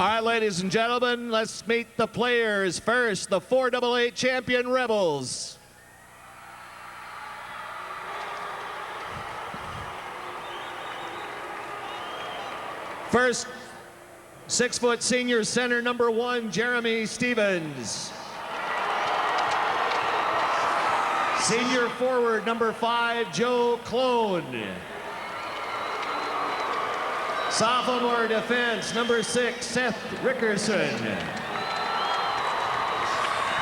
All right, ladies and gentlemen, let's meet the players. First, the 4AA champion Rebels. First, 6-foot senior center number 1, Jeremy Stevens. Senior forward number 5, Joe Clone. Sophomore defense number 6, Seth Rickerson.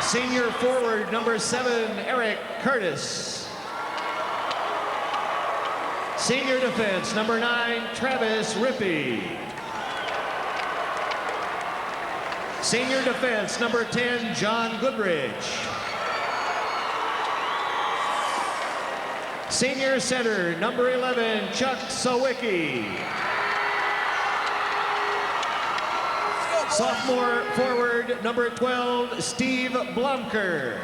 Senior forward number 7, Eric Curtis. Senior defense number 9, Travis Rippey. Senior defense number 10, John Goodrich. Senior center number 11, Chuck Sawicki. Sophomore forward number 12, Steve Blumker.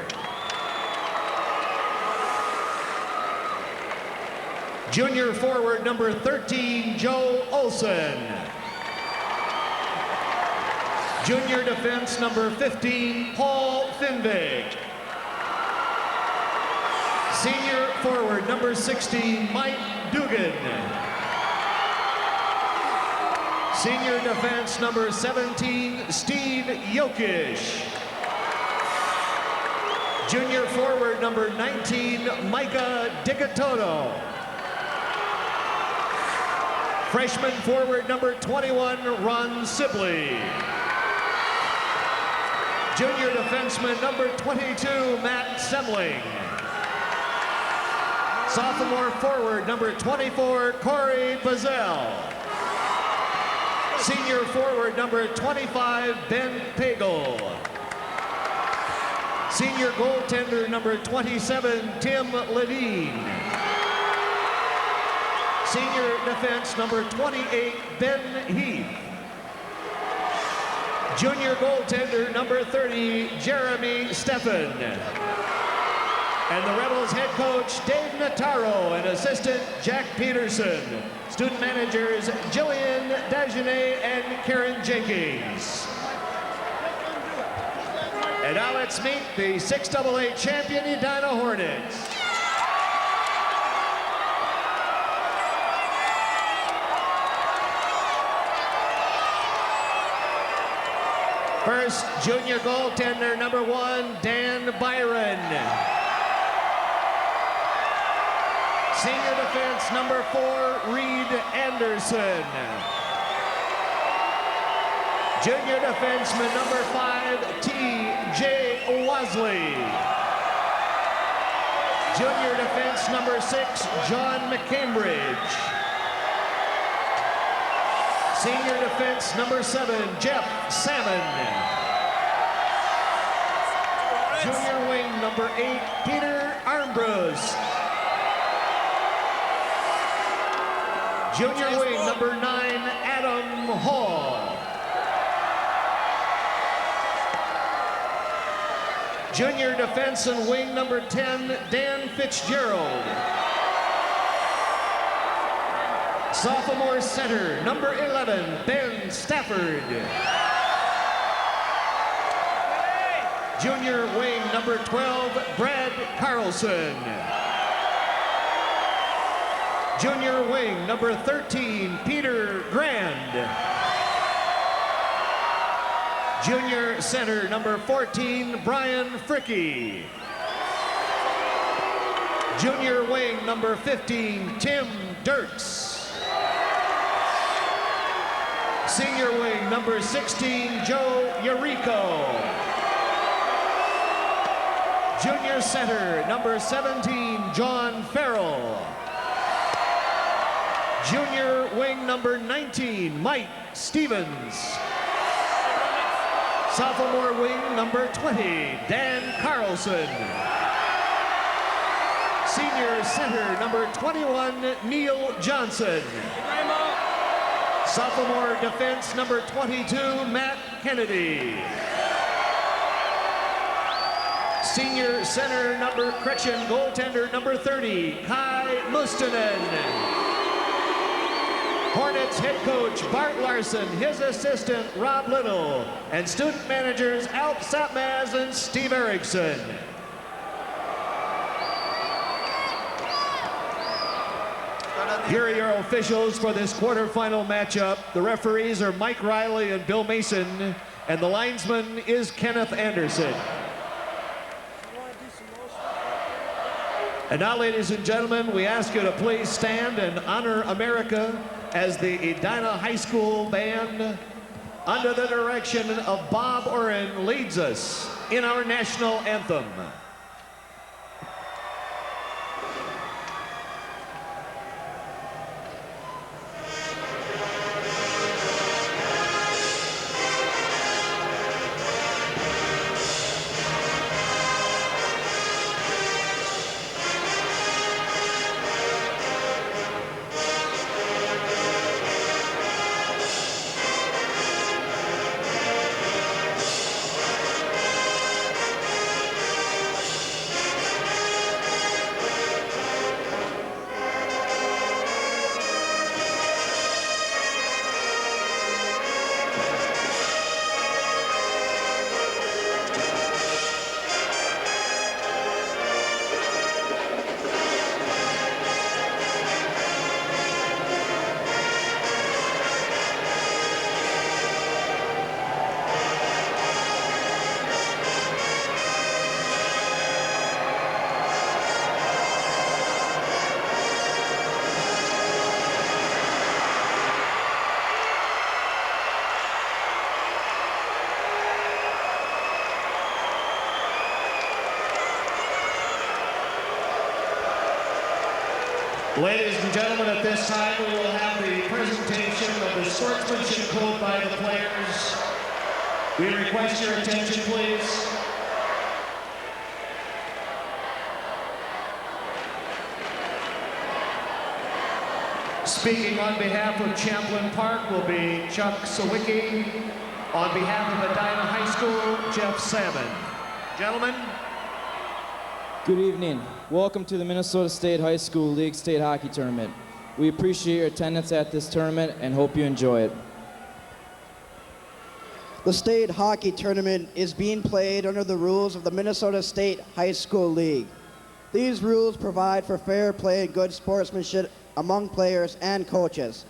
Junior forward number 13, Joe Olson. Junior defense number 15, Paul Finvig. Senior forward number 16, Mike Dugan. Senior defense number 17, Steve Yokish. Junior forward number 19, Micah Digatoto. Freshman forward number 21, Ron Sibley. Junior defenseman number 22, Matt Semling. Sophomore forward number 24, Corey Bazell. Senior forward number 25, Ben Pagel. Senior goaltender number 27, Tim Levine. Senior defense number 28, Ben Heath. Junior goaltender number 30, Jeremy Steffen. And the Rebels head coach, Dave Notaro, and assistant, Jack Peterson. Student managers, Jillian Dagenet and Karen Jenkins. And now let's meet the 6AA champion Edina Hornets. First, junior goaltender number 1, Dan Byron. Senior defense number 4, Reed Anderson. Junior defenseman number 5, T.J. Wasley. Junior defense number 6, John McCambridge. Senior defense number 7, Jeff Salmon. Junior wing number 8, Peter Armbrust. Junior wing number 9, Adam Hall. Junior defense and wing number 10, Dan Fitzgerald. Sophomore center, number 11, Ben Stafford. Junior wing number 12, Brad Carlson. Junior wing number 13, Peter Grand. Junior center number 14, Brian Fricke. Junior wing number 15, Tim Dirks. Senior wing number 16, Joe Yuriko. Junior center number 17, John Farrell. Junior wing number 19, Mike Stevens. Sophomore wing number 20, Dan Carlson. Senior center number 21, Neil Johnson. Sophomore defense number 22, Matt Kennedy. Senior center number goaltender number 30, Kai Mustonen. Hornets head coach Bart Larson, his assistant Rob Little, and student managers Alp Satmaz and Steve Erickson. Here are your officials for this quarterfinal matchup. The referees are Mike Riley and Bill Mason, and the linesman is Kenneth Anderson. And now, ladies and gentlemen, we ask you to please stand and honor America as the Edina High School Band, under the direction of Bob Oren, leads us in our national anthem. Ladies and gentlemen, at this time we will have the presentation of the sportsmanship code by the players. We request your attention, please. Speaking on behalf of Champlin Park will be Chuck Sawicki. On behalf of Edina High School, Jeff Salmon. Gentlemen. Good evening. Welcome to the Minnesota State High School League State Hockey Tournament. We appreciate your attendance at this tournament and hope you enjoy it. The State Hockey Tournament is being played under the rules of the Minnesota State High School League. These rules provide for fair play and good sportsmanship among players and coaches.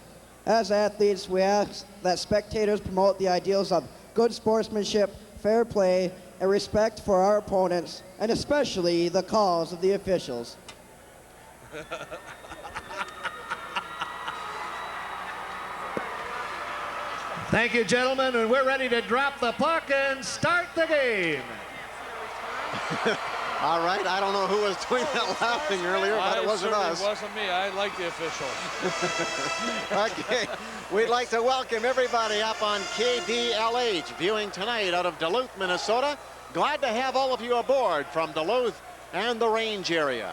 As athletes, we ask that spectators promote the ideals of good sportsmanship, fair play, and respect for our opponents, and especially the calls of the officials. Thank you, gentlemen, and we're ready to drop the puck and start the game. All right, I don't know who was doing that laughing earlier, but it wasn't us. It wasn't me. I like the official. Okay, we'd like to welcome everybody up on KDLH, viewing tonight out of Duluth, Minnesota. Glad to have all of you aboard from Duluth and the Range area.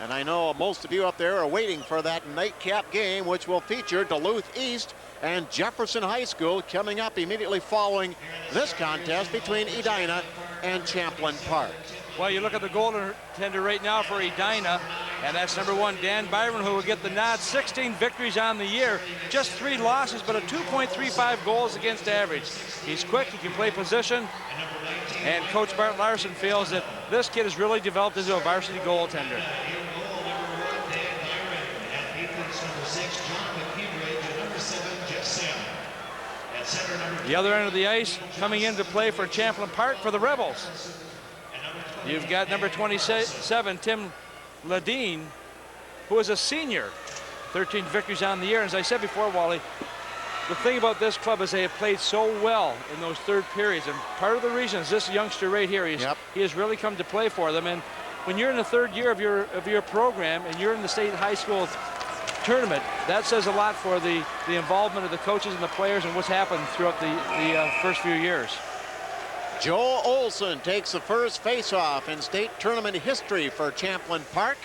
And I know most of you up there are waiting for that nightcap game, which will feature Duluth East and Jefferson High School coming up immediately following this contest between Edina and Champlin Park. Well, you look at the goaltender right now for Edina, and that's number 1, Dan Byron, who will get the nod. 16 victories on the year, just 3 losses, but a 2.35 goals against average. He's quick, he can play position, and Coach Bart Larson feels that this kid has really developed into a varsity goaltender. The other end of the ice, coming into play for Champlin Park for the Rebels. You've got number 27, Tim Ledeen, who is a senior. 13 victories on the year. As I said before, Wally, the thing about this club is they have played so well in those third periods. And part of the reason is this youngster right here. He has really come to play for them. And when you're in the third year of your program and you're in the state high school tournament, that says a lot for the involvement of the coaches and the players and what's happened throughout the first few years. Joe Olson takes the first face-off in state tournament history for Champlin Park.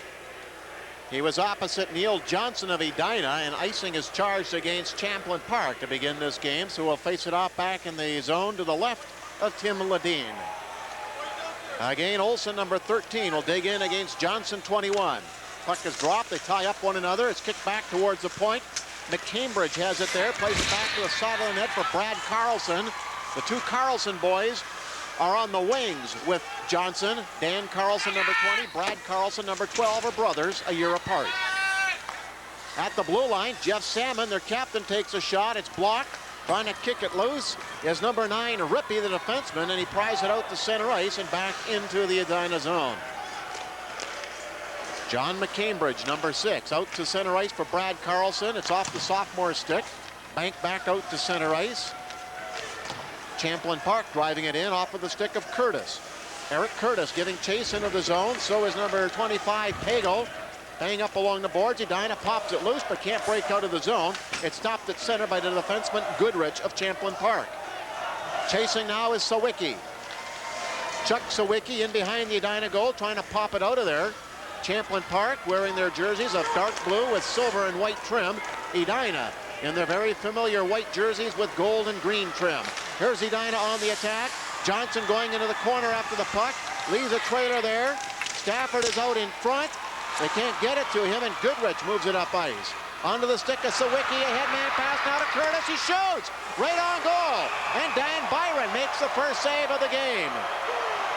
He was opposite Neil Johnson of Edina, and icing is charged against Champlin Park to begin this game, so we'll face it off back in the zone to the left of Tim Ledeen. Again, Olson, number 13, will dig in against Johnson, 21. Puck is dropped, they tie up one another, it's kicked back towards the point. McCambridge has it there, plays it back to the side of the net for Brad Carlson. The two Carlson boys are on the wings with Johnson. Dan Carlson, number 20, Brad Carlson, number 12, are brothers, a year apart. At the blue line, Jeff Salmon, their captain, takes a shot. It's blocked. Trying to kick it loose is number 9, Rippey, the defenseman, and he pries it out to center ice and back into the Edina zone. John McCambridge, number 6, out to center ice for Brad Carlson. It's off the sophomore stick. Bank back out to center ice. Champlin Park driving it in off of the stick of Curtis. Eric Curtis getting chase into the zone. So is number 25, Pagel. Hang up along the boards. Edina pops it loose but can't break out of the zone. It's stopped at center by the defenseman Goodrich of Champlin Park. Chasing now is Sawicki. Chuck Sawicki in behind the Edina goal, trying to pop it out of there. Champlin Park wearing their jerseys of dark blue with silver and white trim. Edina in their very familiar white jerseys with gold and green trim. Here's Edina on the attack. Johnson going into the corner after the puck. Leaves a trailer there. Stafford is out in front. They can't get it to him, and Goodrich moves it up ice. Onto the stick of Sawicki, a headman pass now to Curtis. He shoots right on goal, and Dan Byron makes the first save of the game.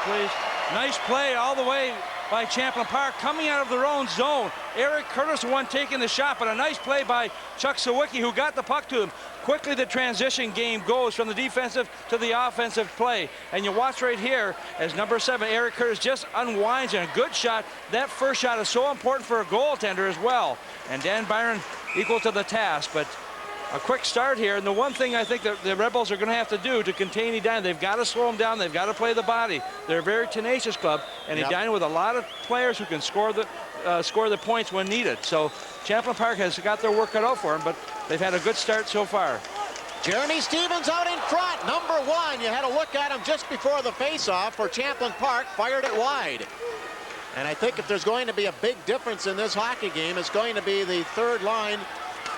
Please. Nice play all the way by Champlin Park, coming out of their own zone. Eric Curtis, the one taking the shot, but a nice play by Chuck Sawicki, who got the puck to him. Quickly the transition game goes from the defensive to the offensive play. And you watch right here as number 7, Eric Curtis, just unwinds, and a good shot. That first shot is so important for a goaltender as well. And Dan Byron equal to the task, but a quick start here. And the one thing I think that the Rebels are going to have to do to contain Edina, they've got to slow them down. They've got to play the body. They're a very tenacious club, and Edina with a lot of players who can score the points when needed. So Champlin Park has got their work cut out for them, but they've had a good start so far. Jeremy Stevens out in front, number 1. You had a look at him just before the face-off for Champlin Park, fired it wide. And I think if there's going to be a big difference in this hockey game, it's going to be the third line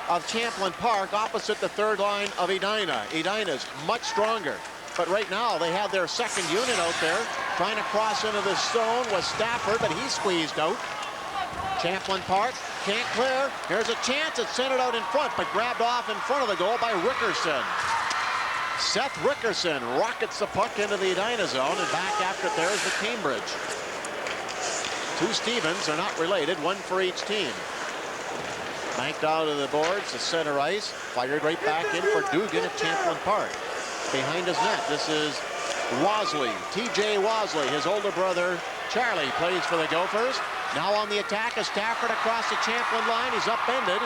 of Champlin Park opposite the third line of Edina. Edina's much stronger, but right now they have their second unit out there trying to cross into the zone with Stafford, but he's squeezed out. Champlin Park can't clear. Here's a chance. It's centered out in front, but grabbed off in front of the goal by Rickerson. Seth Rickerson rockets the puck into the Edina zone, and back after it there is McCambridge. Two Stevens are not related, one for each team. Banked out of the boards to center ice, fired right back in for Dugan at Champlin Park. Behind his net, this is Wasley, TJ Wasley. His older brother Charlie plays for the Gophers. Now on the attack is Stafford across the Champlin line. He's upended,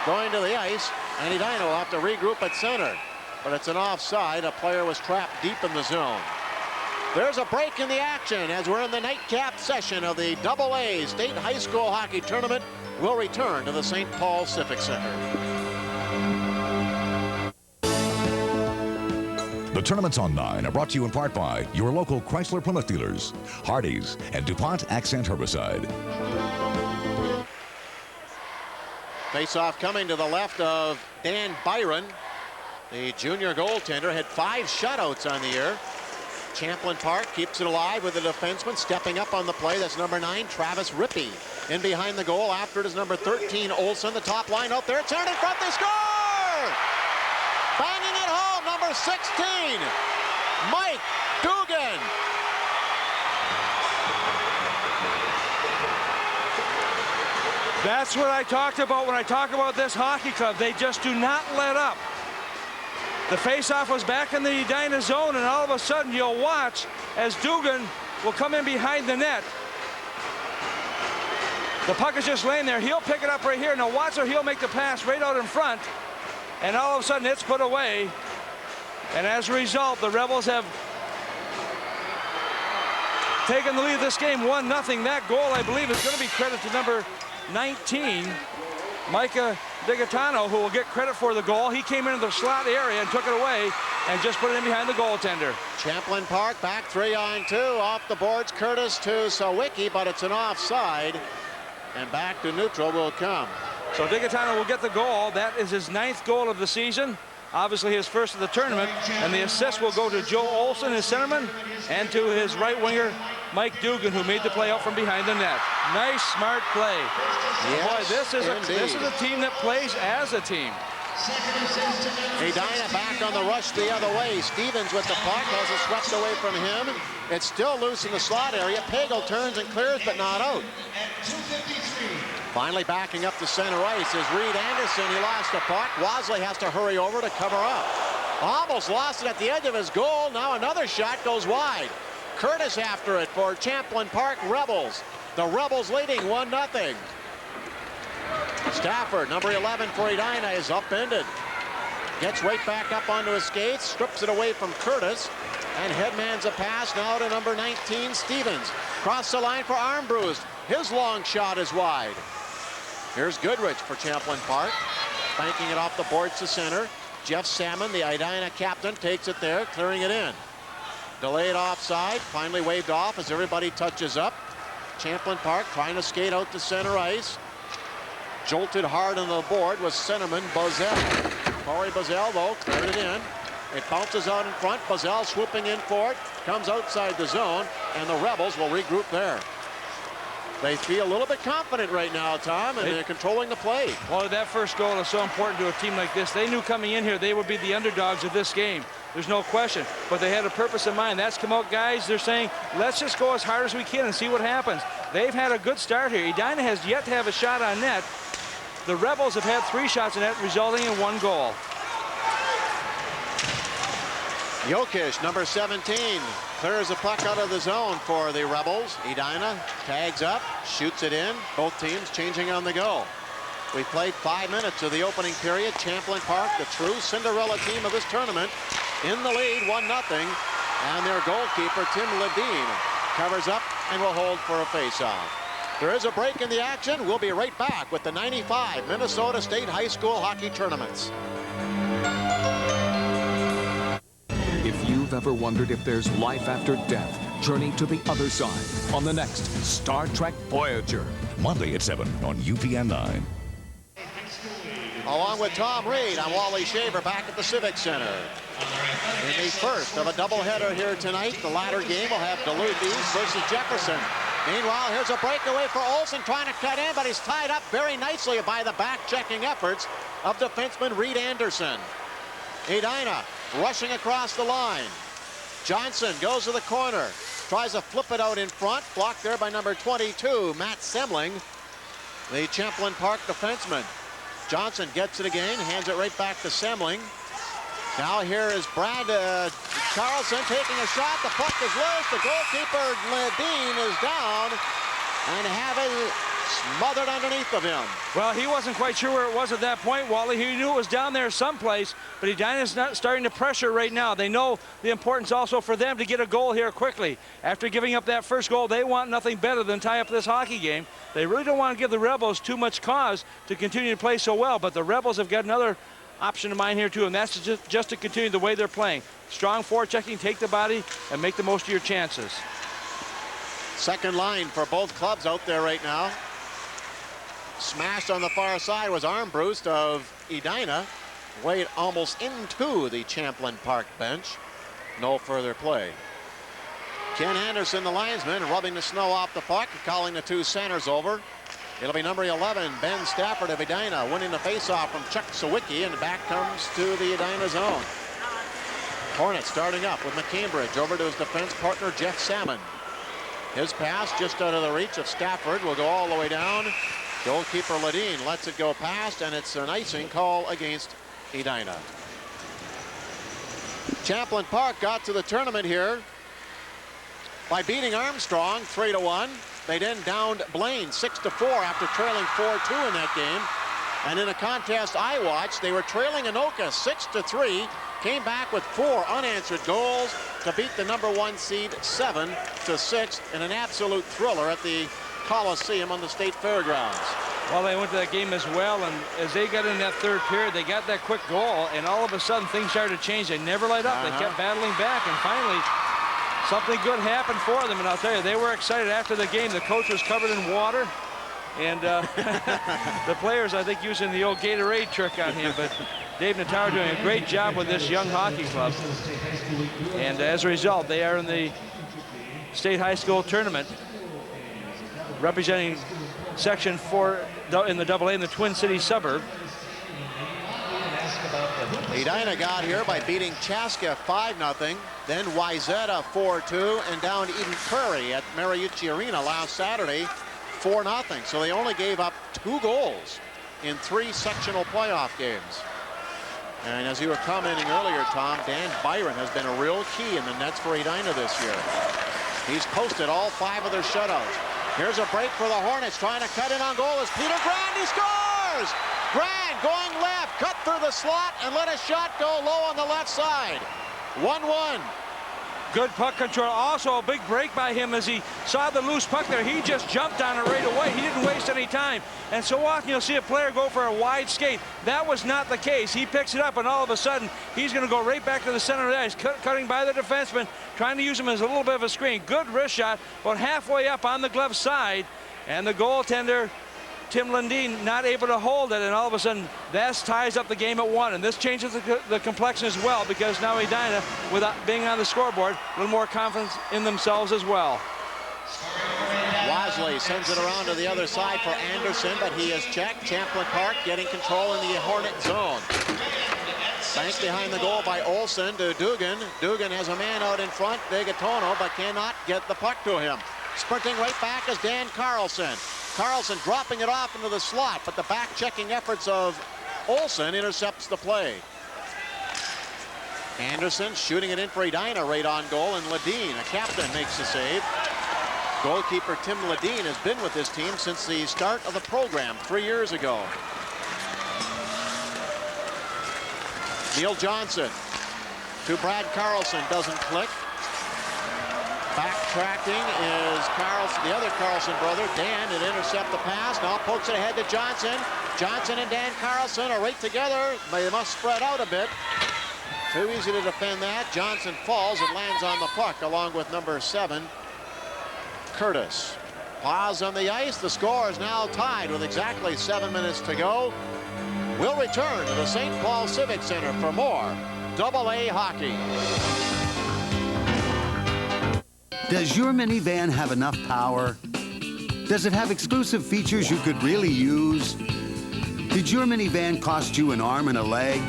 going to the ice, and Edina will have to regroup at center. But it's an offside. A player was trapped deep in the zone. There's a break in the action as we're in the nightcap session of the AA State High School Hockey Tournament. We'll return to the St. Paul Civic Center. The Tournaments on 9 are brought to you in part by your local Chrysler Plymouth dealers, Hardee's, and DuPont Accent Herbicide. Face-off coming to the left of Dan Byron. The junior goaltender had 5 shutouts on the year. Champlin Park keeps it alive with the defenseman stepping up on the play. That's number 9, Travis Rippey. In behind the goal after it is number 13, Olson. The top line out there. Turned in front. They score! Banging it home, number 16, Mike Dugan. That's what I talked about when I talk about this hockey club. They just do not let up. The face-off was back in the Edina zone, and all of a sudden you'll watch as Dugan will come in behind the net. The puck is just laying there. He'll pick it up right here. Now watch her. He'll make the pass right out in front, and all of a sudden it's put away. And as a result, the Rebels have taken the lead of this game 1-0. That goal, I believe, is going to be credit to number 19, Micah DiGaetano, who will get credit for the goal. He came into the slot area and took it away and just put it in behind the goaltender. Champlin Park back 3-on-2 off the boards. Curtis to Sawicki, but it's an offside, and back to neutral will come. So DiGaetano will get the goal. That is his 9th goal of the season. Obviously his first of the tournament, and the assist will go to Joe Olson, his centerman, and to his right winger, Mike Dugan, who made the play out from behind the net. Nice, smart play. Yes, boy, this is a team that plays as a team. Edina back on the rush the other way. Stevens with the puck, has it swept away from him. It's still loose in the slot area. Pagel turns and clears, but not out. Finally backing up to center ice is Reed Anderson. He lost the puck. Wasley has to hurry over to cover up. Almost lost it at the edge of his goal. Now another shot goes wide. Curtis after it for Champlin Park Rebels. The Rebels leading 1-0. Stafford, number 11 for Edina, is upended. Gets right back up onto his skates, strips it away from Curtis, and headmans a pass now to number 19, Stevens. Cross the line for Armbruster. His long shot is wide. Here's Goodrich for Champlin Park, banking it off the boards to center. Jeff Salmon, the Edina captain, takes it there, clearing it in. Delayed offside, finally waved off as everybody touches up. Champlin Park trying to skate out to center ice. Jolted hard on the board was centerman Buzzell. Corey Buzzell, though, cleared it in. It bounces out in front. Buzzell swooping in for it. Comes outside the zone, and the Rebels will regroup there. They feel a little bit confident right now, Tom, and they're controlling the play. Well, that first goal is so important to a team like this. They knew coming in here they would be the underdogs of this game. There's no question. But they had a purpose in mind. That's come out, guys. They're saying, let's just go as hard as we can and see what happens. They've had a good start here. Edina has yet to have a shot on net. The Rebels have had 3 shots in net, resulting in 1 goal. Jokic, number 17, clears the puck out of the zone for the Rebels. Edina tags up, shoots it in. Both teams changing on the go. We played 5 minutes of the opening period. Champlin Park, the true Cinderella team of this tournament, in the lead, 1-0. And their goalkeeper, Tim Ledeen, covers up and will hold for a face-off. There is a break in the action. We'll be right back with the 95 Minnesota State High School Hockey Tournaments. If you've ever wondered if there's life after death, journey to the other side on the next Star Trek Voyager. Monday at 7 on UPN 9. Along with Tom Reed, I'm Wally Shaver back at the Civic Center. In the first of a doubleheader here tonight, the latter game will have Duluth East versus Jefferson. Meanwhile, here's a breakaway for Olson trying to cut in, but he's tied up very nicely by the back-checking efforts of defenseman Reed Anderson. Edina rushing across the line. Johnson goes to the corner, tries to flip it out in front, blocked there by number 22, Matt Semling, the Champlin Park defenseman. Johnson gets it again, hands it right back to Semling. Now here is Brad Carlson taking a shot. The puck is loose. The goalkeeper, Ledeen, is down and having smothered underneath of him. Well, he wasn't quite sure where it was at that point, Wally. He knew it was down there someplace, but Edina's not starting to pressure right now. They know the importance also for them to get a goal here quickly. After giving up that first goal, they want nothing better than tie up this hockey game. They really don't want to give the Rebels too much cause to continue to play so well, but the Rebels have got another option of mine here too, and that's just to continue the way they're playing. Strong forechecking, take the body, and make the most of your chances. Second line for both clubs out there right now. Smashed on the far side was Armbruster of Edina. Laid almost into the Champlin Park bench. No further play. Ken Anderson, the linesman, rubbing the snow off the puck, calling the 2 centers over. It'll be number 11, Ben Stafford of Edina, winning the faceoff from Chuck Sawicki, and back comes to the Edina zone. Hornet starting up with McCambridge over to his defense partner, Jeff Salmon. His pass just out of the reach of Stafford will go all the way down. Goalkeeper Ledeen lets it go past, and it's an icing call against Edina. Champlin Park got to the tournament here by beating Armstrong 3-1. They then downed Blaine 6-4 after trailing 4-2 in that game. And in a contest I watched, they were trailing Anoka 6-3, came back with 4 unanswered goals to beat the number 1 seed 7-6 in an absolute thriller at the Coliseum on the State Fairgrounds. Well, they went to that game as well, and as they got in that third period, they got that quick goal, and all of a sudden things started to change. They never let up. They kept battling back, and finally something good happened for them, and I'll tell you, they were excited after the game. The coach was covered in water, and the players, I think, using the old Gatorade trick on him, but Dave Notaro doing a great job with this young hockey club. And as a result, they are in the state high school tournament, representing Section 4 in the AA in the Twin Cities suburb. Edina got here by beating Chaska 5-0, then Wayzata 4-2, and down Eden Prairie at Mariucci Arena last Saturday 4-0. So they only gave up 2 goals in 3 sectional playoff games. And as you were commenting earlier, Tom, Dan Byron has been a real key in the nets for Edina this year. He's posted all 5 of their shutouts. Here's a break for the Hornets, trying to cut in on goal is Peter Grand. He scores! Grand going left, cut through the slot, and let a shot go low on the left side. 1-1. Good puck control. Also a big break by him as he saw the loose puck there. He just jumped on it right away. He didn't waste any time. And so often you'll see a player go for a wide skate. That was not the case. He picks it up, and all of a sudden he's going to go right back to the center of the ice, cutting by the defenseman, trying to use him as a little bit of a screen. Good wrist shot, about halfway up on the glove side, and the goaltender Tim Lundin not able to hold it, and all of a sudden that ties up the game at 1. And this changes the complexion as well, because now Edina, without being on the scoreboard, a little more confidence in themselves as well. Wasley sends it around to the other side for Anderson, but he is checked. Champlin Park getting control in the Hornet zone. Banked behind the goal by Olsen to Dugan. Dugan has a man out in front, Degatono, but cannot get the puck to him. Sprinting right back is Dan Carlson. Carlson dropping it off into the slot, but the back-checking efforts of Olsen intercepts the play. Anderson shooting it in for Edina right on goal, and Ledeen, a captain, makes the save. Goalkeeper Tim Ledeen has been with this team since the start of the program 3 years ago. Neil Johnson to Brad Carlson, doesn't click. Backtracking is Carlson, the other Carlson brother, Dan, and intercept the pass. Now pokes it ahead to Johnson. Johnson and Dan Carlson are right together. They must spread out a bit. Too easy to defend that. Johnson falls and lands on the puck along with number 7, Curtis. Pause on the ice. The score is now tied with exactly 7 minutes to go. We'll return to the St. Paul Civic Center for more AA hockey. Does your minivan have enough power? Does it have exclusive features you could really use? Did your minivan cost you an arm and a leg?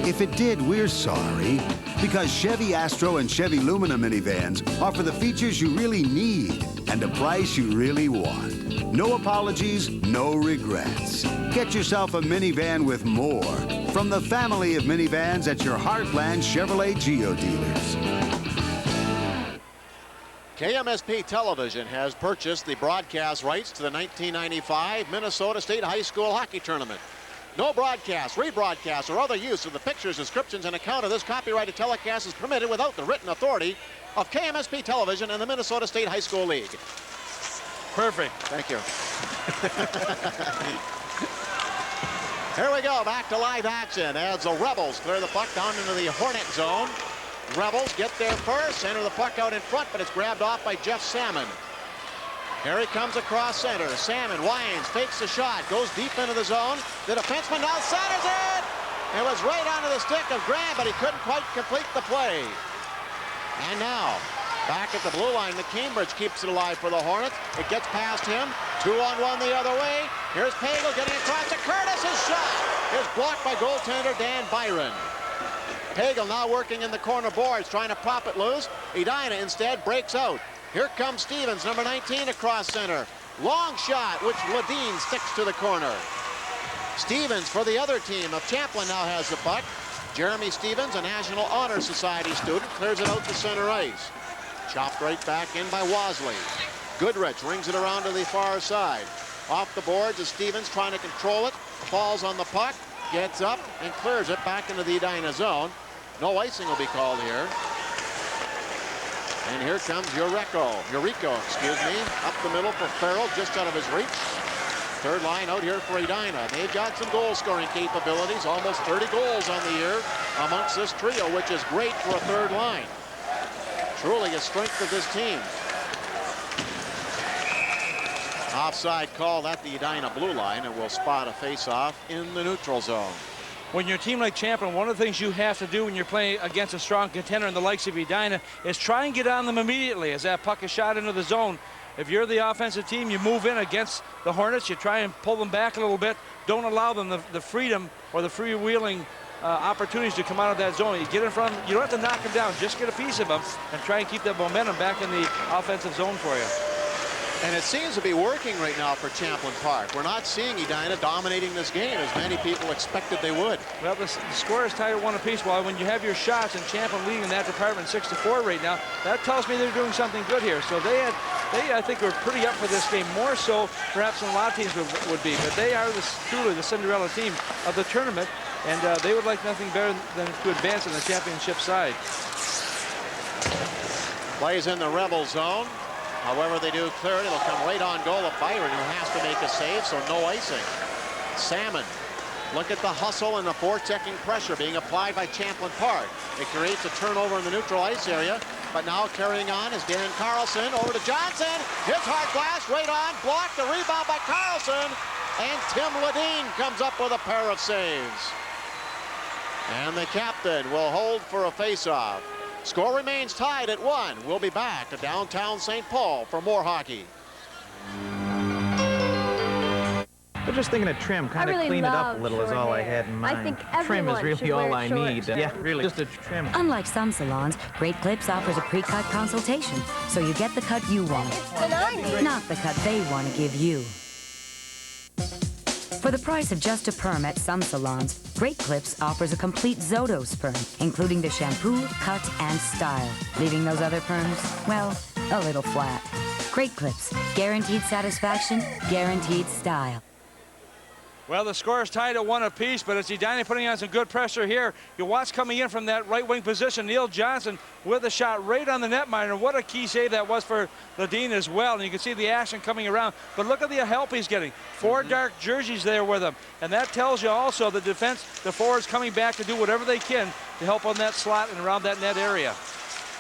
If it did, we're sorry, because Chevy Astro and Chevy Lumina minivans offer the features you really need and a price you really want. No apologies, no regrets. Get yourself a minivan with more from the family of minivans at your Heartland Chevrolet Geo dealers. KMSP Television has purchased the broadcast rights to the 1995 Minnesota State High School Hockey Tournament. No broadcast, rebroadcast, or other use of the pictures, descriptions, and account of this copyrighted telecast is permitted without the written authority of KMSP Television and the Minnesota State High School League. Perfect. Thank you. Here we go, back to live action as the Rebels clear the puck down into the Hornet zone. Rebels get there first, center the puck out in front, but it's grabbed off by Jeff Salmon. Here he comes across center. Salmon winds, fakes the shot, goes deep into the zone. The defenseman now centers it! It was right onto the stick of Graham, but he couldn't quite complete the play. And now, back at the blue line, McCambridge keeps it alive for the Hornets. It gets past him, 2-on-1 the other way. Here's Pagel getting across to Curtis. His shot is blocked by goaltender Dan Byron. Pagel now working in the corner boards, trying to pop it loose. Edina instead breaks out. Here comes Stevens, number 19, across center. Long shot, which Ledeen sticks to the corner. Stevens for the other team of Champlin now has the puck. Jeremy Stevens, a National Honor Society student, clears it out to center ice. Chopped right back in by Wasley. Goodrich rings it around to the far side. Off the boards is Stevens trying to control it. Falls on the puck. Gets up and clears it back into the Edina zone. No icing will be called here. And here comes Yuriko, up the middle for Farrell, just out of his reach. Third line out here for Edina. They've got some goal-scoring capabilities, almost 30 goals on the year amongst this trio, which is great for a third line. Truly a strength of this team. Offside call at the Edina blue line, and will spot a face-off in the neutral zone. when you're a team like Champlin, one of the things you have to do when you're playing against a strong contender in the likes of Edina is try and get on them immediately as that puck is shot into the zone. If you're the offensive team, you move in against the Hornets, you try and pull them back a little bit. Don't allow them the freedom or the freewheeling opportunities to come out of that zone. You get in front of them, you don't have to knock them down, just get a piece of them and try and keep that momentum back in the offensive zone for you. And it seems to be working right now for Champlin Park. We're not seeing Edina dominating this game as many people expected they would. Well, the score is tied at 1 apiece. While when you have your shots and Champlin leading in that department 6-4 right now, that tells me they're doing something good here. So they I think were pretty up for this game, more so perhaps than a lot of teams would be. But they are truly the Cinderella team of the tournament, and they would like nothing better than to advance in the championship side. Plays in the Rebel zone. However, they do clear it. It'll come right on goal of Byron, who has to make a save, so no icing. Salmon. Look at the hustle and the forechecking pressure being applied by Champlin Park. It creates a turnover in the neutral ice area, but now carrying on is Dan Carlson. Over to Johnson. Hits hard glass right on. Blocked. The rebound by Carlson. And Tim Ledeen comes up with a pair of saves. And the captain will hold for a face-off. Score remains tied at 1. We'll be back to downtown St. Paul for more hockey. But just thinking of trim, kind of really clean it up a little is all I hair. had in mind. I think trim is everyone really should all wear I short need. Yeah, really, just a trim. Unlike some salons, Great Clips offers a pre-cut consultation, so you get the cut you want, not the cut they want to give you. For the price of just a perm at some salons, Great Clips offers a complete Zotos perm, including the shampoo, cut, and style, leaving those other perms, well, a little flat. Great Clips, guaranteed satisfaction, guaranteed style. Well, the score is tied at 1 apiece, but it's Edina putting on some good pressure here. You watch coming in from that right wing position, Neil Johnson with a shot right on the netminder. What a key save that was for Ledeen as well. And you can see the action coming around. But look at the help he's getting. 4 dark jerseys there with him. And that tells you also the defense, the forwards coming back to do whatever they can to help on that slot and around that net area.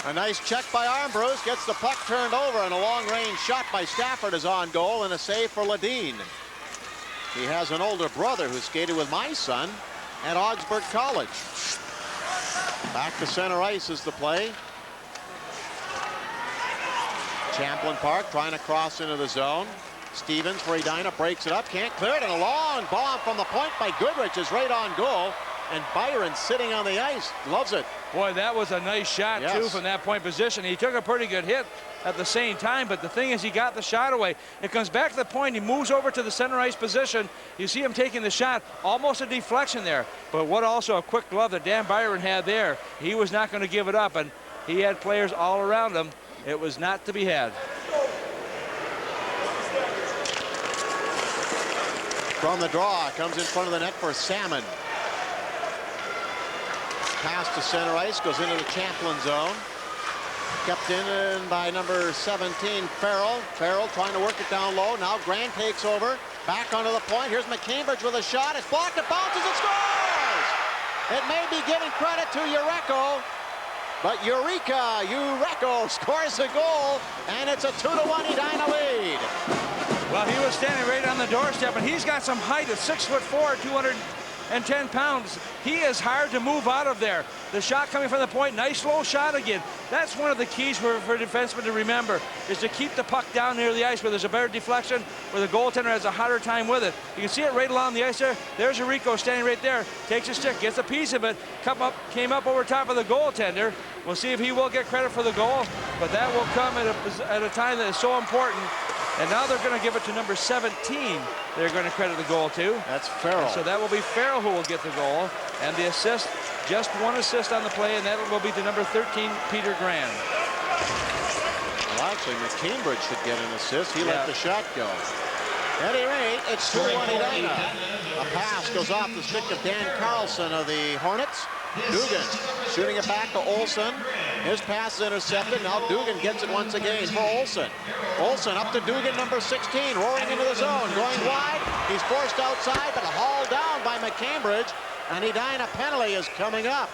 A nice check by Armbruster, gets the puck turned over, and a long-range shot by Stafford is on goal, and a save for Ledeen. He has an older brother who skated with my son at Augsburg College. Back to center ice is the play. Champlin Park trying to cross into the zone. Stevens for Edina breaks it up, can't clear it, and a long bomb from the point by Goodrich is right on goal. And Byron sitting on the ice, loves it. Boy, that was a nice shot, too, from that point position. He took a pretty good hit at the same time, but the thing is he got the shot away. It comes back to the point, he moves over to the center ice position. You see him taking the shot, almost a deflection there. But what also a quick glove that Dan Byron had there. He was not going to give it up, and he had players all around him. It was not to be had. From the draw, comes in front of the net for Salmon. Pass to center ice, goes into the Champlin zone. Kept in by number 17, Farrell. Farrell trying to work it down low. Now Grant takes over. Back onto the point. Here's McCambridge with a shot. It's blocked. It bounces. It scores! It may be giving credit to Eureka, but Eureka scores a goal, and it's a 2-1 Edina lead. Well, he was standing right on the doorstep, and he's got some height at 6'4", 210 pounds. He is hard to move out of there. The shot coming from the point, nice low shot again. That's one of the keys for defensemen to remember, is to keep the puck down near the ice where there's a better deflection, where the goaltender has a harder time with it. You can see it right along the ice there. There's Eureka standing right there, takes a stick, gets a piece of it, came up over top of the goaltender. We'll see if he will get credit for the goal, but that will come at a time that is so important. And now they're going to give it to number 17. They're going to credit the goal to. That's Farrell. And so that will be Farrell who will get the goal. And the assist, just 1 assist on the play, and that will be to number 13, Peter Grand. Well, actually, McCambridge should get an assist. He let the shot go. At any rate, it's 2-1 Edina. A pass goes off the stick of Dan Carlson of the Hornets. Dugan shooting it back to Olsen. His pass is intercepted. Now Dugan gets it once again for Olsen. Olsen up to Dugan, number 16, roaring into the zone, going wide. He's forced outside, but hauled down by McCambridge. And Edina penalty is coming up.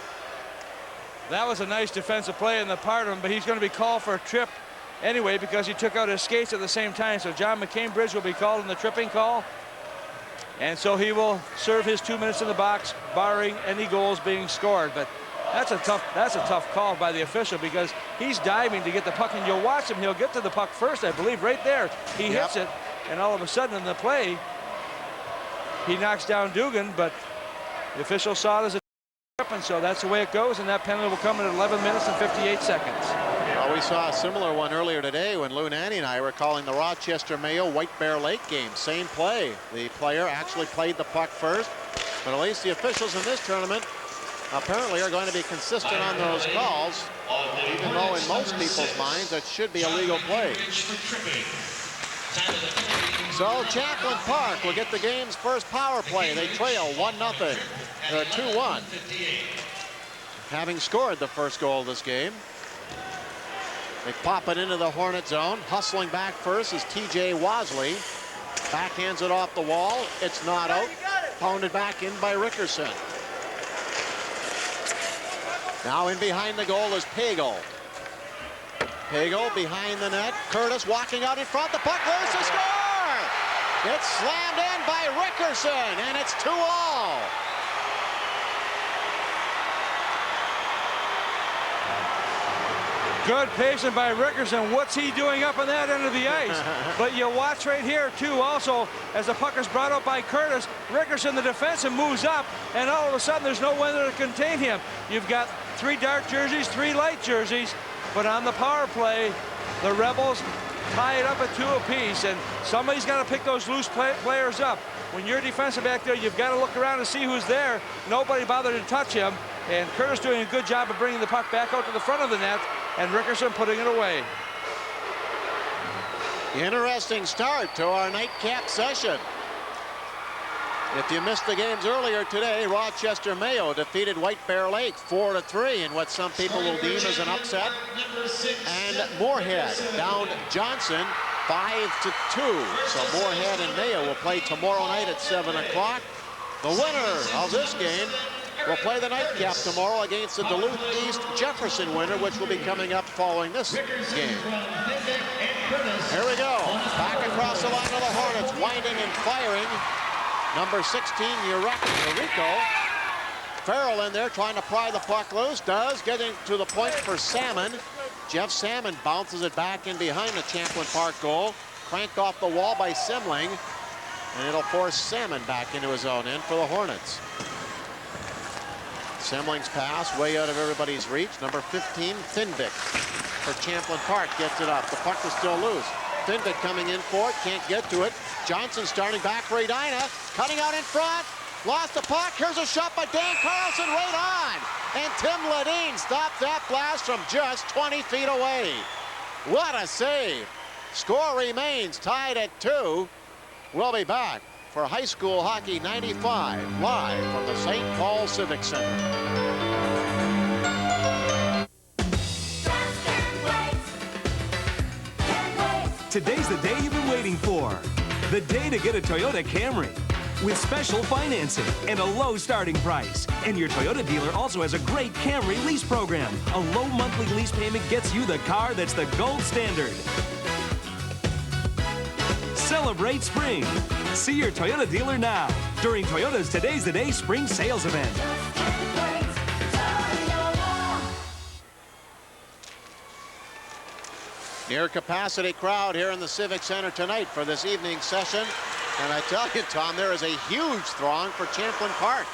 That was a nice defensive play on the part of him, but he's going to be called for a trip anyway because he took out his skates at the same time. So John McCambridge will be called in the tripping call. And so he will serve his 2 minutes in the box, barring any goals being scored. But that's a tough call by the official, because he's diving to get the puck, and you'll watch him. He'll get to the puck first, I believe, right there. He hits it, and all of a sudden in the play, he knocks down Dugan, but the official saw it as a trip, and so that's the way it goes, and that penalty will come in 11 minutes and 58 seconds. Well, we saw a similar one earlier today when Lou Nanny and I were calling the Rochester Mayo White Bear Lake game. Same play. The player actually played the puck first, but at least the officials in this tournament apparently are going to be consistent on those calls, even though in most people's minds that should be a legal play. So Champlin Park will get the game's first power play. They trail 1-0, or 2-1, having scored the first goal of this game. They pop it into the Hornet zone. Hustling back first is TJ Wasley. Backhands it off the wall. It's not out. Pounded back in by Rickerson. Now in behind the goal is Pagel. Pagel behind the net. Curtis walking out in front. The puck loose to score! It's slammed in by Rickerson, and it's 2-all. Good pacing by Rickerson. What's he doing up on that end of the ice? But you watch right here, too, also, as the puck is brought up by Curtis, Rickerson, the defenseman, moves up, and all of a sudden there's no one there to contain him. You've got 3 dark jerseys, 3 light jerseys, but on the power play, the Rebels tie it up at 2 apiece, and somebody's got to pick those loose players up. When you're defensive back there, you've got to look around to see who's there. Nobody bothered to touch him, and Curtis doing a good job of bringing the puck back out to the front of the net, and Rickerson putting it away. Interesting start to our nightcap session. If you missed the games earlier today, Rochester Mayo defeated White Bear Lake 4-3 in what some people will deem as an upset. And Moorhead downed Johnson 5-2. So Moorhead and Mayo will play tomorrow night at 7 o'clock. The winner of this game will play the nightcap tomorrow against the Duluth East Jefferson winner, which will be coming up following this game. Here we go. Back across the line of the Hornets, winding and firing. Number 16, Yuriko. Farrell in there trying to pry the puck loose. Does, getting to the point for Salmon. Jeff Salmon bounces it back in behind the Champlin Park goal. Cranked off the wall by Simling. And it'll force Salmon back into his own end for the Hornets. Simling's pass way out of everybody's reach. Number 15, Finvik for Champlin Park gets it up. The puck is still loose. Finvik coming in for it, can't get to it. Johnson starting back for Edina, cutting out in front. Lost the puck. Here's a shot by Dan Carlson right on. And Tim Ledeen stopped that blast from just 20 feet away. What a save. Score remains tied at 2. We'll be back for High School Hockey 95, live from the St. Paul Civic Center. Today's the day you've been waiting for. The day to get a Toyota Camry. With special financing and a low starting price. And your Toyota dealer also has a great Camry lease program. A low monthly lease payment gets you the car that's the gold standard. Celebrate spring. See your Toyota dealer now during Toyota's Today's the Day Spring Sales Event. Near capacity crowd here in the Civic Center tonight for this evening session. And I tell you, Tom, there is a huge throng for Champlin Park.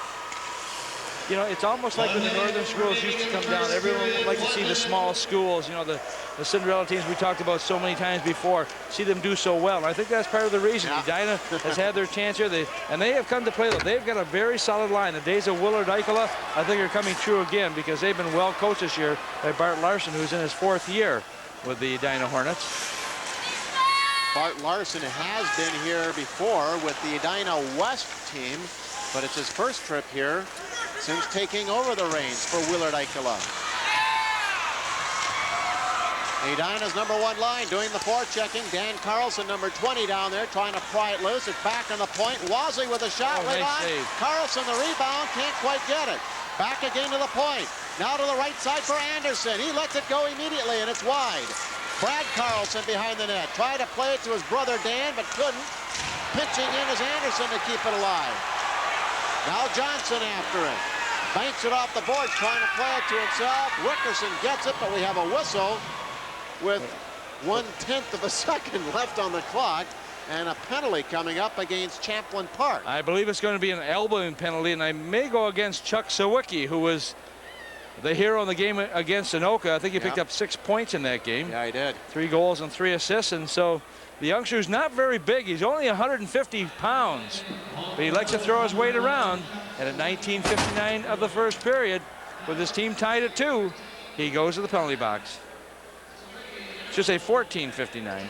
You know, it's almost like when the northern schools used to come down. Everyone would like to see the small schools, you know, the Cinderella teams we talked about so many times before, see them do so well. And I think that's part of the reason. Edina has had their chance here, and they have come to play. They've got a very solid line. The days of Willard Eichela, I think, are coming true again because they've been well coached this year by Bart Larson, who's in his 4th year with the Edina Hornets. Bart Larson has been here before with the Edina West team, but it's his first trip here since taking over the reins for Willard Eichela. Edina's number 1 line doing the forechecking. Dan Carlson, number 20 down there, trying to pry it loose. It's back on the point. Wasley with a shot right on. Save. Carlson, the rebound, can't quite get it. Back again to the point. Now to the right side for Anderson. He lets it go immediately, and it's wide. Brad Carlson behind the net. Tried to play it to his brother Dan, but couldn't. pitching in is Anderson to keep it alive. Now Johnson after it. Banks it off the board, trying to play it to himself. Wickerson gets it, but we have a whistle with 1/10 of a second left on the clock, and a penalty coming up against Champlin Park. I believe it's going to be an elbowing penalty, and I may go against Chuck Sawicki, who was the hero in the game against Anoka. I think he picked up 6 points in that game. Yeah, he did. 3 goals and 3 assists, and so the youngster's not very big. He's only 150 pounds, but he likes to throw his weight around. And at 19:59 of the first period, with his team tied at 2, he goes to the penalty box. Should say 14:59.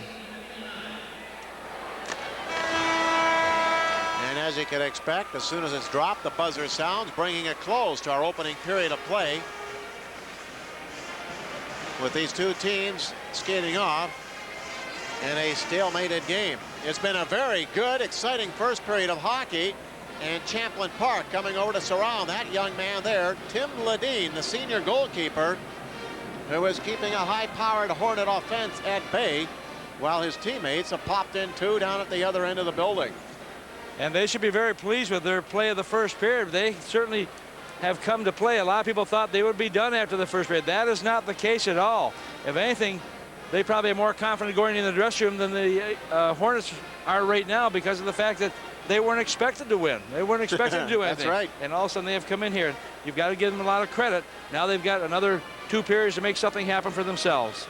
And as you can expect, as soon as it's dropped, the buzzer sounds, bringing a close to our opening period of play. With these two teams skating off in a stalemated game. It's been a very good, exciting first period of hockey. And Champlin Park coming over to surround that young man there, Tim Ledeen, the senior goalkeeper, who is keeping a high-powered Hornet offense at bay, while his teammates have popped in 2 down at the other end of the building. And they should be very pleased with their play of the first period. They certainly have come to play. A lot of people thought they would be done after the first period. That is not the case at all. If anything, they probably are more confident going in the dressing room than the Hornets are right now, because of the fact that they weren't expected to win. They weren't expected to do anything. That's right. And all of a sudden they have come in here. You've got to give them a lot of credit. Now they've got another 2 periods to make something happen for themselves.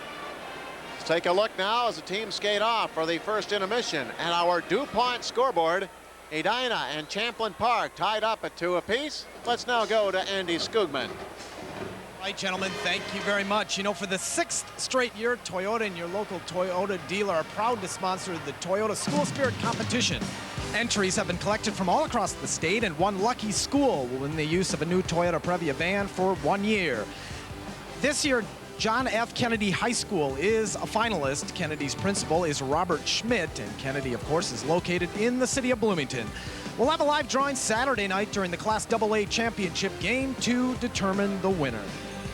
Let's take a look now as the teams skate off for the first intermission. And our DuPont scoreboard, Edina and Champlin Park tied up at 2 apiece. Let's now go to Andy Skugman. All right, gentlemen, thank you very much. You know, for the 6th straight year, Toyota and your local Toyota dealer are proud to sponsor the Toyota School Spirit Competition. Entries have been collected from all across the state, and one lucky school will win the use of a new Toyota Previa van for 1 year. This year, John F. Kennedy High School is a finalist. Kennedy's principal is Robert Schmidt, and Kennedy, of course, is located in the city of Bloomington. We'll have a live drawing Saturday night during the Class AA Championship game to determine the winner.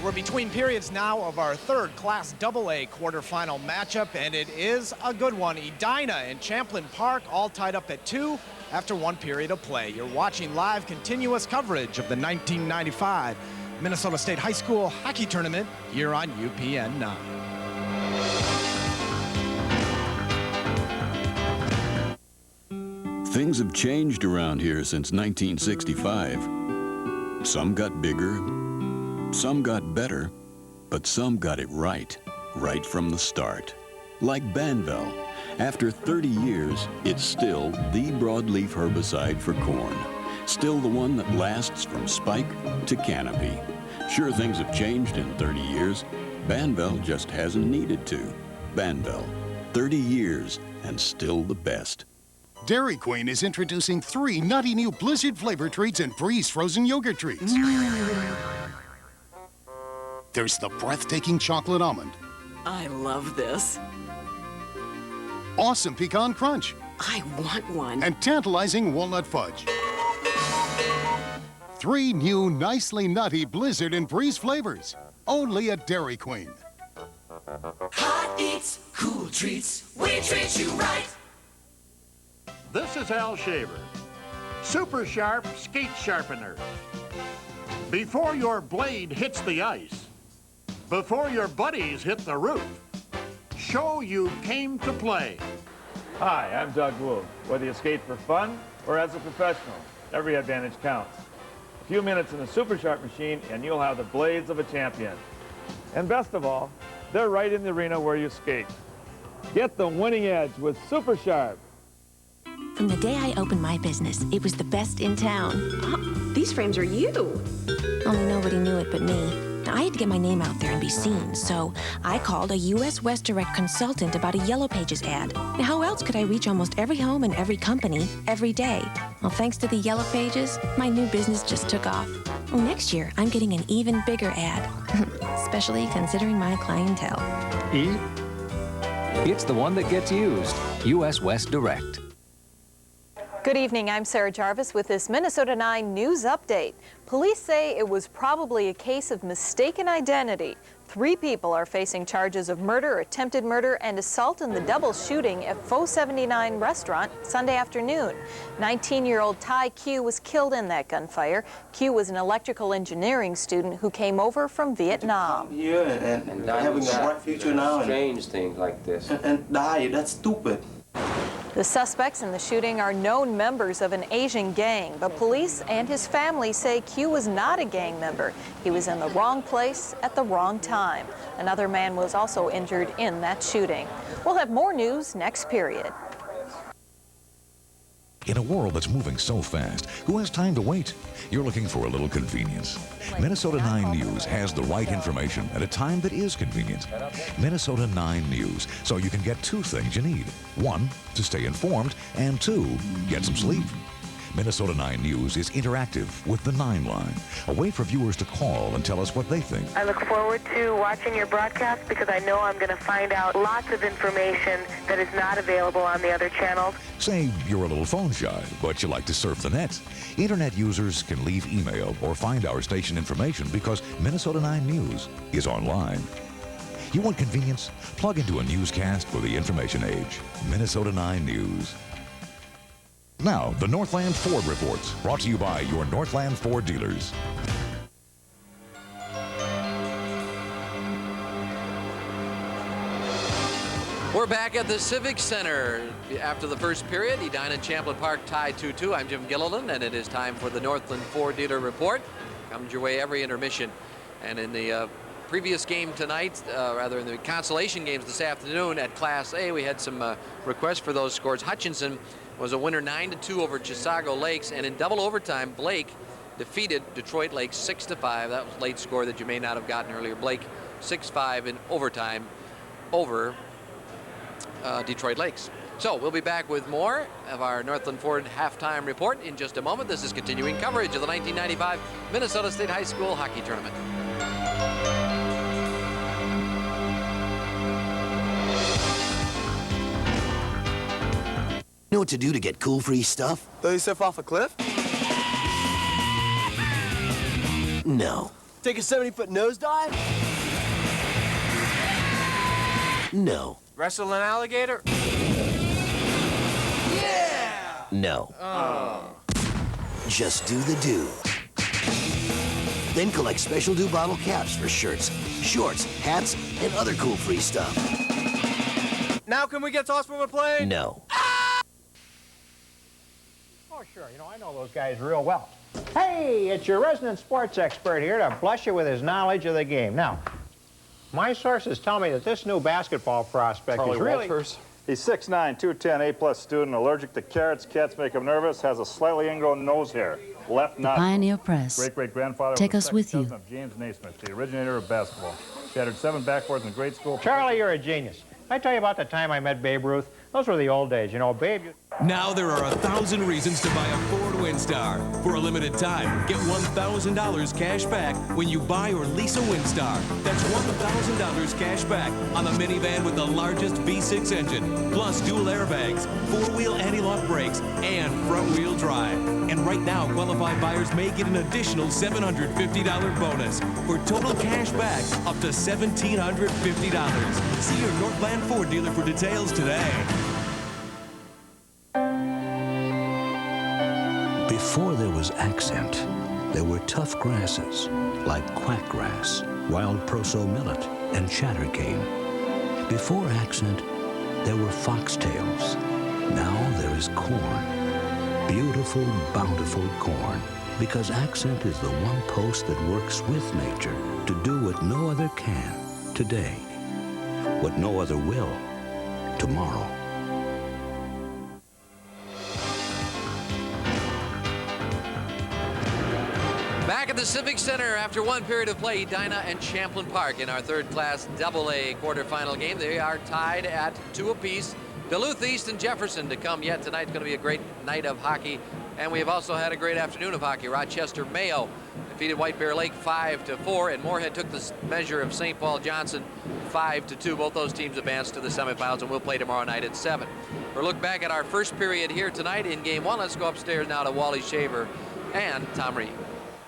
We're between periods now of our 3rd Class AA quarterfinal matchup, and it is a good one. Edina and Champlin Park all tied up at 2 after 1 period of play. You're watching live continuous coverage of the 1995 Minnesota State High School Hockey Tournament here on UPN 9. Things have changed around here since 1965. Some got bigger, some got better, but some got it right from the start. Like Banvel, after 30 years, it's still the broadleaf herbicide for corn. Still the one that lasts from spike to canopy. Sure, things have changed in 30 years. Banvel just hasn't needed to. Banvel, 30 years and still the best. Dairy Queen is introducing 3 nutty new Blizzard flavor treats and Breeze frozen yogurt treats. There's the breathtaking chocolate almond. I love this. Awesome pecan crunch. I want one. And tantalizing walnut fudge. 3 new nicely nutty Blizzard and Breeze flavors. Only at Dairy Queen. Hot eats, cool treats, we treat you right. This is Al Shaver. Super Sharp Skate Sharpener. Before your blade hits the ice, before your buddies hit the roof, show you came to play. Hi, I'm Doug Wu. Whether you skate for fun or as a professional, every advantage counts. A few minutes in a Super Sharp machine and you'll have the blades of a champion. And best of all, they're right in the arena where you skate. Get the winning edge with Super Sharp. From the day I opened my business, it was the best in town. These frames are you. Only nobody knew it but me. Now, I had to get my name out there and be seen, so I called a U.S. West Direct consultant about a Yellow Pages ad. Now, how else could I reach almost every home and every company every day? Well, thanks to the Yellow Pages, my new business just took off. Well, next year, I'm getting an even bigger ad, especially considering my clientele. It's the one that gets used. U.S. West Direct. Good evening, I'm Sarah Jarvis with this Minnesota 9 news update. Police say it was probably a case of mistaken identity. 3 people are facing charges of murder, attempted murder, and assault in the double shooting at Faux 79 restaurant Sunday afternoon. 19-year-old Ty Q was killed in that gunfire. Q was an electrical engineering student who came over from Vietnam. Here and having a bright future now. Strange things like this. And die, that's stupid. The suspects in the shooting are known members of an Asian gang, but police and his family say Q was not a gang member. He was in the wrong place at the wrong time. Another man was also injured in that shooting. We'll have more news next period. In a world that's moving so fast, who has time to wait? You're looking for a little convenience. Minnesota 9 News has the right information at a time that is convenient. Minnesota 9 News, so you can get 2 things you need. 1, to stay informed, and 2, get some sleep. Minnesota 9 News is interactive with the 9 line, a way for viewers to call and tell us what they think. I look forward to watching your broadcast because I know I'm going to find out lots of information that is not available on the other channels. Say you're a little phone shy, but you like to surf the net. Internet users can leave email or find our station information because Minnesota 9 News is online. You want convenience? Plug into a newscast for the information age. Minnesota 9 News. Now, the Northland Ford Reports, brought to you by your Northland Ford dealers. We're back at the Civic Center after the first period. Edina and Champlin Park tied 2-2. I'm Jim Gilliland, and it is time for the Northland Ford Dealer Report. Comes your way every intermission. And in the previous game tonight, rather in the consolation games this afternoon at Class A, we had some requests for those scores. Hutchinson was a winner 9-2 over Chisago Lakes, and in double overtime, Blake defeated Detroit Lakes 6-5. That was a late score that you may not have gotten earlier. Blake 6-5 in overtime over Detroit Lakes. So we'll be back with more of our Northland Ford halftime report in just a moment. This is continuing coverage of the 1995 Minnesota State High School Hockey Tournament. Know what to do to get cool free stuff? Throw yourself off a cliff? No. Take a 70-foot nosedive? No. Wrestle an alligator? Yeah! No. Oh. Just do the do. Then collect special do bottle caps for shirts, shorts, hats, and other cool free stuff. Now can we get tossed from a plane? No. Oh, sure. You know, I know those guys real well. Hey, it's your resident sports expert here to bless you with his knowledge of the game. Now, my sources tell me that this new basketball prospect is really... Walters. He's 6'9", 210, A-plus student, allergic to carrots. Cats make him nervous, has a slightly ingrown nose hair. Left nostril. Pioneer Press. Great-great-grandfather Take was us the with second you. cousin of James Naismith, the originator of basketball. Shattered 7 backboards in grade school. Charlie, you're a genius. I tell you about the time I met Babe Ruth. Those were the old days. You know, Babe... Now there are 1,000 reasons to buy a Ford Windstar. For a limited time, get $1,000 cash back when you buy or lease a Windstar. That's $1,000 cash back on the minivan with the largest V6 engine, plus dual airbags, 4-wheel anti-lock brakes, and front-wheel drive. And right now, qualified buyers may get an additional $750 bonus for total cash back up to $1,750. See your Northland Ford dealer for details today. Before there was accent, there were tough grasses like quackgrass, wild proso millet, and chattercane. Before accent, there were foxtails. Now there is corn. Beautiful, bountiful corn. Because accent is the one post that works with nature to do what no other can today, what no other will tomorrow. Back at the Civic Center after one period of play, Edina and Champlin Park in our third-class AA quarterfinal game. They are tied at 2 apiece. Duluth East and Jefferson to come yet. Tonight's going to be a great night of hockey, and we have also had a great afternoon of hockey. Rochester Mayo defeated White Bear Lake 5-4, and Moorhead took the measure of St. Paul Johnson 5-2. Both those teams advanced to the semifinals, and we'll play tomorrow night at 7. For a look back at our first period here tonight in Game 1, let's go upstairs now to Wally Shaver and Tom Reed.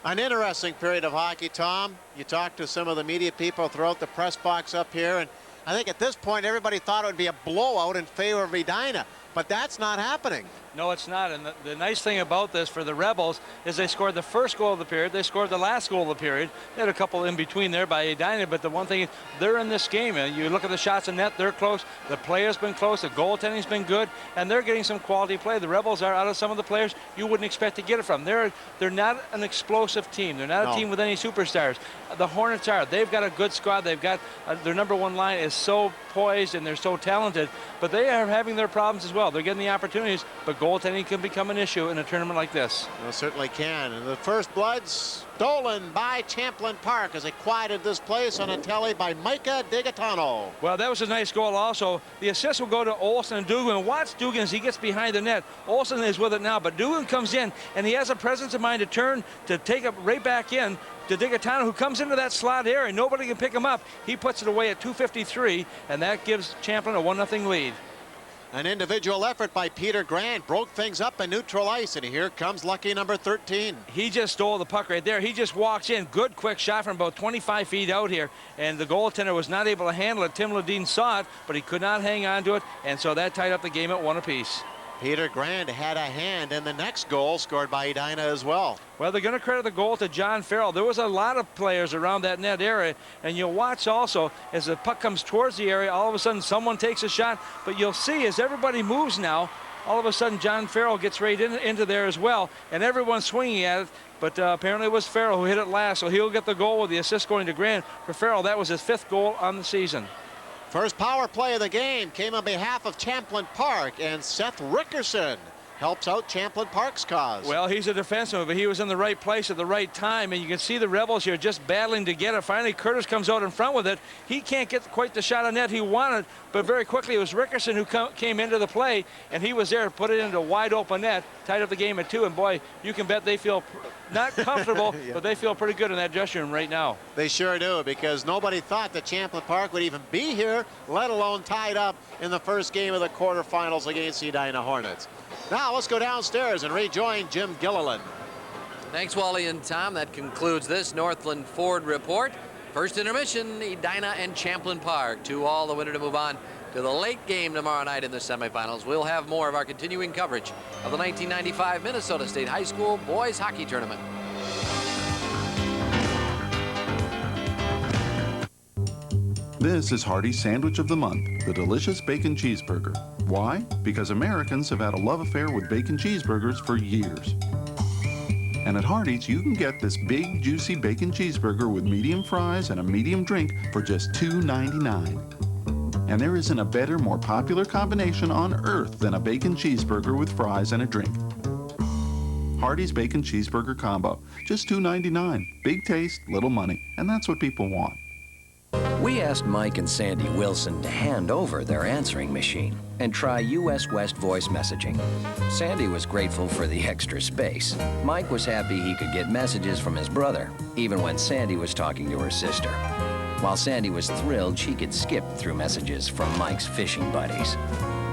An interesting period of hockey, Tom. You talked to some of the media people throughout the press box up here, and I think at this point everybody thought it would be a blowout in favor of Edina, but that's not happening. No, it's not. And the nice thing about this for the Rebels is they scored the first goal of the period. They scored the last goal of the period. They had a couple in between there by Edina, but the one thing is they're in this game. And you look at the shots in net, they're close. The players been close. The goaltending's been good, and they're getting some quality play. The Rebels are out of some of the players you wouldn't expect to get it from. They're not an explosive team. They're not a team with any superstars. The Hornets are. They've got a good squad. They've got their number one line is so poised and they're so talented, but they are having their problems as well. They're getting the opportunities, but goaltending can become an issue in a tournament like this. Well, certainly can. And the first blood stolen by Champlin Park as it quieted this place on a tally by Micah DiGaetano. Well, that was a nice goal also. The assist will go to Olsen and Dugan. Watch Dugan as he gets behind the net. Olsen is with it now, but Dugan comes in and he has a presence of mind to turn to take it right back in to DiGaetano, who comes into that slot area. Nobody can pick him up. He puts it away at 2:53, and that gives Champlin a 1-0 lead. An individual effort by Peter Grant broke things up in neutral ice, and here comes lucky number 13. He just stole the puck right there. He just walks in. Good quick shot from about 25 feet out here, and the goaltender was not able to handle it. Tim Ledeen saw it, but he could not hang on to it, and so that tied up the game at 1 apiece. Peter Grant had a hand in the next goal scored by Edina as well. Well, they're going to credit the goal to John Farrell. There was a lot of players around that net area, and you'll watch also as the puck comes towards the area, all of a sudden someone takes a shot, but you'll see as everybody moves now, all of a sudden John Farrell gets right into there as well, and everyone's swinging at it, but apparently it was Farrell who hit it last, so he'll get the goal with the assist going to Grant. For Farrell, that was his 5th goal on the season. First power play of the game came on behalf of Champlin Park, and Seth Rickerson helps out Champlin Park's cause. Well, he's a defenseman, but he was in the right place at the right time, and you can see the Rebels here just battling to get it. Finally, Curtis comes out in front with it. He can't get quite the shot on net he wanted, but very quickly it was Rickerson who came into the play, and he was there to put it into a wide open net, tied up the game at 2, and boy, you can bet they feel not comfortable, yeah, but they feel pretty good in that dressing room right now. They sure do, because nobody thought that Champlin Park would even be here, let alone tied up in the first game of the quarterfinals against the Edina Hornets. Now let's go downstairs and rejoin Jim Gilliland. Thanks, Wally and Tom. That concludes this Northland Ford report. First intermission, Edina and Champlin Park 2-2, the winner to move on to the late game tomorrow night in the semifinals. We'll have more of our continuing coverage of the 1995 Minnesota State High School Boys Hockey Tournament. This is Hardee's Sandwich of the Month, the delicious bacon cheeseburger. Why? Because Americans have had a love affair with bacon cheeseburgers for years. And at Hardee's, you can get this big, juicy bacon cheeseburger with medium fries and a medium drink for just $2.99. And there isn't a better, more popular combination on earth than a bacon cheeseburger with fries and a drink. Hardee's Bacon Cheeseburger Combo, just $2.99. Big taste, little money, and that's what people want. We asked Mike and Sandy Wilson to hand over their answering machine and try US West voice messaging. Sandy was grateful for the extra space. Mike was happy he could get messages from his brother, even when Sandy was talking to her sister. While Sandy was thrilled she could skip through messages from Mike's fishing buddies.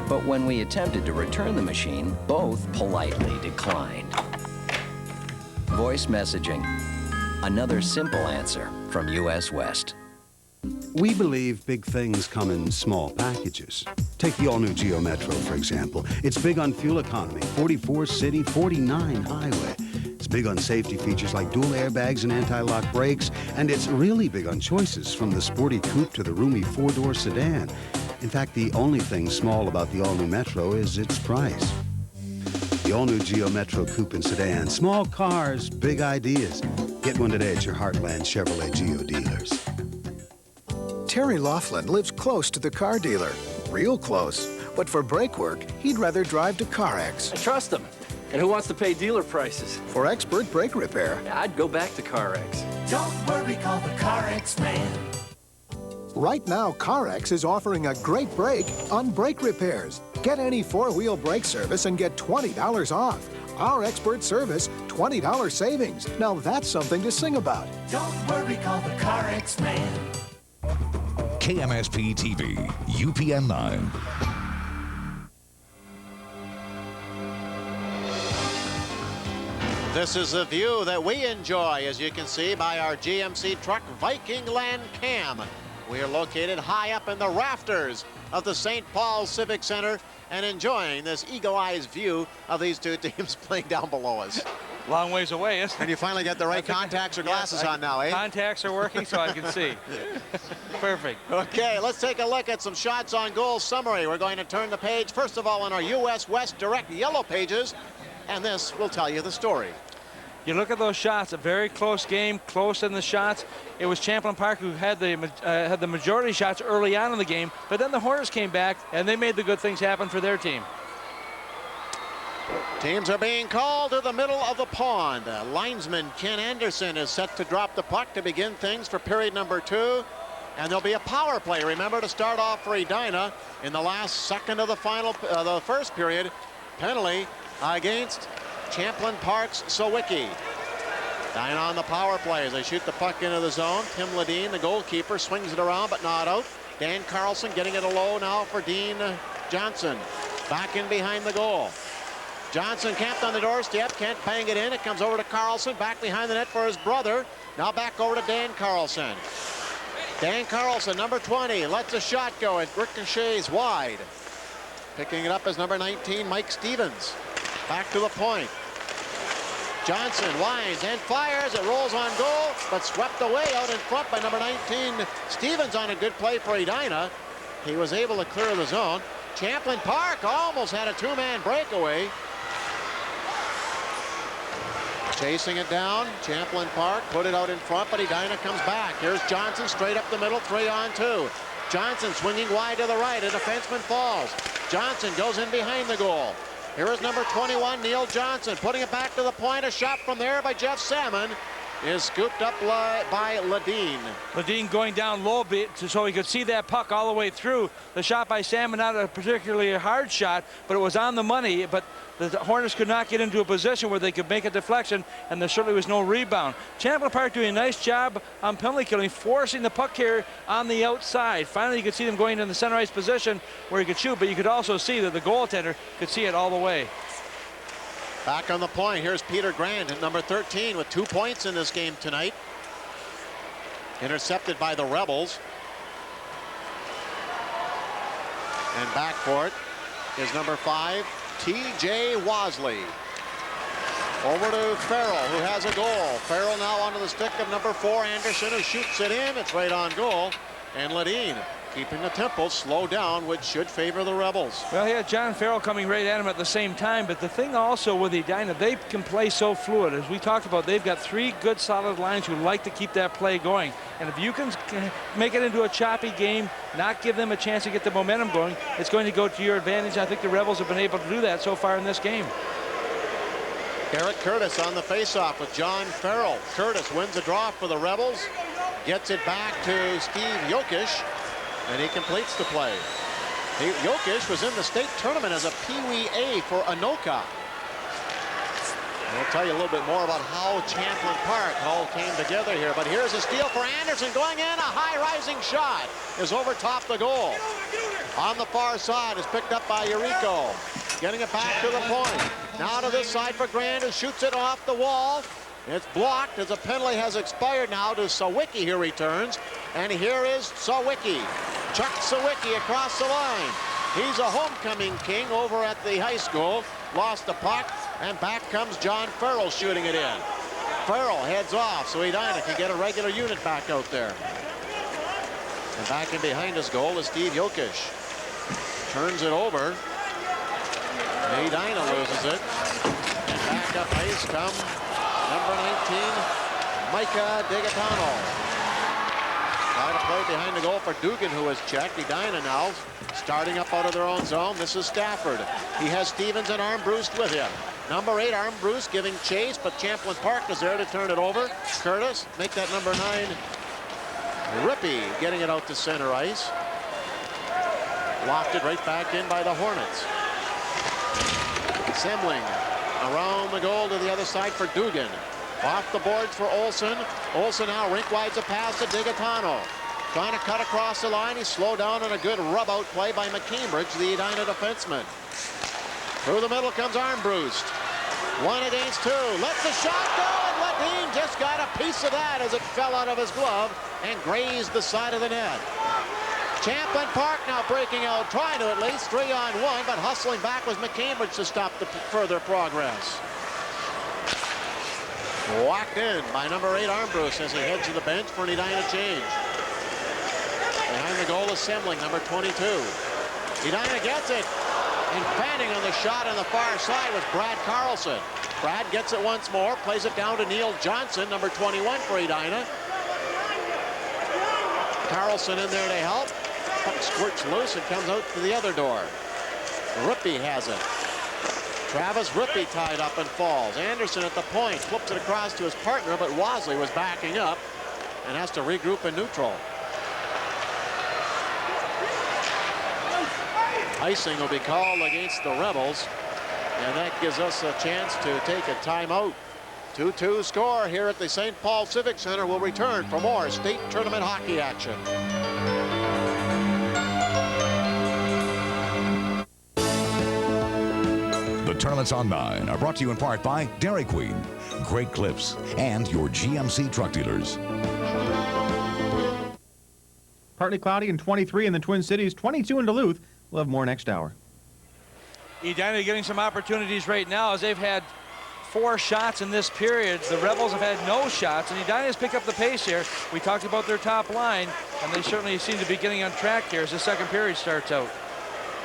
But when we attempted to return the machine, both politely declined. Voice messaging. Another simple answer from US West. We believe big things come in small packages. Take the all-new Geo Metro, for example. It's big on fuel economy, 44 city, 49 highway. It's big on safety features like dual airbags and anti-lock brakes, and it's really big on choices, from the sporty coupe to the roomy four-door sedan. In fact, the only thing small about the all-new Metro is its price. The all-new Geo Metro coupe and sedan. Small cars, big ideas. Get one today at your Heartland Chevrolet Geo dealers. Terry Laughlin lives close to the car dealer, real close. But for brake work, he'd rather drive to CarX. I trust him. And who wants to pay dealer prices? For expert brake repair, I'd go back to CarX. Don't worry, call the CarX man. Right now, CarX is offering a great break on brake repairs. Get any four-wheel brake service and get $20 off. Our expert service, $20 savings. Now that's something to sing about. Don't worry, call the CarX man. KMSP TV, UPN 9. This is the view that we enjoy, as you can see, by our GMC truck Viking Land Cam. We are located high up in the rafters of the St. Paul Civic Center and enjoying this eagle-eyed view of these two teams playing down below us. Long ways away, isn't it? And you finally got the right contacts or glasses on now, eh? Contacts are working so I can see. Perfect. Okay, let's take a look at some shots on goal summary. We're going to turn the page, first of all, on our U.S. West Direct yellow pages, and this will tell you the story. You look at those shots, a very close game, close in the shots. It was Champlin Park who had the majority of shots early on in the game, but then the Hornets came back and they made the good things happen for their team. Teams are being called to the middle of the pond. Linesman Ken Anderson is set to drop the puck to begin things for period number 2. And there'll be a power play, remember, to start off for Edina in the last second of the first period. Penalty against Champlin Park's Sawicki. Edina on the power play as they shoot the puck into the zone. Tim Ledeen, the goalkeeper, swings it around but not out. Dan Carlson getting it low now for Dean Johnson. Back in behind the goal. Johnson camped on the doorstep, can't bang it in. It comes over to Carlson, back behind the net for his brother. Now back over to Dan Carlson. Dan Carlson, number 20, lets a shot go. It ricochets wide. Picking it up as number 19, Mike Stevens. Back to the point. Johnson winds and fires. It rolls on goal, but swept away out in front by number 19, Stevens, on a good play for Edina. He was able to clear the zone. Champlin Park almost had a two-man breakaway. Chasing it down, Champlin Park put it out in front, but Edina comes back. Here's Johnson straight up the middle, 3-on-2. Johnson swinging wide to the right, a defenseman falls. Johnson goes in behind the goal. Here is number 21, Neil Johnson, putting it back to the point. A shot from there by Jeff Salmon is scooped up by Ledeen. Ledeen going down low bit so he could see that puck all the way through. The shot by Salmon, not a particularly hard shot, but it was on the money. But the Hornets could not get into a position where they could make a deflection, and there certainly was no rebound. Champlin Park doing a nice job on penalty killing, forcing the puck here on the outside. Finally, you could see them going in the center ice position where he could shoot, but you could also see that the goaltender could see it all the way. Back on the point, here's Peter Grand at number 13 with 2 points in this game tonight. Intercepted by the Rebels. And back for it is number 5, T.J. Wasley. Over to Farrell, who has a goal. Farrell now onto the stick of number 4, Anderson, who shoots it in. It's right on goal. And Ledeen keeping the tempo slow down, which should favor the Rebels. Well, he had John Farrell coming right at him at the same time, but the thing also with Edina, they can play so fluid. As we talked about, they've got 3 good solid lines who like to keep that play going. And if you can make it into a choppy game, not give them a chance to get the momentum going, it's going to go to your advantage. I think the Rebels have been able to do that so far in this game. Garrett Curtis on the faceoff with John Farrell. Curtis wins a draw for the Rebels, gets it back to Steve Jokic, and he completes the play. Jokic was in the state tournament as a Pee-wee A for Anoka. We'll tell you a little bit more about how Champlin Park all came together here. But here's a steal for Anderson going in. A high rising shot is over top the goal. On the far side is picked up by Yuriko. Getting it back to the point. Now to this side for Grand, who shoots it off the wall. It's blocked as a penalty has expired now to Sawicki, who returns. And here is Sawicki. Chuck Sawicki across the line. He's a homecoming king over at the high school. Lost the puck, and back comes John Farrell shooting it in. Farrell heads off, so Edina can get a regular unit back out there. And back in behind his goal is Steve Jokic. Turns it over. Edina loses it. And back up ice come number 19, Micah DeGatano. Try to play behind the goal for Dugan, who has checked. Edina now starting up out of their own zone. This is Stafford. He has Stevens and Armbrust with him. Number 8, Armbrust giving chase, but Champlin Park is there to turn it over. Curtis, make that number 9. Rippey getting it out to center ice. Lofted right back in by the Hornets. Semling around the goal to the other side for Dugan. Off the boards for Olsen. Olsen now rink wides a pass to DeGatano. Trying to cut across the line. He's slowed down on a good rub-out play by McCambridge, the Edina defenseman. Through the middle comes Armbrust. 1 against 2. Lets the shot go, and Ledeen just got a piece of that as it fell out of his glove and grazed the side of the net. Champlin Park now breaking out, trying to at least 3-on-1, but hustling back was McCambridge to stop the further progress. Whacked in by number 8 Armbruster as he heads to the bench for an Edina change. Behind the goal assembling number 22. Edina gets it, and fanning on the shot on the far side was Brad Carlson. Brad gets it once more, plays it down to Neil Johnson, number 21 for Edina. Carlson in there to help. Puck squirts loose and comes out to the other door. Rippey has it. Travis Rippey tied up and falls. Anderson at the point, flips it across to his partner, but Wasley was backing up and has to regroup in neutral. Icing will be called against the Rebels, and that gives us a chance to take a timeout. 2-2 score here at the St. Paul Civic Center. Will return for more state tournament hockey action. The tournaments on 9 are brought to you in part by Dairy Queen, Great Clips, and your GMC truck dealers. Partly cloudy and 23 in the Twin Cities, 22 in Duluth. We'll have more next hour. Edina getting some opportunities right now as they've had 4 shots in this period. The Rebels have had no shots, and Edina has picked up the pace here. We talked about their top line, and they certainly seem to be getting on track here as the second period starts out.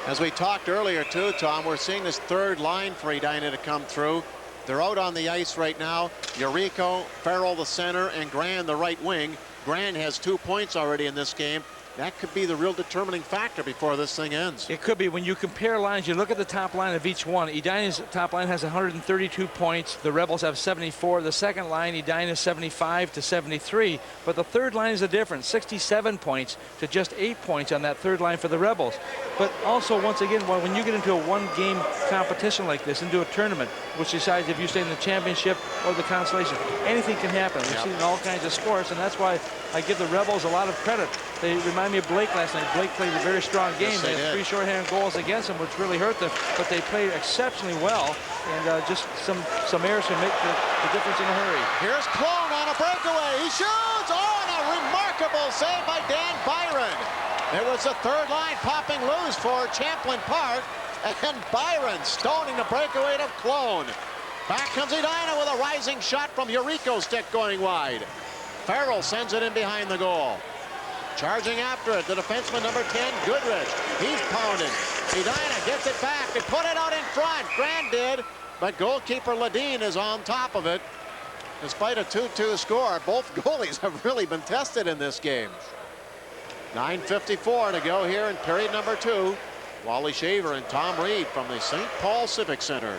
As we talked earlier too, Tom, we're seeing this third line for Edina to come through. They're out on the ice right now. Yuriko, Farrell the center, and Grand the right wing. Grand has 2 points already in this game. That could be the real determining factor before this thing ends. It could be. When you compare lines, you look at the top line of each one. Edina's top line has 132 points. The Rebels have 74. The second line, Edina, 75 to 73. But the third line is the difference, 67 points to just 8 points on that third line for the Rebels. But also, once again, when you get into a one-game competition like this, into a tournament, which decides if you stay in the championship or the consolation, anything can happen. We've seen all kinds of scores, and that's why I give the Rebels a lot of credit. They remind me of Blake last night. Blake played a very strong game. Yes, they had 3 shorthand goals against them, which really hurt them, but they played exceptionally well, and just some errors can make the difference in a hurry. Here's Clone on a breakaway. He shoots! Oh, and a remarkable save by Dan Byron. It was the third line popping loose for Champlin Park, and Byron stoning the breakaway to Clone. Back comes Edina with a rising shot from Yuriko's stick going wide. Farrell sends it in behind the goal. Charging after it, the defenseman number 10, Goodrich. He's pounding. Edina gets it back. They put it out in front. Grand did, but goalkeeper Ledeen is on top of it. Despite a 2-2 score, both goalies have really been tested in this game. 9:54 to go here in period number 2. Wally Shaver and Tom Reed from the St. Paul Civic Center.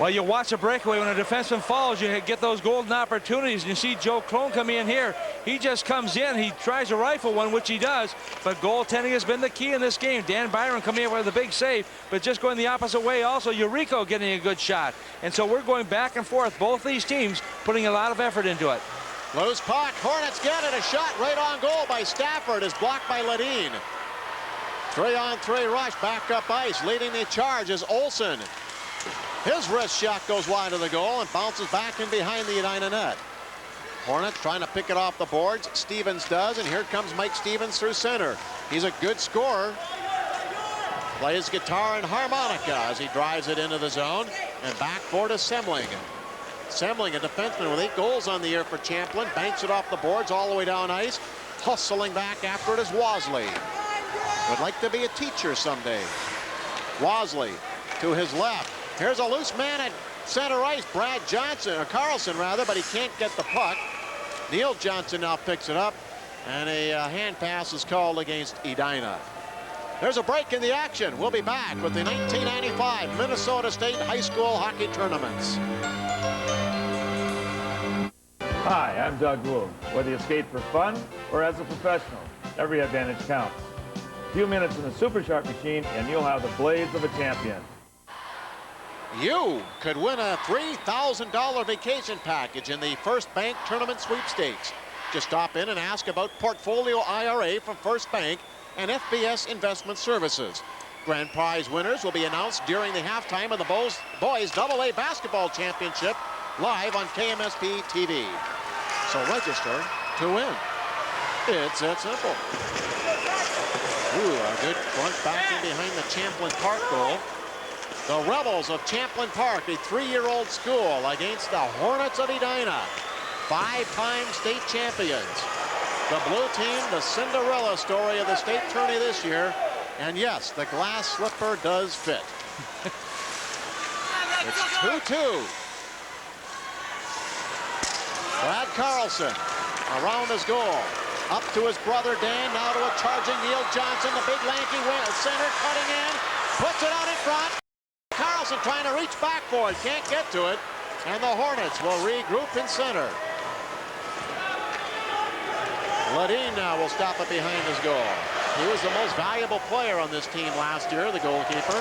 Well, you watch a breakaway when a defenseman falls, you get those golden opportunities. And you see Joe Clone come in here. He just comes in. He tries to rifle one, which he does. But goaltending has been the key in this game. Dan Byron coming in with a big save, but just going the opposite way. Also, Yuriko getting a good shot. And so we're going back and forth. Both these teams putting a lot of effort into it. Loose puck. Hornets get it. A shot right on goal by Stafford is blocked by Ledeen. 3-on-3 rush. Back up ice. Leading the charge is Olsen. His wrist shot goes wide of the goal and bounces back in behind the Edina net. Hornets trying to pick it off the boards. Stevens does, and here comes Mike Stevens through center. He's a good scorer. Plays guitar and harmonica as he drives it into the zone. And back for it is Semling. Semling, a defenseman with 8 goals on the year for Champlin, banks it off the boards all the way down ice. Hustling back after it is Wasley. Would like to be a teacher someday. Wasley to his left. Here's a loose man at center ice, Brad Johnson, or Carlson rather, but he can't get the puck. Neil Johnson now picks it up, and a hand pass is called against Edina. There's a break in the action. We'll be back with the 1995 Minnesota State High School Hockey Tournaments. Hi, I'm Doug Wu. Whether you skate for fun or as a professional, every advantage counts. A few minutes in the Super Sharp machine, and you'll have the blades of a champion. You could win a $3,000 vacation package in the First Bank Tournament Sweepstakes. Just stop in and ask about Portfolio IRA from First Bank and FBS Investment Services. Grand prize winners will be announced during the halftime of the boys AA basketball championship live on KMSP TV. So register to win. It's that simple. Ooh, a good front backing behind the Champlin Park goal. The Rebels of Champlin Park, a 3-year-old school, against the Hornets of Edina, 5-time state champions. The blue team, the Cinderella story of the state tourney this year. And yes, the glass slipper does fit. It's 2-2. Brad Carlson around his goal. Up to his brother Dan, now to a charging Neil Johnson, the big lanky center cutting in, puts it out in front. Carlson trying to reach back for it, can't get to it. And the Hornets will regroup in center. Edina will stop it behind his goal. He was the most valuable player on this team last year, the goalkeeper.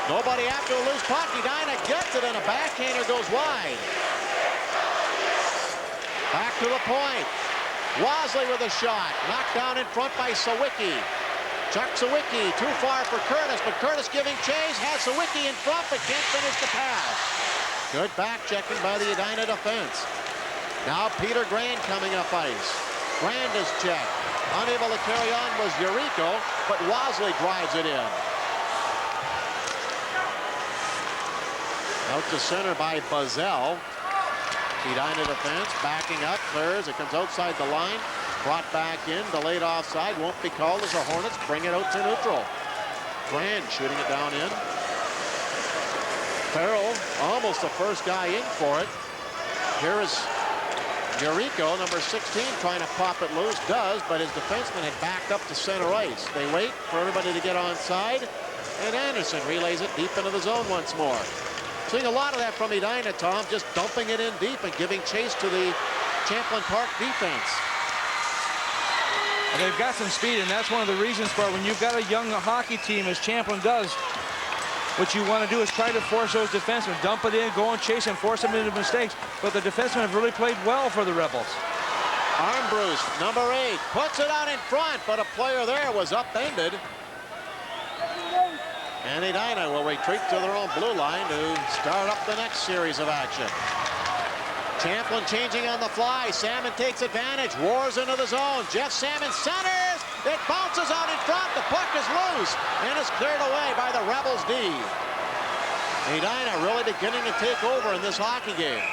Nobody after a loose puck. Edina gets it and a backhander goes wide. Back to the point. Wasley with a shot. Knocked down in front by Sawicki. Chuck Sawicki too far for Curtis, but Curtis giving chase. Has Sawicki in front but can't finish the pass. Good back checking by the Edina defense. Now Peter Grand coming up ice. Grand is checked. Unable to carry on was Yuriko, but Wasley drives it in. Out to center by Buzzell. Edina defense backing up, clears. It comes outside the line. Brought back in, delayed offside. Won't be called as the Hornets bring it out to neutral. Grand shooting it down in. Farrell, almost the first guy in for it. Here is Yuriko, number 16, trying to pop it loose. Does, but his defenseman had backed up to center ice. They wait for everybody to get onside, and Anderson relays it deep into the zone once more. Seeing a lot of that from Edina, Tom, just dumping it in deep and giving chase to the Champlin Park defense. And they've got some speed, and that's one of the reasons for when you've got a young hockey team, as Champlin does, what you want to do is try to force those defensemen, dump it in, go and chase and force them into mistakes. But the defensemen have really played well for the Rebels. Armbruster, number 8, puts it out in front, but a player there was upended. And Edina will retreat to their own blue line to start up the next series of action. Champlin changing on the fly. Salmon takes advantage, roars into the zone. Jeff Salmon centers. It bounces out in front. The puck is loose and is cleared away by the Rebels D. Edina really beginning to take over in this hockey game.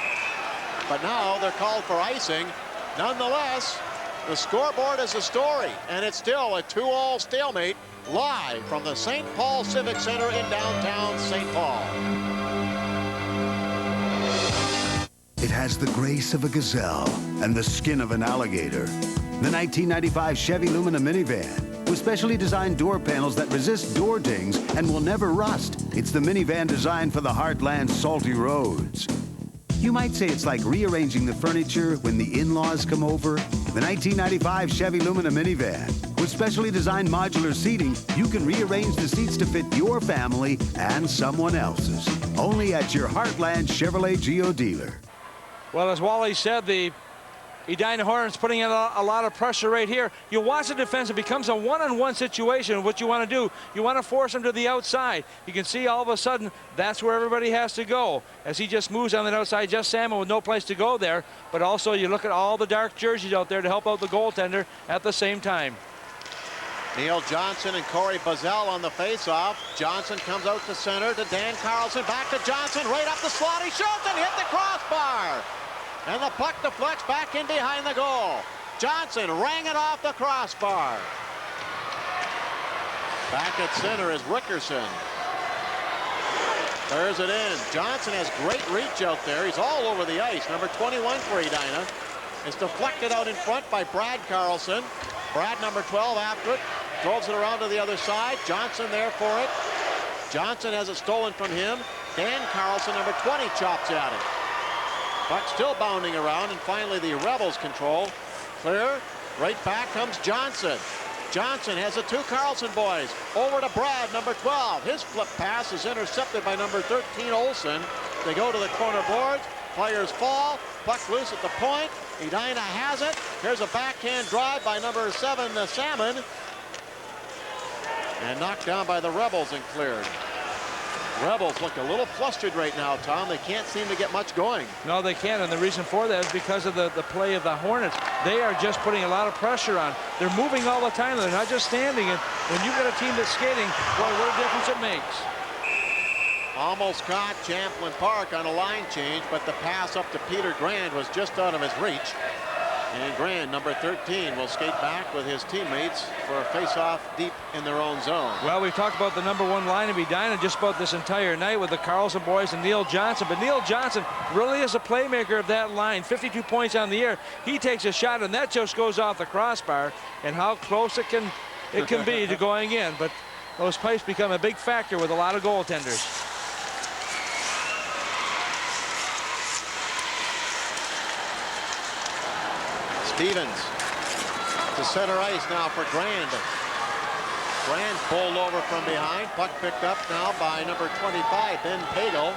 But now they're called for icing. Nonetheless, the scoreboard is the story, and it's still a 2-all stalemate live from the St. Paul Civic Center in downtown St. Paul. It has the grace of a gazelle and the skin of an alligator. The 1995 Chevy Lumina minivan with specially designed door panels that resist door dings and will never rust. It's the minivan designed for the heartland's salty roads. You might say it's like rearranging the furniture when the in-laws come over. The 1995 Chevy Lumina minivan. With specially designed modular seating, you can rearrange the seats to fit your family and someone else's. Only at your Heartland Chevrolet Geo dealer. Well, as Wally said, the Edina Hornets putting in a lot of pressure right here. You watch the defense, it becomes a one-on-one situation. What you want to do, you want to force them to the outside. You can see all of a sudden that's where everybody has to go. As he just moves on that outside, Jeff Salmon with no place to go there. But also you look at all the dark jerseys out there to help out the goaltender at the same time. Neil Johnson and Corey Buzzell on the face-off. Johnson comes out to center to Dan Carlson. Back to Johnson, right up the slot. He shoots and hit the crossbar. And the puck deflects back in behind the goal. Johnson rang it off the crossbar. Back at center is Rickerson. There's it in. Johnson has great reach out there. He's all over the ice. Number 21 for Edina. It's deflected out in front by Brad Carlson. Brad, number 12, after it. Throws it around to the other side. Johnson there for it. Johnson has it stolen from him. Dan Carlson, number 20, chops at it. Puck still bounding around, and finally the Rebels control. Clear. Right back comes Johnson. Johnson has the 2 Carlson boys. Over to Brad, number 12. His flip pass is intercepted by number 13, Olsen. They go to the corner boards. Players fall. Puck loose at the point. Edina has it. Here's a backhand drive by number 7, Salmon. And knocked down by the Rebels and cleared. Rebels look a little flustered right now, Tom. They can't seem to get much going. No, they can't, and the reason for that is because of the play of the Hornets. They are just putting a lot of pressure on. They're moving all the time. They're not just standing. And when you've got a team that's skating, boy, what a difference it makes. Almost caught Champlin Park on a line change, but the pass up to Peter Grand was just out of his reach. And Grand, number 13, will skate back with his teammates for a face-off deep in their own zone. Well, we've talked about the #1 line of Edina just about this entire night with the Carlson boys and Neil Johnson. But Neil Johnson really is a playmaker of that line. 52 points on the year. He takes a shot, and that just goes off the crossbar. And how close it can be to going in. But those pipes become a big factor with a lot of goaltenders. Stevens to center ice now for Grand. Grand pulled over from behind. Puck picked up now by number 25, Ben Pagel.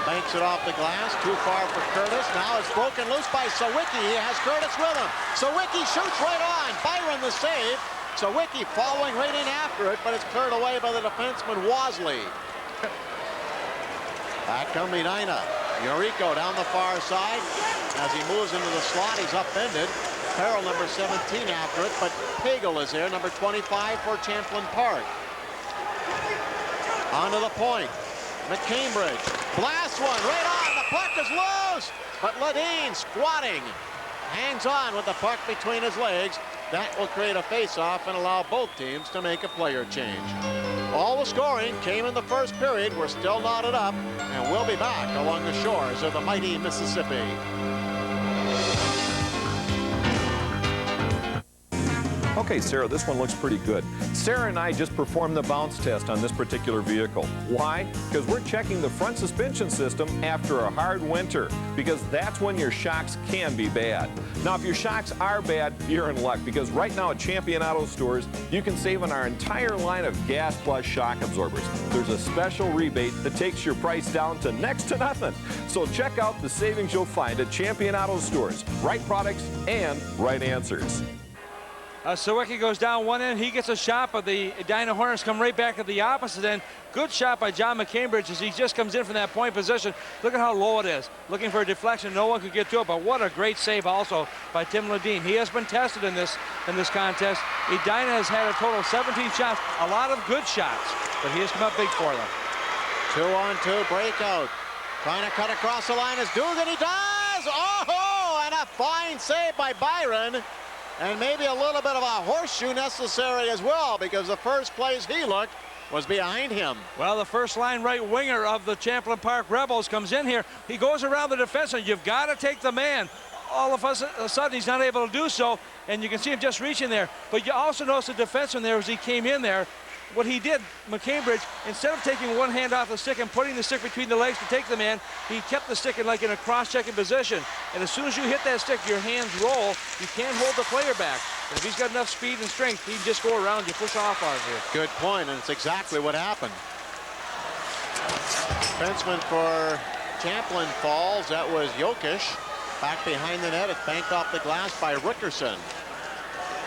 Banks it off the glass. Too far for Curtis. Now it's broken loose by Sawicki. He has Curtis with him. Sawicki shoots right on. Byron the save. Sawicki following right in after it, but it's cleared away by the defenseman Wasley. Back come Edina. Yuriko down the far side. As he moves into the slot, he's upended. Farrell, number 17, after it, but Pagel is there, number 25 for Champlin Park. Onto the point. McCambridge blasts one right on. The puck is loose, but Ledeen squatting. Hangs on with the puck between his legs. That will create a face-off and allow both teams to make a player change. All the scoring came in the first period. We're still knotted up, and we'll be back along the shores of the mighty Mississippi. Okay, Sarah, this one looks pretty good. Sarah and I just performed the bounce test on this particular vehicle. Why? Because we're checking the front suspension system after a hard winter, because that's when your shocks can be bad. Now, if your shocks are bad, you're in luck, because right now at Champion Auto Stores, you can save on our entire line of Gas Plus shock absorbers. There's a special rebate that takes your price down to next to nothing. So check out the savings you'll find at Champion Auto Stores. Right products and right answers. Sawicki goes down one end. He gets a shot, but the Edina Hornets come right back at the opposite end. Good shot by John McCambridge as he just comes in from that point position. Look at how low it is. Looking for a deflection. No one could get to it, but what a great save also by Tim Ledeen. He has been tested in this contest. Edina has had a total of 17 shots, a lot of good shots, but he has come up big for them. 2-on-2 breakout. Trying to cut across the line is Dugan. He does! Oh, and a fine save by Byron. And maybe a little bit of a horseshoe necessary as well, because the first place he looked was behind him. Well, the first line right winger of the Champlin Park Rebels comes in here. He goes around the defense, and you've got to take the man. All of a sudden, he's not able to do so, and you can see him just reaching there. But you also notice the defenseman there as he came in there. What he did, McCambridge, instead of taking one hand off the stick and putting the stick between the legs to take the man, he kept the stick in like in a cross-checking position. And as soon as you hit that stick, your hands roll. You can't hold the player back. And if he's got enough speed and strength, he can just go around you, push off on you. Good point, and it's exactly what happened. Defenseman for Champlin falls. That was Jokic. Back behind the net, it's banked off the glass by Rickerson.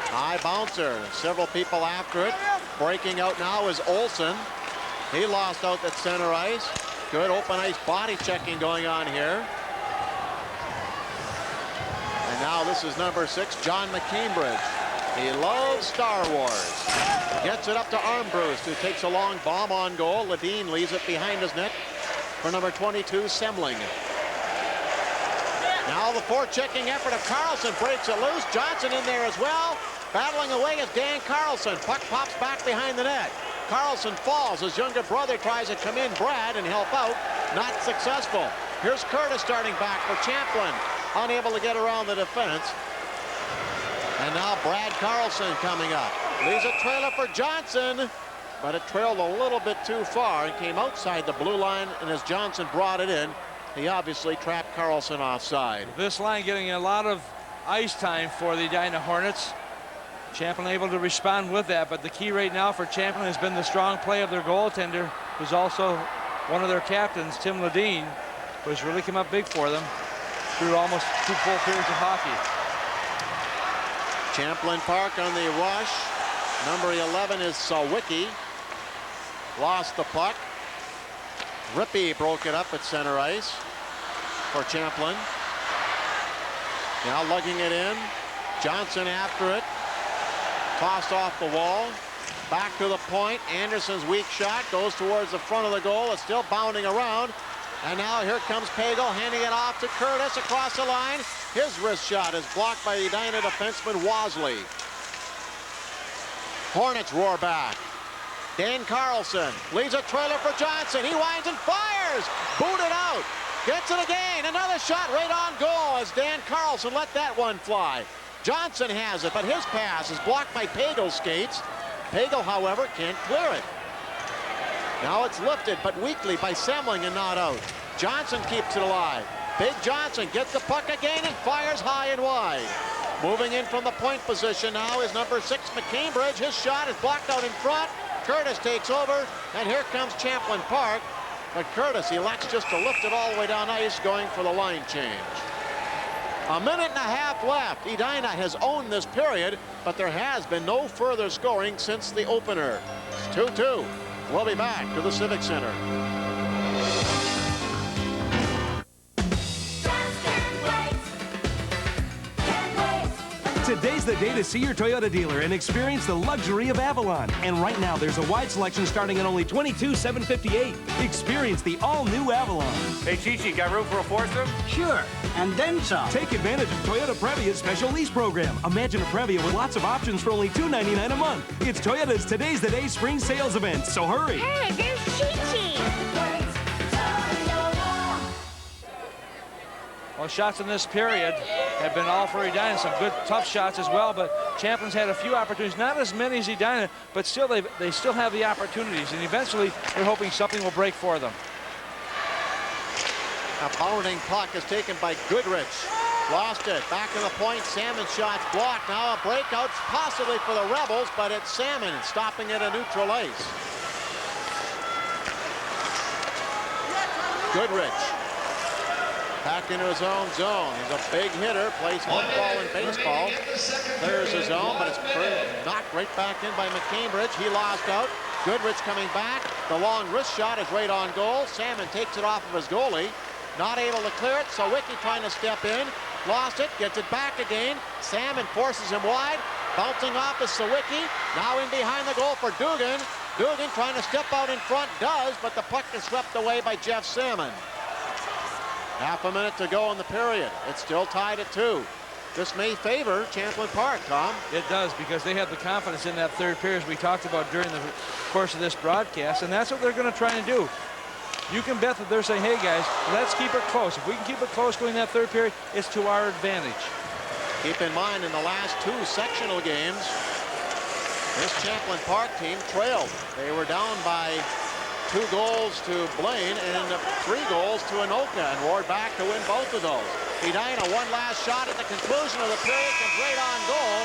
High bouncer, several people after it. Breaking out now is Olsen. He lost out at center ice. Good open ice body checking going on here. And now this is number 6, John McCambridge. He loves Star Wars. Gets it up to Armbruster, who takes a long bomb on goal. Ledeen leaves it behind his net for number 22, Semling. Now the forechecking effort of Carlson breaks it loose. Johnson in there as well. Battling away is Dan Carlson. Puck pops back behind the net. Carlson falls. His younger brother tries to come in, Brad, and help out. Not successful. Here's Curtis starting back for Champlin. Unable to get around the defense. And now Brad Carlson coming up. Leaves a trailer for Johnson, but it trailed a little bit too far and came outside the blue line, and as Johnson brought it in, he obviously trapped Carlson offside. This line getting a lot of ice time for the Edina Hornets. Champlin able to respond with that, but the key right now for Champlin has been the strong play of their goaltender, who's also one of their captains, Tim Ledeen, who's really come up big for them through almost 2 full periods of hockey. Champlin Park on the rush. Number 11 is Sawicki. Lost the puck. Rippey broke it up at center ice for Champlin. Now lugging it in. Johnson after it. Tossed off the wall. Back to the point. Anderson's weak shot goes towards the front of the goal. It's still bounding around. And now here comes Pagel handing it off to Curtis across the line. His wrist shot is blocked by the Edina defenseman Wasley. Hornets roar back. Dan Carlson leads a trailer for Johnson. He winds and fires. Booted out. Gets it again. Another shot right on goal as Dan Carlson let that one fly. Johnson has it, but his pass is blocked by Pagel's skates. Pagel, however, can't clear it. Now it's lifted, but weakly by Semling and not out. Johnson keeps it alive. Big Johnson gets the puck again and fires high and wide. Moving in from the point position now is number 6, McCambridge. His shot is blocked out in front. Curtis takes over, and here comes Champlin Park. But Curtis elects just to lift it all the way down ice, going for the line change. A minute and a half left. Edina has owned this period, but there has been no further scoring since the opener. It's 2-2. We'll be back to the Civic Center. Today's the day to see your Toyota dealer and experience the luxury of Avalon. And right now, there's a wide selection starting at only $22,758. Experience the all-new Avalon. Hey, Chi-Chi, got room for a foursome? Sure, and then some. Take advantage of Toyota Previa's special lease program. Imagine a Previa with lots of options for only $299 a month. It's Toyota's Today's the Day spring sales event, so hurry. Hey, there's Chi-Chi. Well, shots in this period have been all for Edina. Some good, tough shots as well, but Champlin's had a few opportunities. Not as many as Edina, but still they still have the opportunities, and eventually they're hoping something will break for them. A bounding puck is taken by Goodrich. Lost it. Back to the point. Salmon's shot's blocked. Now a breakout possibly for the Rebels, but it's Salmon stopping it at neutral ice. Goodrich. Back into his own zone. He's a big hitter, plays football and baseball. Clears his zone, but it's knocked right back in by McCambridge. He lost out. Goodrich coming back. The long wrist shot is right on goal. Salmon takes it off of his goalie. Not able to clear it, so Wicki trying to step in. Lost it, gets it back again. Salmon forces him wide. Bouncing off is Sawicki. Now in behind the goal for Dugan. Dugan trying to step out in front, does, but the puck is swept away by Jeff Salmon. Half a minute to go in the period. It's still tied at 2. This may favor Champlin Park, Tom. It does, because they have the confidence in that third period as we talked about during the course of this broadcast, and that's what they're going to try and do. You can bet that they're saying, hey guys, let's keep it close. If we can keep it close going that third period, it's to our advantage. Keep in mind, in the last 2 sectional games, this Champlin Park team trailed. They were down by 2 goals to Blaine and 3 goals to Anoka, and roared back to win both of those. Edina, one last shot at the conclusion of the period, comes right on goal,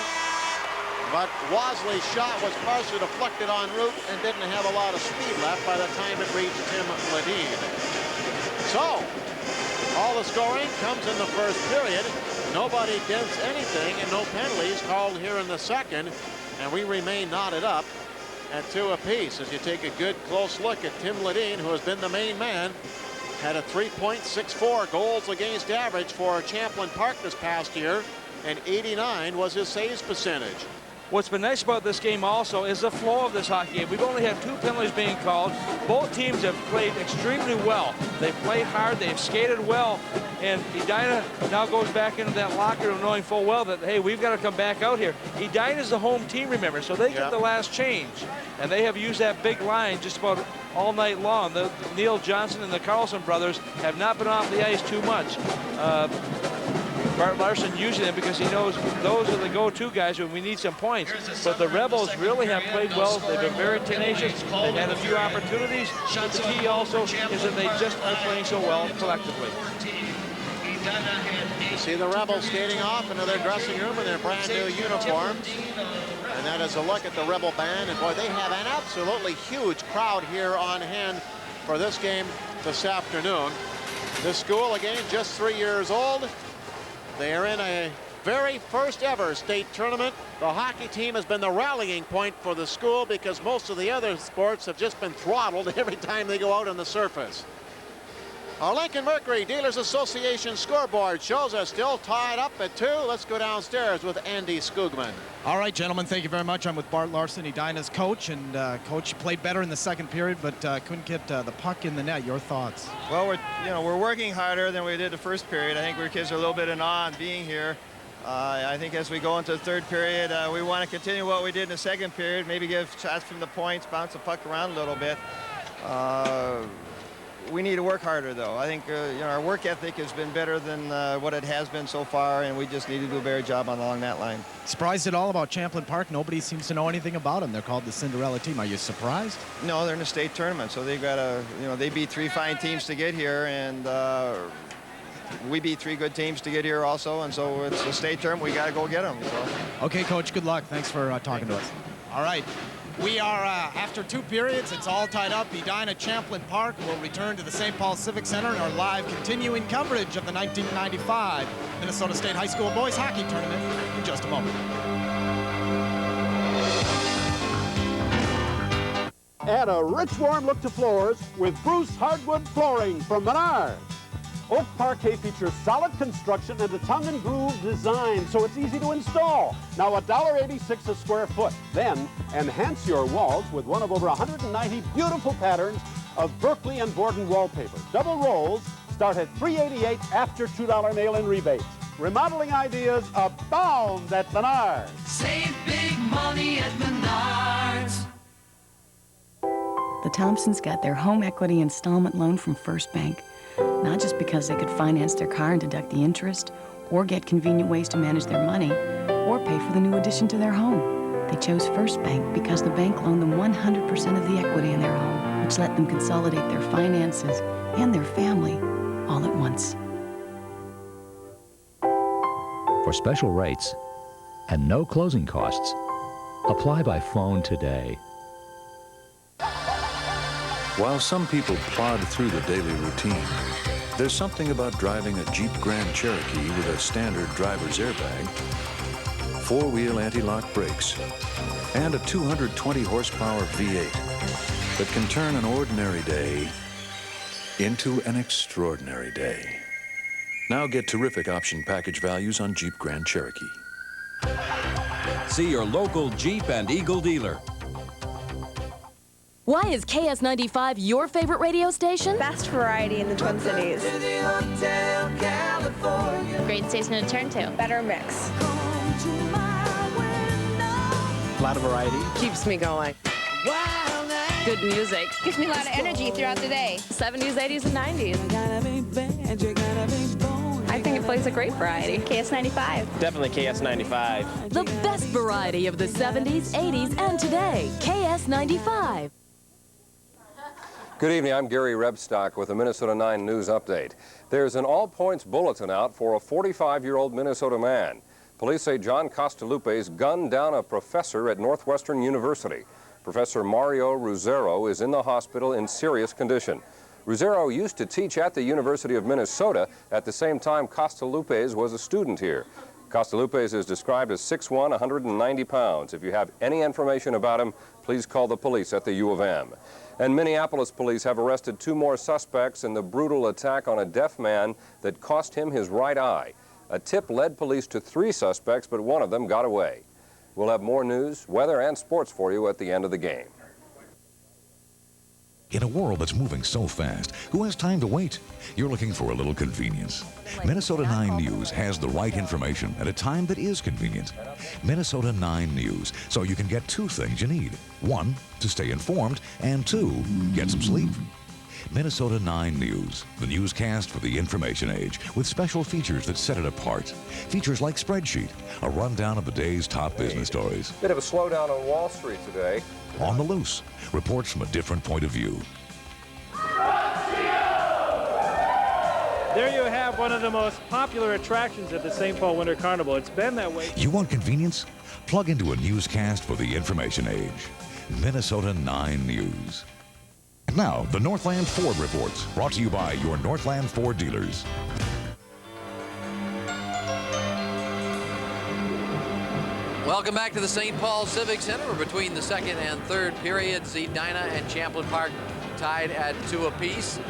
but Wasley's shot was partially deflected en route and didn't have a lot of speed left by the time it reached Tim Ledeen. So, all the scoring comes in the first period. Nobody does anything, and no penalties called here in the second, and we remain knotted up at 2 apiece. As you take a good close look at Tim Ledeen, who has been the main man, had a 3.64 goals against average for Champlin Park this past year, and 89 was his saves percentage. What's been nice about this game also is the flow of this hockey game. We've only had 2 penalties being called. Both teams have played extremely well. They've played hard, they've skated well, and Edina now goes back into that locker room knowing full well that, hey, we've got to come back out here. Edina's the home team, remember, so they get the last change. And they have used that big line just about all night long. The Neil Johnson and the Carlson brothers have not been off the ice too much. Bart Larson using them because he knows those are the go-to guys when we need some points. But the Rebels really have played well. They've been very tenacious. They've had a few opportunities. But the key also is that they just are playing so well collectively. You see the Rebels skating off into their dressing room in their brand new uniforms. And that is a look at the Rebel band. And boy, they have an absolutely huge crowd here on hand for this game this afternoon. This school, again, just 3 years old. They are in a very first ever state tournament. The hockey team has been the rallying point for the school because most of the other sports have just been throttled every time they go out on the surface. Our Lincoln Mercury Dealers Association scoreboard shows us still tied up at 2. Let's go downstairs with Andy Skugman. All right, gentlemen, thank you very much. I'm with Bart Larson, Edina's coach, and coach played better in the second period, but couldn't get the puck in the net. Your thoughts? Well, we're working harder than we did the first period. I think our kids are a little bit in awe on being here. I think as we go into the third period, we want to continue what we did in the second period, maybe give shots from the points, bounce the puck around a little bit. We need to work harder, though. I think our work ethic has been better than what it has been so far, and we just need to do a better job along that line. Surprised at all about Champlin Park? Nobody seems to know anything about them. They're called the Cinderella team. Are you surprised? No, they're in a state tournament, so they've got they beat 3 fine teams to get here, and we beat 3 good teams to get here also, and so it's a state tournament. We got to go get them. So. Okay, Coach, good luck. Thanks for talking to us. All right. We are, after 2 periods, it's all tied up. Edina Champlin Park will return to the St. Paul Civic Center in our live continuing coverage of the 1995 Minnesota State High School Boys Hockey Tournament in just a moment. Add a rich, warm look to floors with Bruce Hardwood Flooring from Menards. Oak Parquet features solid construction and a tongue-and-groove design, so it's easy to install. Now $1.86 a square foot. Then enhance your walls with one of over 190 beautiful patterns of Berkeley and Borden wallpaper. Double rolls start at $3.88 after $2 mail-in rebates. Remodeling ideas abound at Menards. Save big money at Menards. The Thompsons got their home equity installment loan from First Bank. Not just because they could finance their car and deduct the interest, or get convenient ways to manage their money, or pay for the new addition to their home. They chose First Bank because the bank loaned them 100% of the equity in their home, which let them consolidate their finances and their family all at once. For special rates and no closing costs, apply by phone today. While some people plod through the daily routine, there's something about driving a Jeep Grand Cherokee with a standard driver's airbag, 4-wheel anti-lock brakes, and a 220 horsepower V8 that can turn an ordinary day into an extraordinary day. Now get terrific option package values on Jeep Grand Cherokee. See your local Jeep and Eagle dealer. Why is KS95 your favorite radio station? Best variety in the Twin Cities. Great station to turn to. Better mix. A lot of variety. Keeps me going. Good music. Gives me a lot of energy throughout the day. 70s, 80s, and 90s. I think it plays a great variety. KS95. Definitely KS95. The best variety of the 70s, 80s, and today. KS95. Good evening, I'm Gary Rebstock with the Minnesota 9 News Update. There's an all-points bulletin out for a 45-year-old Minnesota man. Police say John Costalupes gunned down a professor at Northwestern University. Professor Mario Ruzero is in the hospital in serious condition. Ruzero used to teach at the University of Minnesota at the same time Costalupes was a student here. Costalupes is described as 6'1", 190 pounds. If you have any information about him, please call the police at the U of M. And Minneapolis police have arrested 2 more suspects in the brutal attack on a deaf man that cost him his right eye. A tip led police to 3 suspects, but one of them got away. We'll have more news, weather, and sports for you at the end of the game. In a world that's moving so fast, who has time to wait? You're looking for a little convenience. Minnesota 9 News has the right information at a time that is convenient. Minnesota 9 News, so you can get 2 things you need. 1, to stay informed, and 2, get some sleep. Minnesota 9 News, the newscast for the information age, with special features that set it apart. Features like Spreadsheet, a rundown of the day's top business stories. Bit of a slowdown on Wall Street today. On the Loose, reports from a different point of view. There you have one of the most popular attractions at the St. Paul Winter Carnival. It's been that way. You want convenience? Plug into a newscast for the information age. Minnesota 9 News. And now, the Northland Ford Reports, brought to you by your Northland Ford dealers. Welcome back to the St. Paul Civic Center. We're between the second and third periods. Edina and Champlin Park tied at 2 apiece.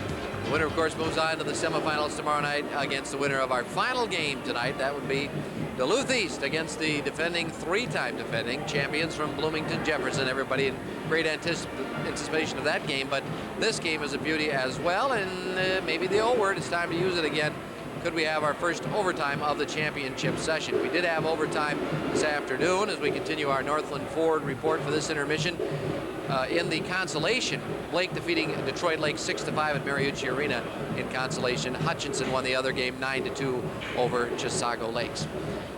The winner, of course, moves on to the semifinals tomorrow night against the winner of our final game tonight. That would be Duluth East against the three-time defending champions from Bloomington Jefferson. Everybody in great anticipation of that game, but this game is a beauty as well, and maybe the old word, it's time to use it again. Could we have our first overtime of the championship session? We did have overtime this afternoon as we continue our Northland Ford report for this intermission. In the consolation, Blake defeating Detroit Lake 6-5 at Mariucci Arena in consolation. Hutchinson won the other game 9-2 over Chisago Lakes.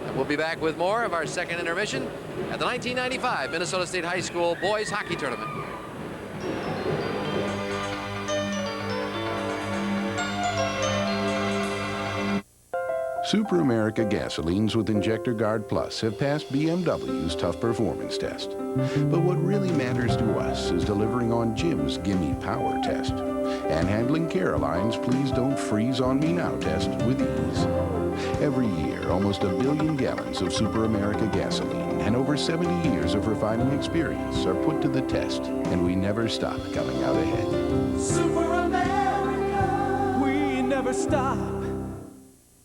And we'll be back with more of our second intermission at the 1995 Minnesota State High School Boys Hockey Tournament. Super America gasolines with Injector Guard Plus have passed BMW's tough performance test. But what really matters to us is delivering on Jim's Gimme Power test and handling Caroline's Please Don't Freeze on Me Now test with ease. Every year, almost 1 billion gallons of Super America gasoline and over 70 years of refining experience are put to the test, and we never stop coming out ahead. Super America, we never stop.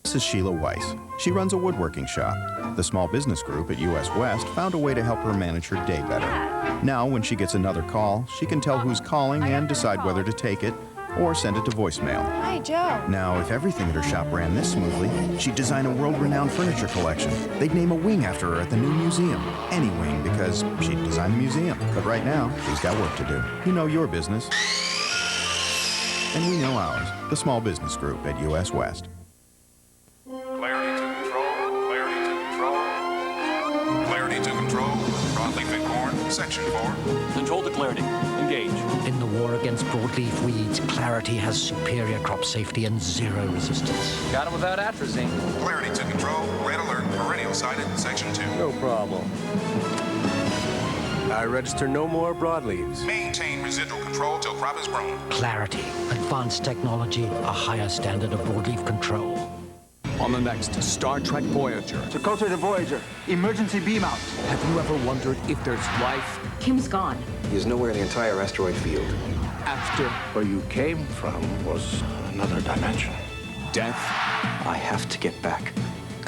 This is Sheila Weiss. She runs a woodworking shop. The small business group at US West found a way to help her manage her day better. Now, when she gets another call, she can tell who's calling and decide whether to take it or send it to voicemail. Hi, Joe. Now, if everything at her shop ran this smoothly, she'd design a world-renowned furniture collection. They'd name a wing after her at the new museum. Any wing, because she'd design the museum. But right now, she's got work to do. You know your business. And we know ours, the small business group at US West. Clarity to control, clarity to control. Clarity to control, broadleaf and corn, section 4. Control to clarity, engage. In the war against broadleaf weeds, Clarity has superior crop safety and zero resistance. Got him without atrazine. Clarity to control, red alert, perennial sighted, section 2. No problem. I register no more broadleaves. Maintain residual control till crop is grown. Clarity, advanced technology, a higher standard of broadleaf control. On the next Star Trek Voyager. Dakota to Voyager. Emergency beam out. Have you ever wondered if there's life Kim's gone. He's nowhere in the entire asteroid field. after Where you came from was another dimension. death? I have to get back.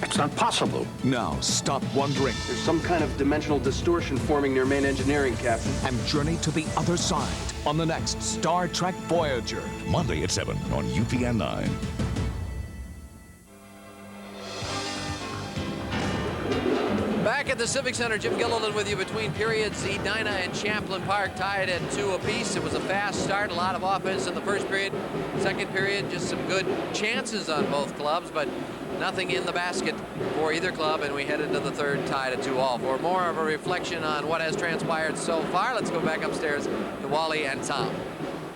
It's not possible. Now stop wondering There's some kind of dimensional distortion forming near main engineering, Captain. and journey to the other side on the next Star Trek Voyager. Monday at 7 on UPN 9. Back at the Civic Center, Jim Gilliland with you between periods. Edina and Champlin Park tied at 2 apiece. It was a fast start, a lot of offense in the first period. Second period, just some good chances on both clubs, but nothing in the basket for either club, and we head into the third tied at 2-all. For more of a reflection on what has transpired so far, let's go back upstairs to Wally and Tom.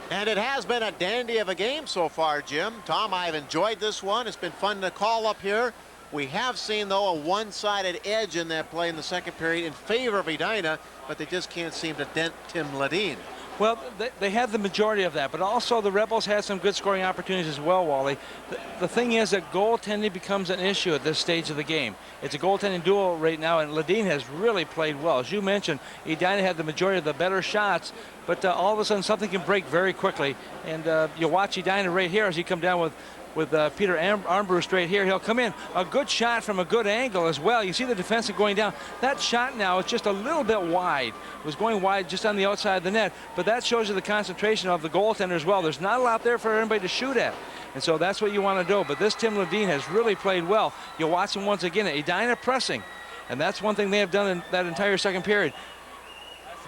And it has been a dandy of a game so far, Jim. Tom, I've enjoyed this one. It's been fun to call up here. We have seen, though, a one-sided edge in that play in the second period in favor of Edina, but they just can't seem to dent Tim Ledeen. Well, they had the majority of that, but also the Rebels had some good scoring opportunities as well, Wally. The thing is that goaltending becomes an issue at this stage of the game. It's a goaltending duel right now, and Ledeen has really played well. As you mentioned, Edina had the majority of the better shots, but all of a sudden something can break very quickly. And you watch Edina right here as he come down with Peter Armbruster right here. He'll come in. A good shot from a good angle as well. You see the defensive going down. That shot now is just a little bit wide. It was going wide just on the outside of the net, but that shows you the concentration of the goaltender as well. There's not a lot there for anybody to shoot at, and so that's what you want to do. But this Tim Ledeen has really played well. You'll watch him once again. Edina pressing, and that's one thing they have done in that entire second period.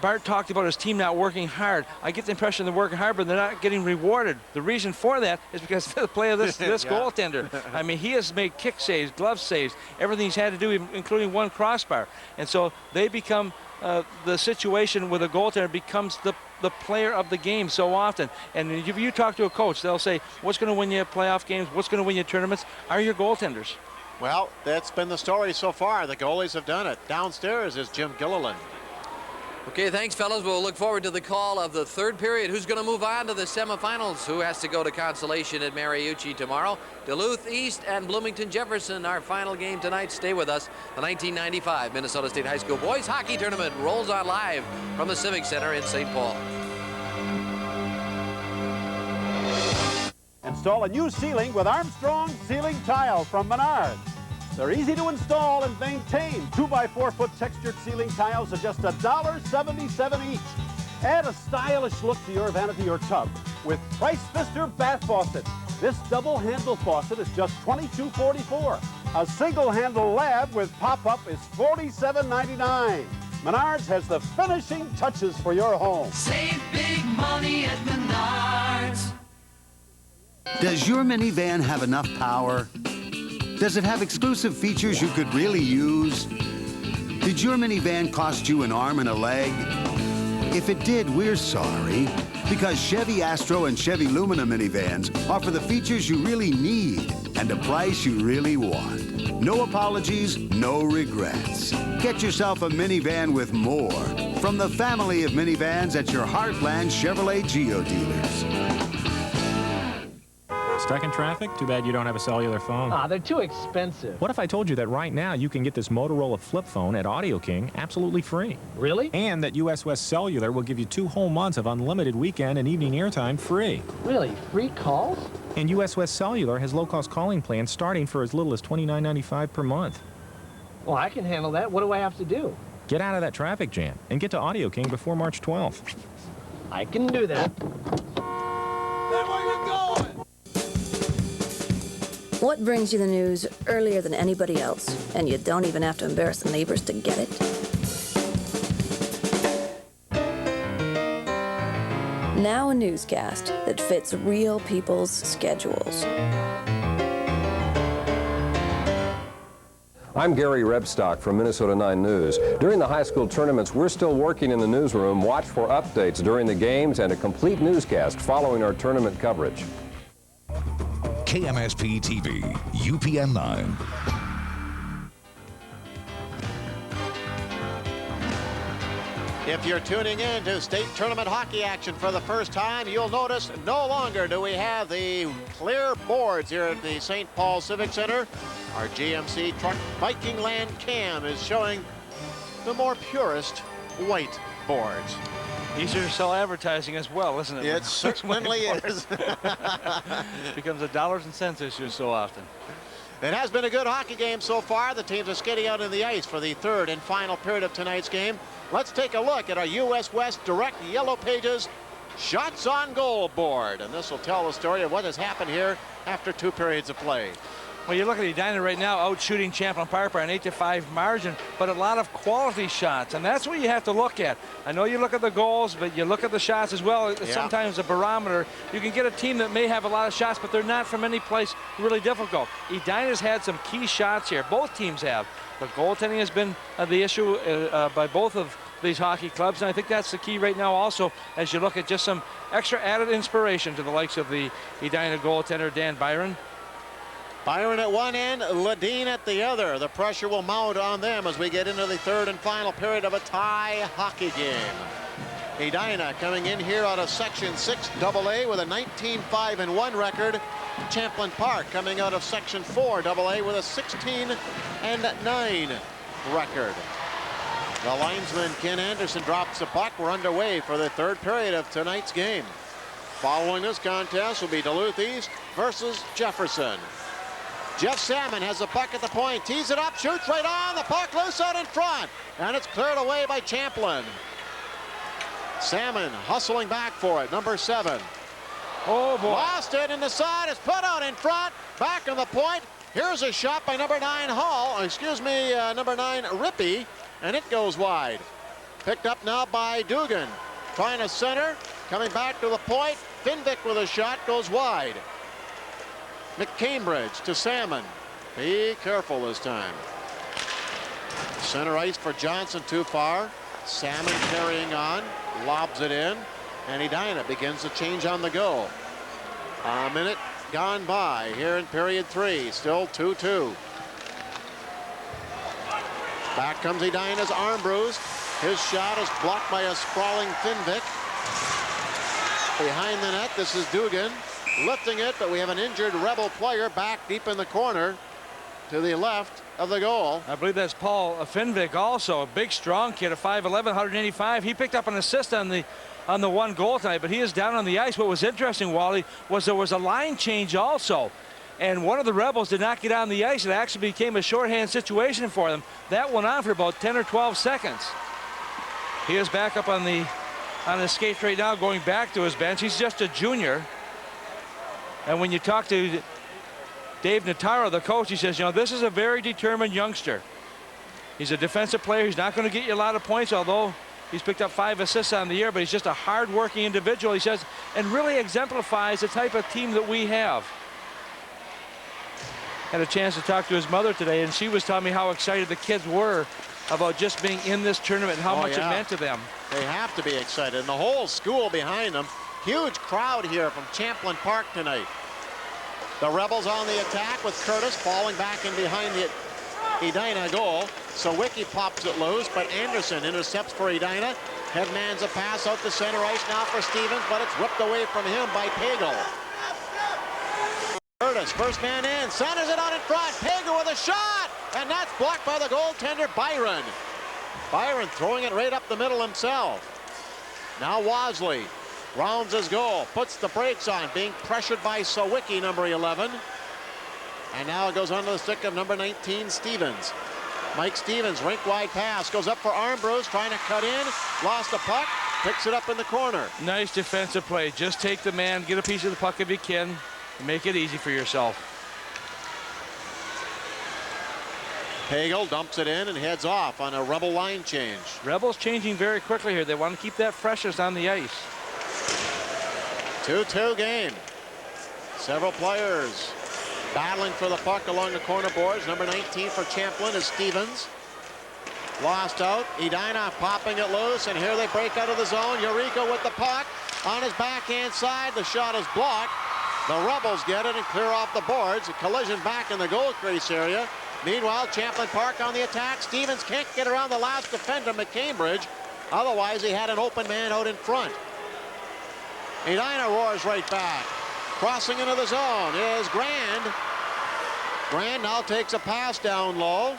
Bart talked about his team not working hard. I get the impression they're working hard, but they're not getting rewarded. The reason for that is because of the play of this goaltender. I mean, he has made kick saves, glove saves, everything he's had to do, including one crossbar. And so they become the situation where the goaltender becomes the player of the game so often. And if you talk to a coach, they'll say, what's going to win you playoff games? What's going to win you tournaments? Are your goaltenders. Well, that's been the story so far. The goalies have done it. Downstairs is Jim Gilliland. Okay, thanks, fellas. We'll look forward to the call of the third period. Who's going to move on to the semifinals? Who has to go to consolation at Mariucci tomorrow? Duluth East and Bloomington Jefferson, our final game tonight. Stay with us. The 1995 Minnesota State High School Boys Hockey Tournament rolls on live from the Civic Center in St. Paul. Install a new ceiling with Armstrong ceiling tile from Menards. They're easy to install and maintain. 2x4-foot textured ceiling tiles are just $1.77 each. Add a stylish look to your vanity or tub with Price Pfister bath faucet. This double-handle faucet is just $22.44. A single-handle lab with pop-up is $47.99. Menards has the finishing touches for your home. Save big money at Menards. Does your minivan have enough power? Does it have exclusive features you could really use? Did your minivan cost you an arm and a leg? If it did, we're sorry, because Chevy Astro and Chevy Lumina minivans offer the features you really need and the price you really want. No apologies, no regrets. Get yourself a minivan with more from the family of minivans at your Heartland Chevrolet Geo dealers. Stuck in traffic? Too bad you don't have a cellular phone. They're too expensive. What if I told you that right now you can get this Motorola flip phone at Audio King absolutely free? Really? And that US West Cellular will give you 2 whole months of unlimited weekend and evening airtime free. Really? Free calls? And US West Cellular has low-cost calling plans starting for as little as $29.95 per month. Well, I can handle that. What do I have to do? Get out of that traffic jam and get to Audio King before March 12th. I can do that. Then where you going? What brings you the news earlier than anybody else, and you don't even have to embarrass the neighbors to get it? Now a newscast that fits real people's schedules. I'm Gary Rebstock from Minnesota 9 News. During the high school tournaments, we're still working in the newsroom. Watch for updates during the games and a complete newscast following our tournament coverage. KMSP TV, UPN 9. If you're tuning in to state tournament hockey action for the first time, you'll notice no longer do we have the clear boards here at the St. Paul Civic Center. Our GMC truck Viking Land cam is showing the more purest white boards. Easier to sell advertising as well, isn't it? It certainly is. Becomes a dollars and cents issue so often. It has been a good hockey game so far. The teams are skating out in the ice for the third and final period of tonight's game. Let's take a look at our US West Direct Yellow Pages shots on goal board. And this will tell the story of what has happened here after 2 periods of play. Well, you look at Edina right now out shooting Champlin Park by an 8-5 margin, but a lot of quality shots, and that's what you have to look at. I know you look at the goals, but you look at the shots as well. It's sometimes a barometer. You can get a team that may have a lot of shots, but they're not from any place really difficult. Edina's had some key shots here. Both teams have. The goaltending has been the issue by both of these hockey clubs, and I think that's the key right now also as you look at just some extra added inspiration to the likes of the Edina goaltender, Dan Byron. Byron at one end, Ledeen at the other. The pressure will mount on them as we get into the third and final period of a tie hockey game. Edina coming in here out of Section 6 AA with a 19-5-1 record. Champlin Park coming out of Section 4 AA with a 16-9 record. The linesman Ken Anderson drops the puck. We're underway for the third period of tonight's game. Following this contest will be Duluth East versus Jefferson. Jeff Salmon has the puck at the point, tees it up, shoots right on, the puck loose out in front, and it's cleared away by Champlin. Salmon hustling back for it, number 7. Oh boy. Lost it, and the side is put out in front, back on the point. Here's a shot by number 9 number 9 Rippey, and it goes wide. Picked up now by Dugan, trying to center, coming back to the point. Finvick with a shot, goes wide. McCambridge to Salmon. Be careful this time. Center ice for Johnson, too far. Salmon carrying on, lobs it in, and Edina begins to change on the go. A minute gone by here in period 3, still 2-2. Back comes Edina's arm bruise. His shot is blocked by a sprawling Finvik. Behind the net, this is Dugan lifting it, but we have an injured Rebel player back deep in the corner to the left of the goal. I believe that's Paul Finvik, also a big, strong kid, a 5'11", 185. He picked up an assist on the one goal tonight, but he is down on the ice. What was interesting, Wally, was there was a line change also, and one of the Rebels did not get on the ice. It actually became a shorthand situation for them. That went on for about 10 or 12 seconds. He is back up on his skates right now, going back to his bench. He's just a junior. And when you talk to Dave Nataro, the coach, he says, you know, this is a very determined youngster. He's a defensive player. He's not going to get you a lot of points, although he's picked up 5 assists on the year, but he's just a hard-working individual, he says, and really exemplifies the type of team that we have. Had a chance to talk to his mother today, and she was telling me how excited the kids were about just being in this tournament and how much it meant to them. They have to be excited, and the whole school behind them. Huge crowd here from Champlin Park tonight. The Rebels on the attack with Curtis falling back in behind the Edina goal. Sawicki pops it loose, but Anderson intercepts for Edina. Headman's a pass out to center ice now for Stevens, but it's whipped away from him by Pagel. Curtis, first man in, centers it out in front. Pagel with a shot, and that's blocked by the goaltender, Byron. Byron throwing it right up the middle himself. Now Wasley rounds his goal, puts the brakes on, being pressured by Sawicki, number 11. And now it goes under the stick of number 19, Stevens. Mike Stevens, rink-wide pass, goes up for Armbruster, trying to cut in, lost the puck, picks it up in the corner. Nice defensive play. Just take the man, get a piece of the puck if you can, and make it easy for yourself. Pagel dumps it in and heads off on a Rebel line change. Rebels changing very quickly here. They want to keep that freshness on the ice. 2-2 game. Several players battling for the puck along the corner boards. Number 19 for Champlin is Stevens. Lost out. Edina popping it loose, and here they break out of the zone. Eureka with the puck on his backhand side. The shot is blocked. The Rebels get it and clear off the boards. A collision back in the goal crease area. Meanwhile, Champlin Park on the attack. Stevens can't get around the last defender, McCambridge. Otherwise, he had an open man out in front. Edina roars right back. Crossing into the zone is Grand. Grand now takes a pass down low.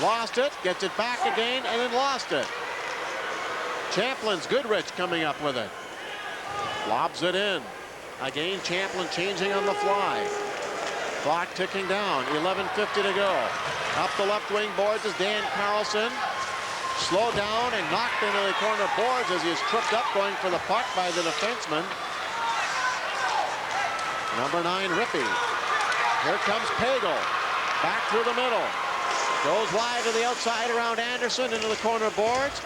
Lost it, gets it back again, and then lost it. Champlin's Goodrich coming up with it. Lobs it in. Again, Champlin changing on the fly. Clock ticking down, 11:50 to go. Up the left wing boards is Dan Carlson. Slowed down and knocked into the corner boards as he is tripped up going for the puck by the defenseman. Number 9, Rippey. Here comes Pagel. Back through the middle. Goes wide to the outside around Anderson into the corner boards.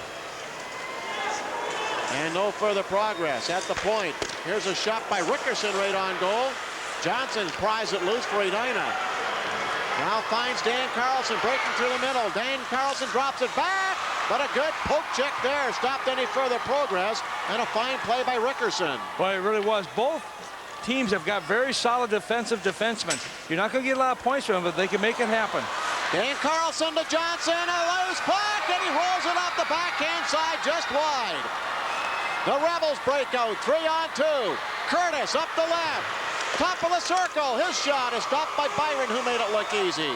And no further progress at the point. Here's a shot by Rickerson right on goal. Johnson pries it loose for Edina. Now finds Dan Carlson breaking through the middle. Dan Carlson drops it back, but a good poke check there stopped any further progress, and a fine play by Rickerson. Boy, it really was. Both teams have got very solid defensive defensemen. You're not going to get a lot of points from them, but they can make it happen. Dan Carlson to Johnson, a loose puck, and he rolls it off the backhand side just wide. The Rebels break out, 3-on-2. Curtis up the left. Top of the circle, his shot is stopped by Byron, who made it look easy.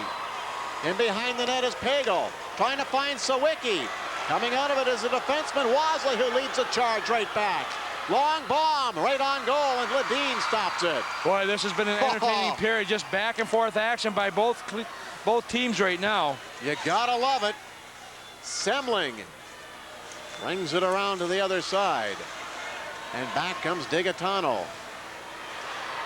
In behind the net is Pagel, trying to find Sawicki. Coming out of it is the defenseman Wasley, who leads the charge right back. Long bomb, right on goal, and Ledeen stops it. Boy, this has been an entertaining period, just back and forth action by both teams right now. You gotta love it. Semling brings it around to the other side. And back comes Digatano.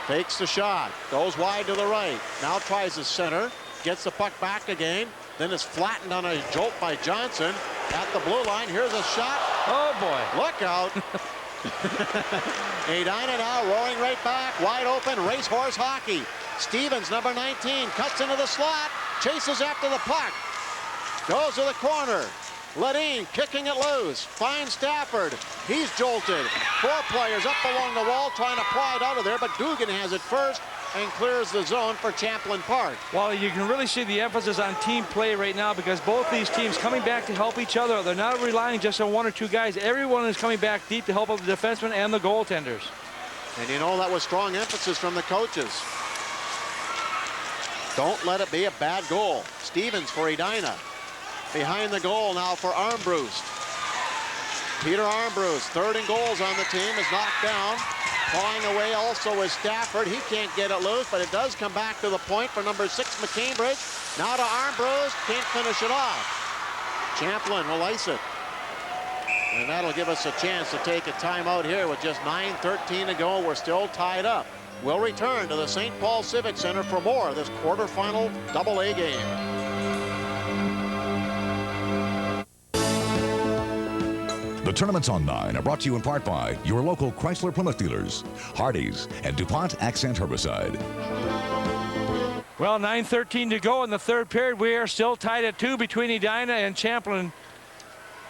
Fakes the shot, goes wide to the right. Now tries the center, gets the puck back again. Then is flattened on a jolt by Johnson at the blue line. Here's a shot. Oh boy. Look out. Edina now roaring right back, wide open, racehorse hockey. Stevens, number 19, cuts into the slot, chases after the puck. Goes to the corner. Ledeen kicking it loose, finds Stafford. He's jolted. 4 players up along the wall trying to pry it out of there, but Dugan has it first, and clears the zone for Champlin Park. Well, you can really see the emphasis on team play right now because both these teams coming back to help each other. They're not relying just on one or two guys. Everyone is coming back deep to help out the defensemen and the goaltenders. And you know that was strong emphasis from the coaches. Don't let it be a bad goal. Stevens for Edina. Behind the goal now for Armbrust. Peter Armbrust, third in goals on the team, is knocked down. Clawing away also is Stafford. He can't get it loose, but it does come back to the point for number 6, McCambridge. Now to Armbrust, can't finish it off. Champlin will ice it. And that'll give us a chance to take a timeout here with just 9:13 to go. We're still tied up. We'll return to the St. Paul Civic Center for more of this quarterfinal AA game. The tournaments on 9 are brought to you in part by your local Chrysler Plymouth dealers, Hardee's, and DuPont Accent Herbicide. Well, 9:13 to go in the third period. We are still tied at 2 between Edina and Champlin.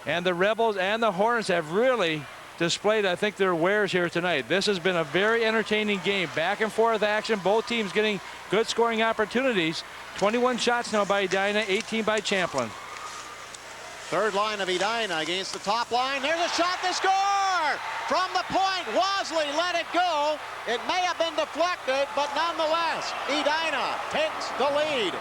And the Rebels and the Hornets have really displayed, I think, their wares here tonight. This has been a very entertaining game. Back and forth action. Both teams getting good scoring opportunities. 21 shots now by Edina, 18 by Champlin. Third line of Edina against the top line. There's a shot to score! From the point, Wasley let it go. It may have been deflected, but nonetheless, Edina takes the lead.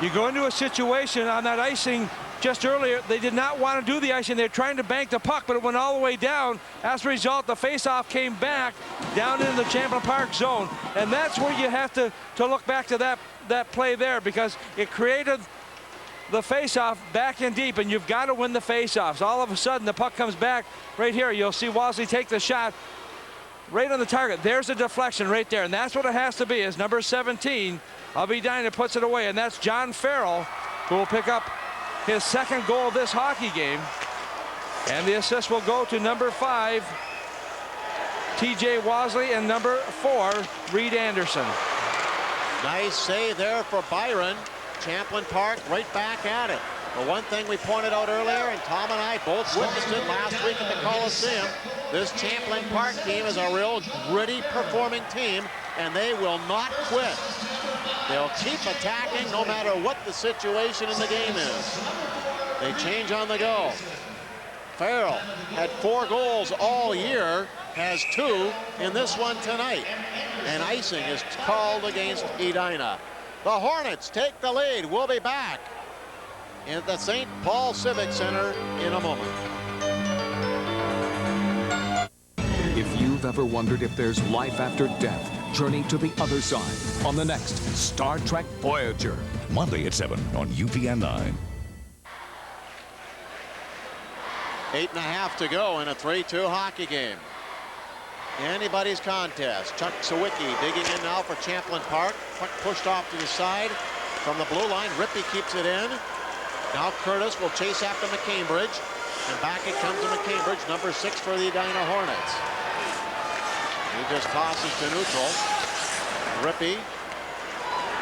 You go into a situation on that icing just earlier. They did not want to do the icing. They're trying to bank the puck, but it went all the way down. As a result, the faceoff came back down into the Champlin Park zone. And that's where you have to look back to that play there, because it created the faceoff back in deep, and you've got to win the faceoffs. All of a sudden, the puck comes back right here. You'll see Wasley take the shot right on the target. There's a deflection right there, and that's what it has to be, as number 17 of Edina puts it away, and that's John Farrell, who will pick up his second goal of this hockey game. And the assist will go to number 5, TJ Wasley, and number 4, Reed Anderson. Nice save there for Byron. Champlin Park right back at it. The one thing we pointed out earlier, and Tom and I both witnessed it last week at the Coliseum, this Champlin Park team is a real gritty performing team, and they will not quit. They'll keep attacking no matter what the situation in the game is. They change on the go. Farrell had 4 goals all year, has 2 in this one tonight. And icing is called against Edina. The Hornets take the lead. We'll be back at the St. Paul Civic Center in a moment. If you've ever wondered if there's life after death, journey to the other side on the next Star Trek Voyager. Monday at 7 on UPN 9. 8.5 to go in a 3-2 hockey game. Anybody's contest. Chuck Sawicki digging in now for Champlin Park. Puck pushed off to the side from the blue line. Rippey keeps it in. Now Curtis will chase after McCambridge. And back it comes to McCambridge, number 6 for the Edina Hornets. He just tosses to neutral. Rippey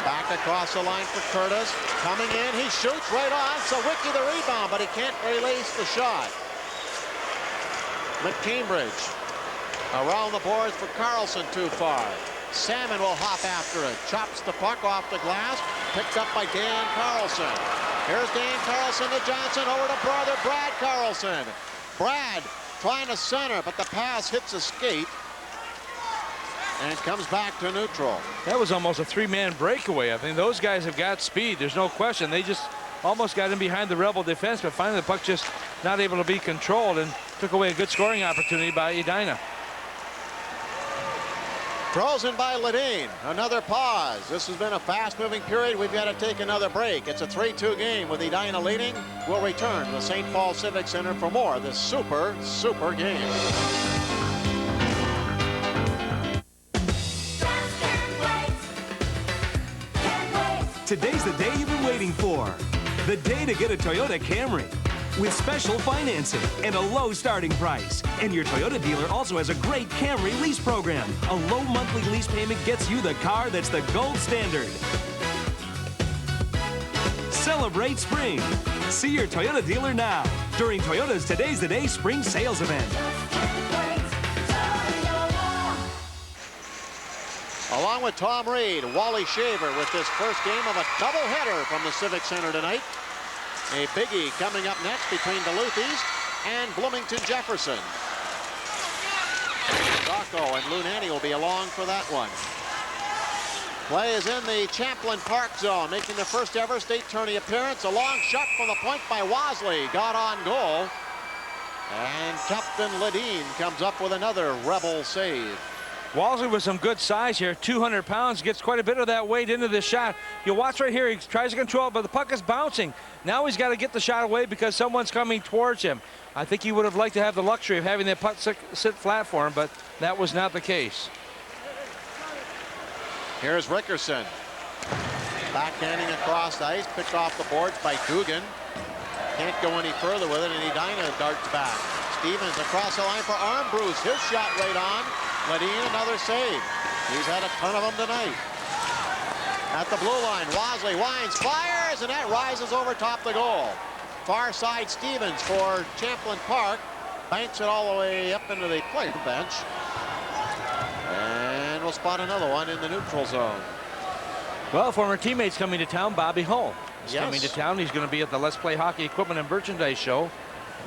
back across the line for Curtis. Coming in, he shoots right on. Sawicki the rebound, but he can't release the shot. McCambridge around the boards for Carlson, too far. Salmon will hop after it. Chops the puck off the glass. Picked up by Dan Carlson. Here's Dan Carlson to Johnson. Over to brother Brad Carlson. Brad trying to center, but the pass hits a skate and comes back to neutral. That was almost a 3-man breakaway. I think those guys have got speed. There's no question. They just almost got in behind the Rebel defense, but finally the puck just not able to be controlled and took away a good scoring opportunity by Edina. Frozen by Ledeen. Another pause. This has been a fast-moving period. We've got to take another break. It's a 3-2 game with Edina leading. We'll return to the St. Paul Civic Center for more of this super game. Today's the day you've been waiting for. The day to get a Toyota Camry. With special financing and a low starting price. And your Toyota dealer also has a great Camry lease program. A low monthly lease payment gets you the car that's the gold standard. Celebrate spring. See your Toyota dealer now during Toyota's Today's the Day spring sales event. Along with Tom Reed, Wally Shaver with this first game of a doubleheader from the Civic Center tonight. A biggie coming up next between Duluth East and Bloomington Jefferson. Rocco and Lunani will be along for that one. Play is in the Champlin Park zone, making the first ever state tourney appearance. A long shot from the point by Wasley, got on goal. And Captain Ledeen comes up with another Rebel save. Walsley with some good size here, 200 pounds, gets quite a bit of that weight into this shot. You watch right here, he tries to control it, but the puck is bouncing. Now he's got to get the shot away because someone's coming towards him. I think he would have liked to have the luxury of having that puck sit flat for him, but that was not the case. Here's Rickerson. Backhanding across the ice, picked off the boards by Dugan. Can't go any further with it, and Edina darts back. Stevens across the line for Armbruce. His shot right on. Ledeen, another save. He's had a ton of them tonight. At the blue line, Wasley winds, fires, and that rises over top the goal. Far side Stevens for Champlin Park. Banks it all the way up into the player bench. And we'll spot another one in the neutral zone. Well, former teammates coming to town, Bobby Hull is Yes. coming to town. He's going to be at the Let's Play Hockey Equipment and Merchandise Show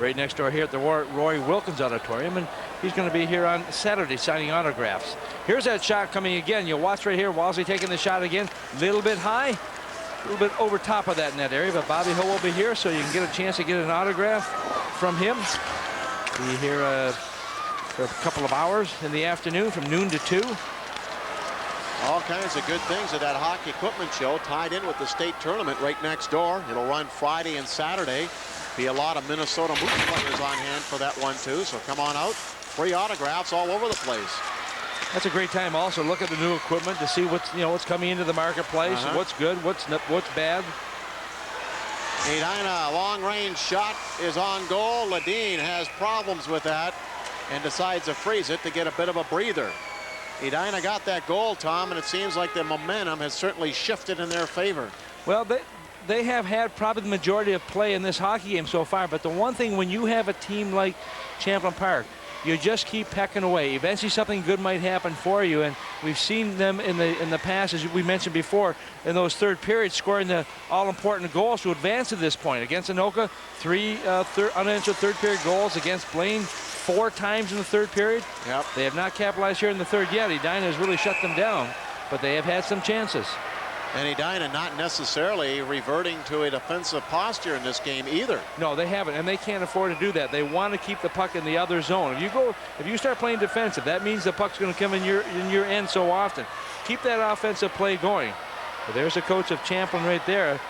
right next door here at the Roy Wilkins Auditorium, and he's going to be here on Saturday signing autographs. Here's that shot coming again. You'll watch right here. Walsley taking the shot again. A little bit high, a little bit over top of that net area, but Bobby Hull will be here, so you can get a chance to get an autograph from him. Be here for a couple of hours in the afternoon from noon to 2. All kinds of good things at that hockey equipment show, tied in with the state tournament right next door. It'll run Friday and Saturday. Be a lot of Minnesota Moose players on hand for that one too, so come on out. Free autographs all over the place. That's a great time also. Look at the new equipment to see what's coming into the marketplace, what's good, what's bad. Edina, long range shot is on goal. Ledeen has problems with that and decides to freeze it to get a bit of a breather. Edina got that goal, Tom, and it seems like the momentum has certainly shifted in their favor. Well, they have had probably the majority of play in this hockey game so far, but the one thing when you have a team like Champlin Park, you just keep pecking away. Eventually something good might happen for you, and we've seen them in the past, as we mentioned before, in those third periods scoring the all-important goals to advance to this point. Against Anoka, 3 unanswered third period goals. Against Blaine, 4 times in the third period. Yep. They have not capitalized here in the third yet. Edina has really shut them down, but they have had some chances. And Edina not necessarily reverting to a defensive posture in this game either. No, they haven't, and they can't afford to do that. They want to keep the puck in the other zone. If you start playing defensive, that means the puck's going to come in your end so often. Keep that offensive play going. But there's the coach of Champlin right there,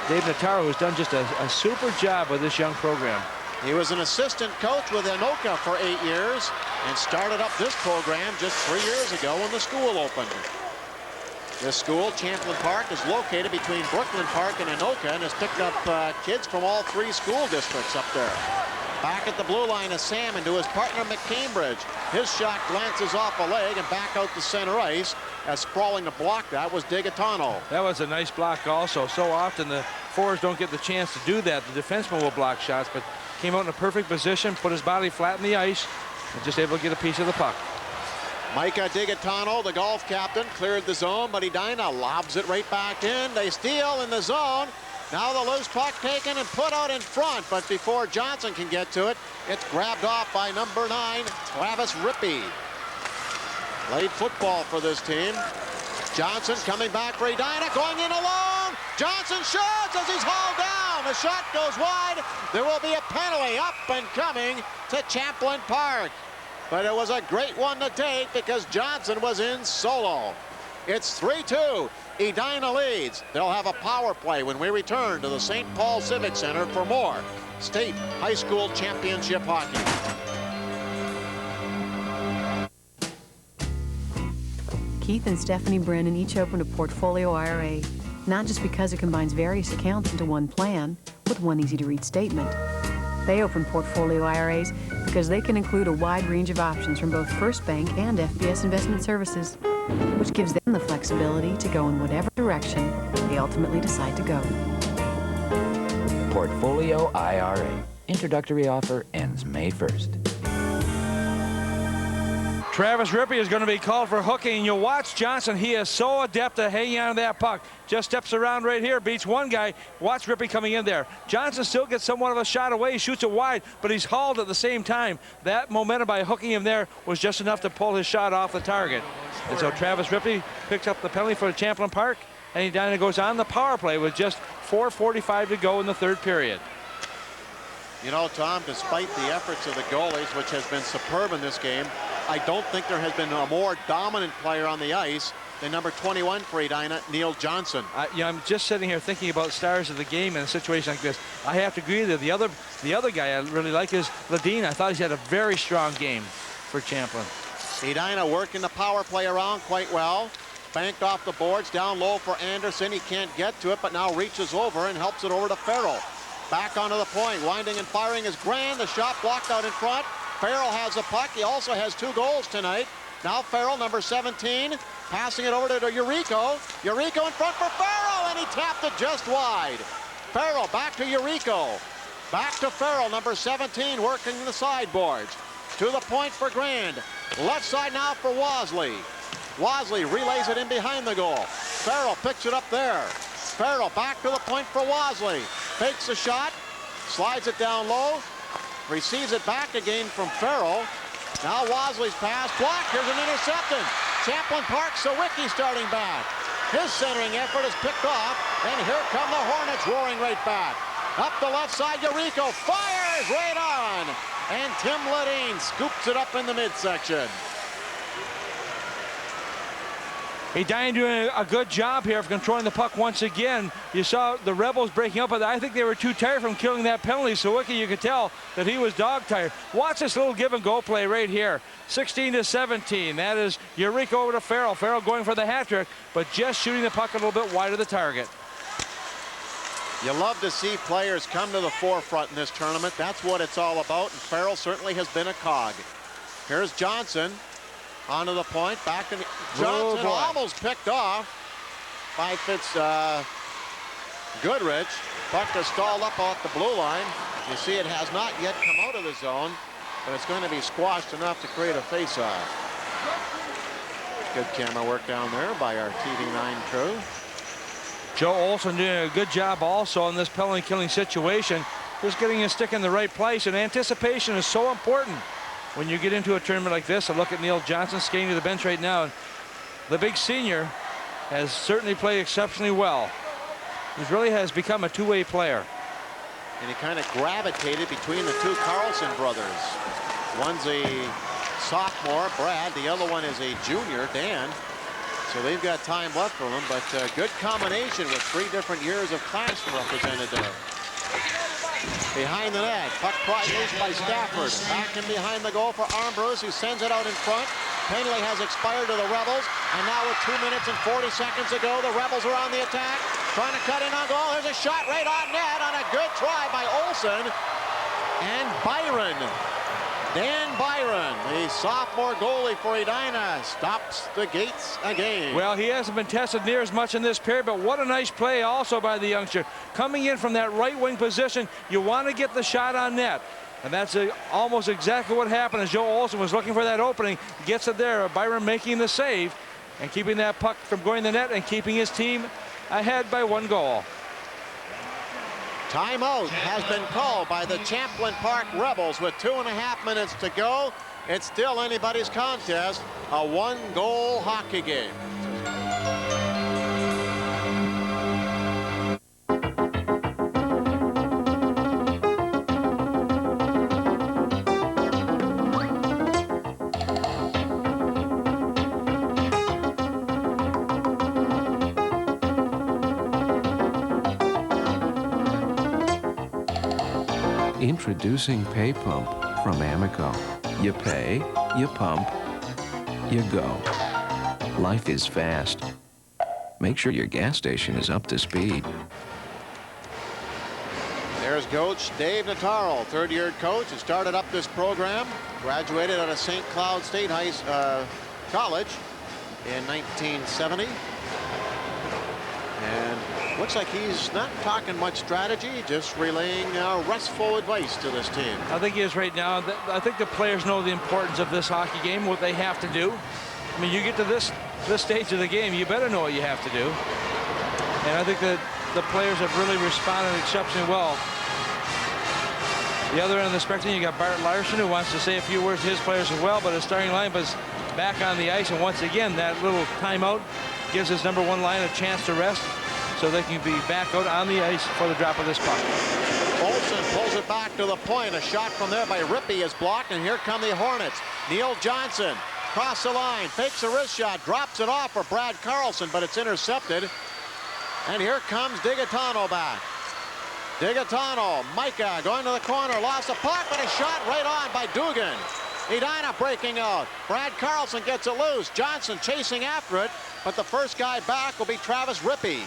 Dave Notaro, who's done just a super job with this young program. He was an assistant coach with Anoka for 8 years and started up this program just 3 years ago when the school opened. This school, Champlin Park, is located between Brooklyn Park and Anoka and has picked up kids from all 3 school districts up there. Back at the blue line is Salmon to his partner McCambridge. His shot glances off a leg and back out to center ice, as sprawling to block that was Digatano. That was a nice block also. So often the forwards don't get the chance to do that. The defenseman will block shots, but came out in a perfect position, put his body flat in the ice, and just able to get a piece of the puck. Micah Digatano, the golf captain, cleared the zone, but Edina lobs it right back in. They steal in the zone. Now the loose puck taken and put out in front, but before Johnson can get to it, it's grabbed off by number 9, Travis Rippey. Played football for this team. Johnson coming back for Edina, going in alone. Johnson shoots as he's hauled down. The shot goes wide. There will be a penalty up and coming to Champlin Park. But it was a great one to take because Johnson was in solo. It's 3-2. Edina leads. They'll have a power play when we return to the St. Paul Civic Center for more state high school championship hockey. Keith and Stephanie Brennan each opened a portfolio IRA, not just because it combines various accounts into one plan with one easy-to-read statement. They open portfolio IRAs because they can include a wide range of options from both First Bank and FBS Investment Services, which gives them the flexibility to go in whatever direction they ultimately decide to go. Portfolio IRA. Introductory offer ends May 1st. Travis Rippey is going to be called for hooking, and you'll watch Johnson. He is so adept at hanging on to that puck. Just steps around right here, beats one guy. Watch Rippey coming in there. Johnson still gets somewhat of a shot away. He shoots it wide, but he's hauled at the same time. That momentum by hooking him there was just enough to pull his shot off the target. And so Travis Rippey picks up the penalty for Champlin Park, and Edina goes on the power play with just 4:45 to go in the third period. You know, Tom, despite the efforts of the goalies, which has been superb in this game, I don't think there has been a more dominant player on the ice than number 21 for Edina, Neil Johnson. I'm just sitting here thinking about stars of the game in a situation like this. I have to agree that the other guy I really like is Edina. I thought he's had a very strong game for Champlin. Edina working the power play around quite well. Banked off the boards, down low for Anderson. He can't get to it, but now reaches over and helps it over to Farrell. Back onto the point, winding and firing is Grand. The shot blocked out in front. Farrell has the puck. He also has 2 goals tonight. Now Farrell, number 17, passing it over to Eureka. Eureka in front for Farrell, and he tapped it just wide. Farrell back to Eureka. Back to Farrell, number 17, working the sideboards. To the point for Grand. Left side now for Wasley. Wasley relays it in behind the goal. Farrell picks it up there. Farrell back to the point for Wasley. Fakes the shot, slides it down low, receives it back again from Farrell. Now Wasley's pass blocked. Here's an interception. Champlin Park, Sawicki starting back. His centering effort is picked off, and here come the Hornets roaring right back. Up the left side, Eureka fires right on, and Tim Ledeen scoops it up in the midsection. Edina doing a good job here of controlling the puck once again. You saw the Rebels breaking up, but I think they were too tired from killing that penalty. So Wicki, you could tell that he was dog tired. Watch this little give and go play right here. 16-17. That is Eureka over to Farrell. Farrell going for the hat trick, but just shooting the puck a little bit wide of the target. You love to see players come to the forefront in this tournament. That's what it's all about, and Farrell certainly has been a cog. Here's Johnson. Onto the point, back to Johnson, almost picked off by Goodrich. Puck is stalled up off the blue line. You see it has not yet come out of the zone, but it's going to be squashed enough to create a face-off. Good camera work down there by our TV9 crew. Joe Olson doing a good job also in this penalty killing situation. Just getting his stick in the right place, and anticipation is so important when you get into a tournament like this. A look at Neil Johnson skating to the bench right now. The big senior has certainly played exceptionally well. He really has become a two-way player. And he kind of gravitated between the 2 Carlson brothers. One's a sophomore, Brad. The other one is a junior, Dan. So they've got time left for them, but good combination with 3 different years of class represented there. Behind the net, puck pried loose by Stafford. Back in behind the goal for Armbruster, who sends it out in front. Penalty has expired to the Rebels, and now with 2 minutes and 40 seconds to go, the Rebels are on the attack, trying to cut in on goal. There's a shot right on net on a good try by Olson. And Byron, Dan Byron, the sophomore goalie for Edina, stops the gates again. Well, he hasn't been tested near as much in this period, but what a nice play also by the youngster. Coming in from that right wing position, you want to get the shot on net. And that's almost exactly what happened as Joe Olson was looking for that opening. Gets it there. Byron making the save and keeping that puck from going to the net and keeping his team ahead by 1 goal. Timeout has been called by the Champlin Park Rebels with 2.5 minutes to go. It's still anybody's contest, a 1-goal hockey game. Introducing Pay Pump from Amoco. You pay, you pump, you go. Life is fast. Make sure your gas station is up to speed. There's Coach Dave Nataro, third-year coach, who started up this program, graduated out of St. Cloud State College in 1970. And Looks like he's not talking much strategy, just relaying restful advice to this team. I think he is right now. I think the players know the importance of this hockey game, what they have to do. I mean, you get to this stage of the game, you better know what you have to do. And I think that the players have really responded exceptionally well. The other end of the spectrum, you got Bart Larson, who wants to say a few words to his players as well, but his starting lineup is back on the ice, and once again, that little timeout gives his number one line a chance to rest, so they can be back out on the ice for the drop of this puck. Olsen pulls it back to the point. A shot from there by Rippey is blocked, and here come the Hornets. Neil Johnson across the line, fakes a wrist shot, drops it off for Brad Carlson, but it's intercepted. And here comes Digatano back. Digatano, Micah going to the corner, lost the puck, but a shot right on by Dugan. Edina breaking out. Brad Carlson gets it loose. Johnson chasing after it, but the first guy back will be Travis Rippey.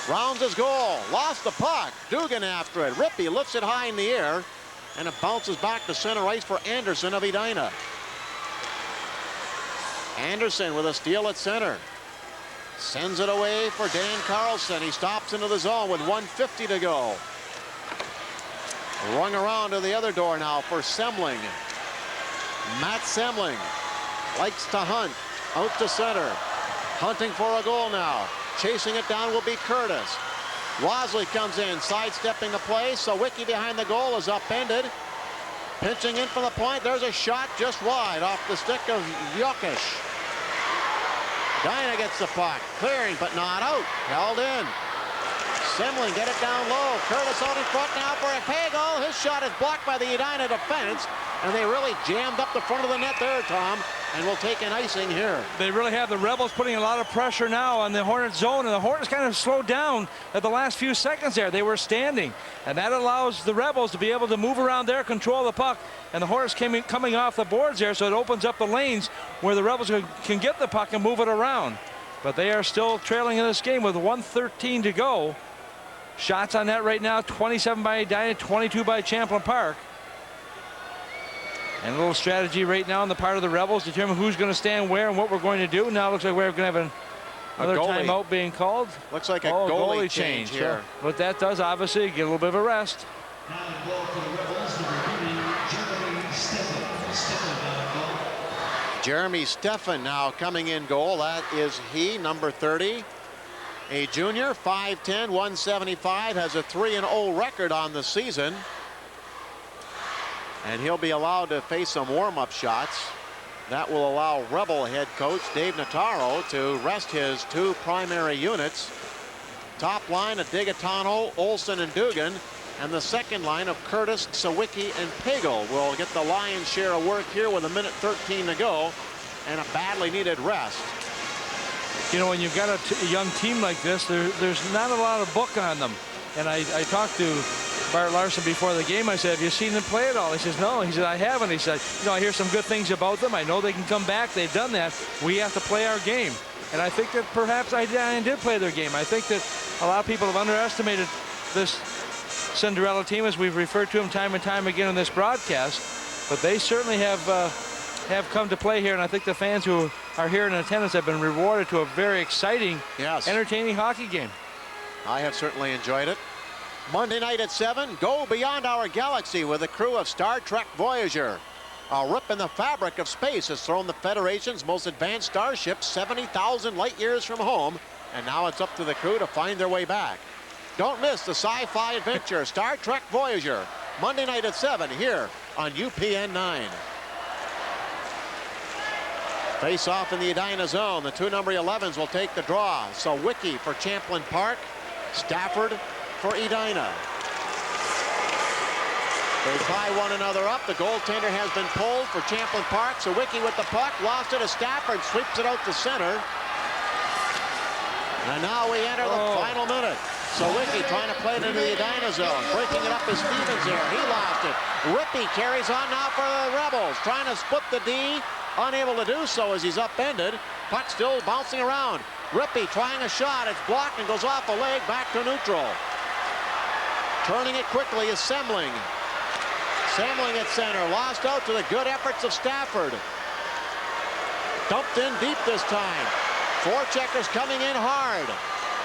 Rounds his goal, lost the puck. Dugan after it. Rippey lifts it high in the air, and it bounces back to center ice for Anderson of Edina. Anderson with a steal at center. Sends it away for Dan Carlson. He stops into the zone with 1:50 to go. Rung around to the other door now for Semling. Matt Semling likes to hunt. Out to center. Hunting for a goal now. Chasing it down will be Curtis. Wasley comes in, sidestepping the play. Sawicki behind the goal is upended. Pinching in from the point. There's a shot just wide off the stick of Jokic. Edina gets the puck, clearing but not out, held in. Semling get it down low. Curtis out in front now for a pay goal. His shot is blocked by the Edina defense, and they really jammed up the front of the net there, Tom, and will take an icing here. They really have the Rebels putting a lot of pressure now on the Hornets zone, and the Hornets kind of slowed down at the last few seconds there. They were standing, and that allows the Rebels to be able to move around there, control the puck, and the Hornets coming off the boards there, so it opens up the lanes where the Rebels can get the puck and move it around. But they are still trailing in this game with 1:13 to go. Shots on net right now, 27 by Edina, 22 by Champlin Park. And a little strategy right now on the part of the Rebels, determine who's going to stand where and what we're going to do. Now it looks like we're going to have another timeout being called. Looks like a goalie change here. So what that does, obviously, get a little bit of a rest. Jeremy Steffen now coming in goal. That is he, number 30. A junior, 5'10", 175, has a 3-0 record on the season. And he'll be allowed to face some warm-up shots. That will allow Rebel head coach Dave Notaro to rest his two primary units. Top line of Digatano, Olsen, and Dugan. And the second line of Curtis, Sawicki, and Pagel will get the lion's share of work here with 1:13 to go and a badly needed rest. You know, when you've got a young team like this, there's not a lot of book on them. And I talked to Bart Larson before the game. I said, have you seen them play at all? He says, no. He said, I haven't. He said, you know, I hear some good things about them. I know they can come back. They've done that. We have to play our game. And I think that perhaps Edina did play their game. I think that a lot of people have underestimated this Cinderella team, as we've referred to them time and time again in this broadcast. But they certainly have come to play here. And I think the fans who are here in attendance have been rewarded to a very exciting, entertaining hockey game. I have certainly enjoyed it. Monday night at 7, go beyond our galaxy with a crew of Star Trek Voyager. A rip in the fabric of space has thrown the Federation's most advanced starship 70,000 light years from home, and now it's up to the crew to find their way back. Don't miss the sci-fi adventure Star Trek Voyager, Monday night at 7 here on UPN 9. Face off in the Edina zone. The two number 11s will take the draw. So Sawicki for Champlin Park, Stafford for Edina. They tie one another up. The goaltender has been pulled for Champlin Park. Sawicki with the puck, lost it to Stafford, sweeps it out to center. And now we enter the final minute. Sawicki trying to play it into the Edina zone. Breaking it up is Stevens here. He lost it. Rippey carries on now for the Rebels. Trying to split the D. Unable to do so as he's upended. Puck still bouncing around. Rippey trying a shot. It's blocked and goes off the leg back to neutral. Turning it quickly is Semling. Semling at center. Lost out to the good efforts of Stafford. Dumped in deep this time. Four checkers coming in hard.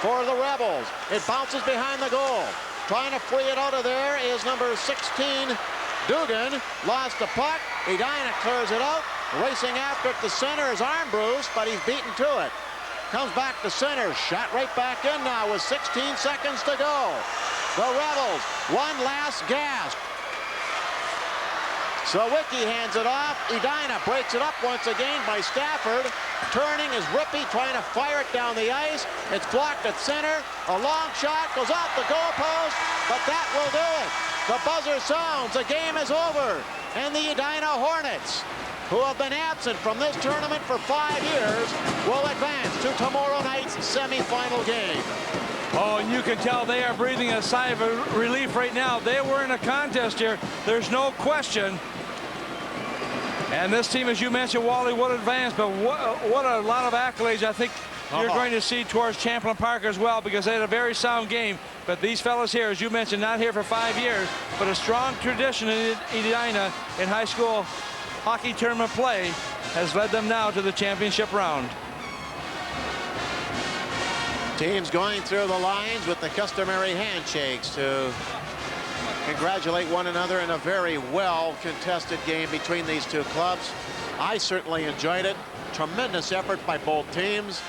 for the Rebels. It bounces behind the goal. Trying to free it out of there is number 16, Dugan. Lost the puck. Edina clears it out. Racing after it to center. His arm bruised, but he's beaten to it. Comes back to center. Shot right back in now with 16 seconds to go. The Rebels, one last gasp. Sawicki hands it off. Edina breaks it up once again by Stafford. Turning is Rippey trying to fire it down the ice. It's blocked at center. A long shot goes off the goalpost, but that will do it. The buzzer sounds. The game is over. And the Edina Hornets, who have been absent from this tournament for 5 years, will advance to tomorrow night's semifinal game. Oh, and you can tell they are breathing a sigh of relief right now. They were in a contest here. There's no question. And this team, as you mentioned, Wally, would advance, but what a lot of accolades I think you're going to see towards Champlin Park as well, because they had a very sound game. But these fellas here, as you mentioned, not here for 5 years, but a strong tradition in Edina in high school hockey tournament play has led them now to the championship round. Teams going through the lines with the customary handshakes to congratulate one another in a very well contested game between these two clubs. I certainly enjoyed it. Tremendous effort by both teams.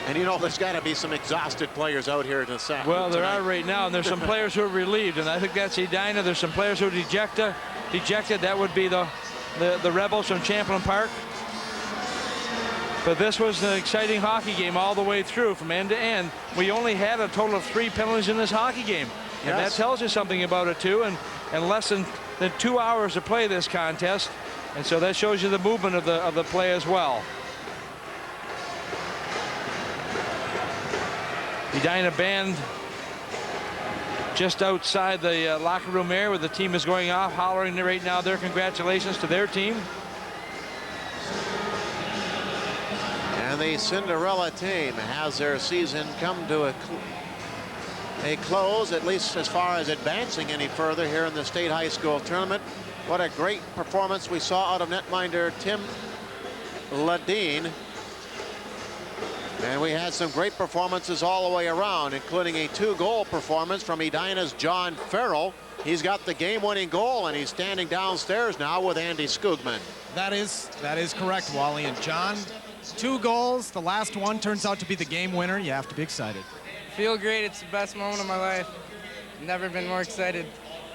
And you know, there's got to be some exhausted players out here to set. Well, there are right now, and there's some players who are relieved, and I think that's Edina. There's some players who are dejected. That would be the Rebels from Champlin Park. But this was an exciting hockey game all the way through from end to end. We only had a total of 3 penalties in this hockey game. And that tells you something about it too, and less than 2 hours to play this contest. And so that shows you the movement of the play as well. Edina band just outside the locker room area where the team is going off, hollering right now their congratulations to their team. And the Cinderella team has their season come to a close, at least as far as advancing any further here in the state high school tournament. What a great performance we saw out of netminder Tim Ladine. And we had some great performances all the way around, including a 2-goal performance from Edina's John Farrell. He's got the game-winning goal, and he's standing downstairs now with Andy Skugman. That is correct, Wally. And John, 2 goals. The last one turns out to be the game winner. You have to be excited. Feel great. It's the best moment of my life. Never been more excited.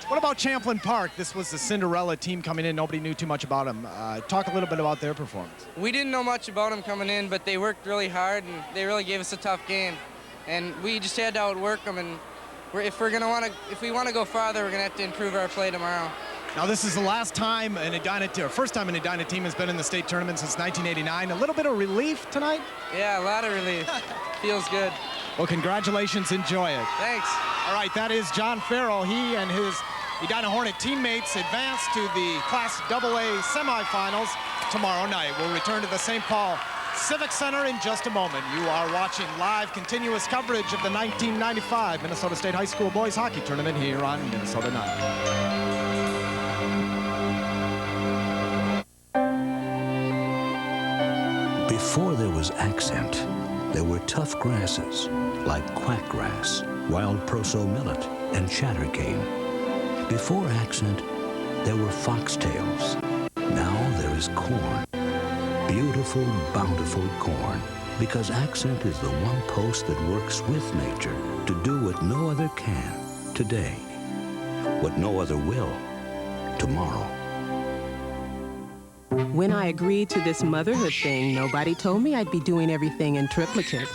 What about Champlin Park? This was the Cinderella team coming in. Nobody knew too much about them. Talk a little bit about their performance. We didn't know much about them coming in, but they worked really hard, and they really gave us a tough game. And we just had to outwork them. And if we want to go farther, we're gonna have to improve our play tomorrow. Now, this is the last time an Edina, or first time an Edina team has been in the state tournament since 1989. A little bit of relief tonight? Yeah, a lot of relief. Feels good. Well, congratulations. Enjoy it. Thanks. All right, that is John Farrell. He and his Edina Hornet teammates advance to the Class AA semifinals tomorrow night. We'll return to the St. Paul Civic Center in just a moment. You are watching live continuous coverage of the 1995 Minnesota State High School Boys Hockey Tournament here on Minnesota 9. Before there was accent, there were tough grasses like quackgrass, wild proso millet, and chattercane. Before accent, there were foxtails. Now there is corn. Beautiful, bountiful corn. Because accent is the one post that works with nature to do what no other can today, what no other will tomorrow. When I agreed to this motherhood thing, nobody told me I'd be doing everything in triplicate.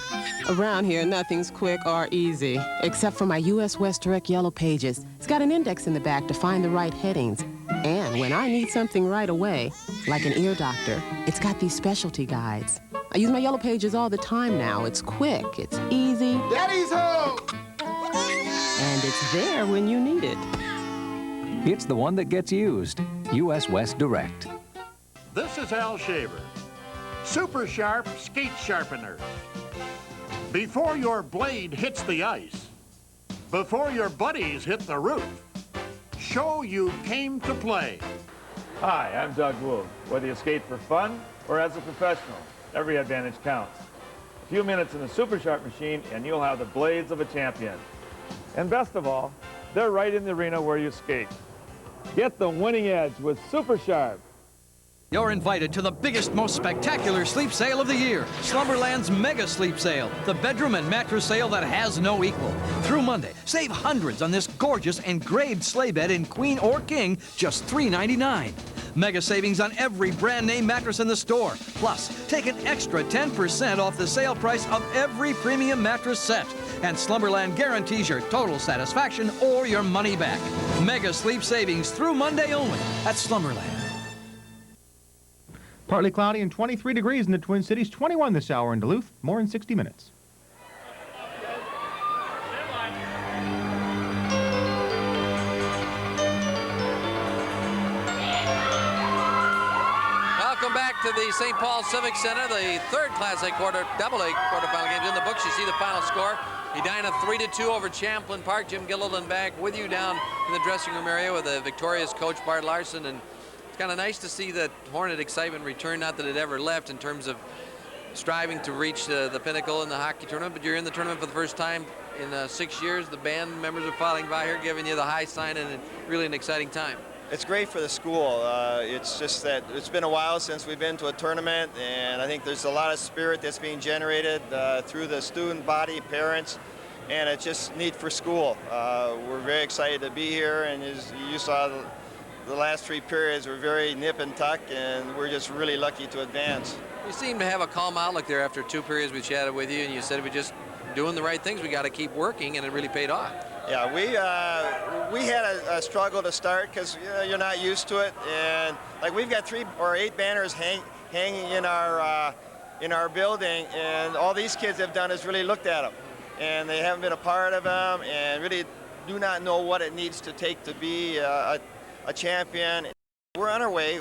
Around here, nothing's quick or easy, except for my U.S. West Direct Yellow Pages. It's got an index in the back to find the right headings. And when I need something right away, like an ear doctor, it's got these specialty guides. I use my Yellow Pages all the time now. It's quick, it's easy. Daddy's home! And it's there when you need it. It's the one that gets used. U.S. West Direct. This is Al Shaver. Super Sharp Skate Sharpener. Before your blade hits the ice, before your buddies hit the roof, show you came to play. Hi, I'm Doug Wolf. Whether you skate for fun or as a professional, every advantage counts. A few minutes in the Super Sharp machine, and you'll have the blades of a champion. And best of all, they're right in the arena where you skate. Get the winning edge with Super Sharp. You're invited to the biggest, most spectacular sleep sale of the year, Slumberland's Mega Sleep Sale, the bedroom and mattress sale that has no equal. Through Monday, save hundreds on this gorgeous engraved sleigh bed in queen or king, just $3.99. Mega savings on every brand name mattress in the store. Plus, take an extra 10% off the sale price of every premium mattress set. And Slumberland guarantees your total satisfaction or your money back. Mega sleep savings through Monday only at Slumberland. Partly cloudy and 23 degrees in the Twin Cities, 21 this hour in Duluth. More in 60 minutes. Welcome back to the St. Paul Civic Center, the third Class A AA quarterfinal games in the books. You see the final score. Edina 3-2 over Champlin Park. Jim Gilliland back with you down in the dressing room area with the victorious coach Bart Larson. And it's kind of nice to see that Hornet excitement return, not that it ever left in terms of striving to reach the pinnacle in the hockey tournament, but you're in the tournament for the first time in 6 years. The band members are filing by here, giving you the high sign, and really an exciting time. It's great for the school. It's just that it's been a while since we've been to a tournament, and I think there's a lot of spirit that's being generated through the student body, parents, and it's just neat for school. We're very excited to be here, and as you saw, the last 3 periods were very nip and tuck, and we're just really lucky to advance. You seem to have a calm outlook there after 2 periods we chatted with you, and you said we're just doing the right things. We got to keep working, and it really paid off. Yeah, we had a struggle to start because you're not used to it, and like we've got 3 or 8 banners hanging in our building, and all these kids have done is really looked at them, and they haven't been a part of them, and really do not know what it needs to take to be a champion. We're on our way.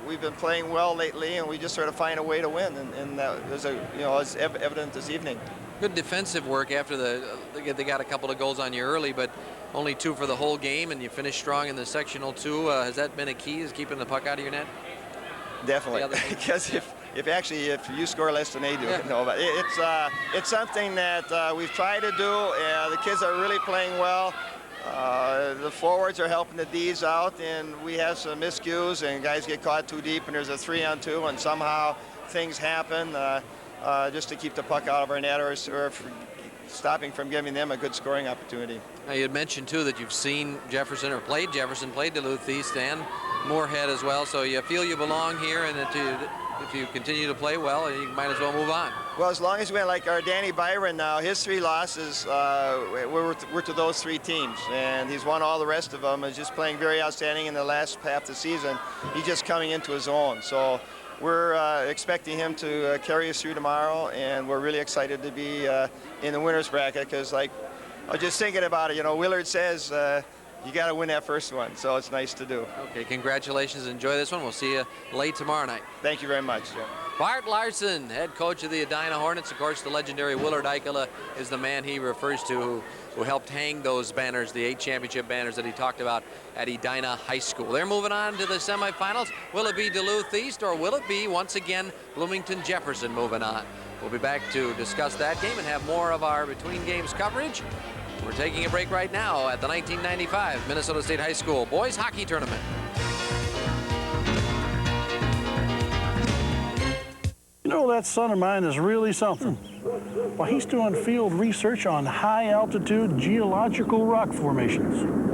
We've been playing well lately, and we just sort of find a way to win, and there's it's evident this evening. Good defensive work after they got a couple of goals on you early, but only 2 for the whole game, and you finished strong in the sectional 2. Has that been a key, is keeping the puck out of your net? Definitely, because if you score less than they do, no, but it's something that we've tried to do. The kids are really playing well. The forwards are helping the Ds out, and we have some miscues, and guys get caught too deep, and there's a 3-on-2, and somehow things happen just to keep the puck out of our net or stopping from giving them a good scoring opportunity. Now, you had mentioned, too, that you've seen Jefferson, or played Jefferson, played Duluth East and Moorhead as well, so you feel you belong here, and if you continue to play well, you might as well move on. Well, as long as we like our Danny Byron now, his 3 losses were to those 3 teams, and he's won all the rest of them. He's just playing very outstanding in the last half of the season. He's just coming into his own. So we're expecting him to carry us through tomorrow, and we're really excited to be in the winner's bracket because, like, I was just thinking about it. Willard says you got to win that first one, so it's nice to do. Okay, congratulations. Enjoy this one. We'll see you late tomorrow night. Thank you very much. Bart Larson, head coach of the Edina Hornets. Of course, the legendary Willard Eichela is the man he refers to who helped hang those banners, the 8 championship banners that he talked about at Edina High School. They're moving on to the semifinals. Will it be Duluth East, or will it be, once again, Bloomington Jefferson moving on? We'll be back to discuss that game and have more of our between games coverage. We're taking a break right now at the 1995 Minnesota State High School Boys Hockey Tournament. You know, that son of mine is really something. Well, he's doing field research on high-altitude geological rock formations.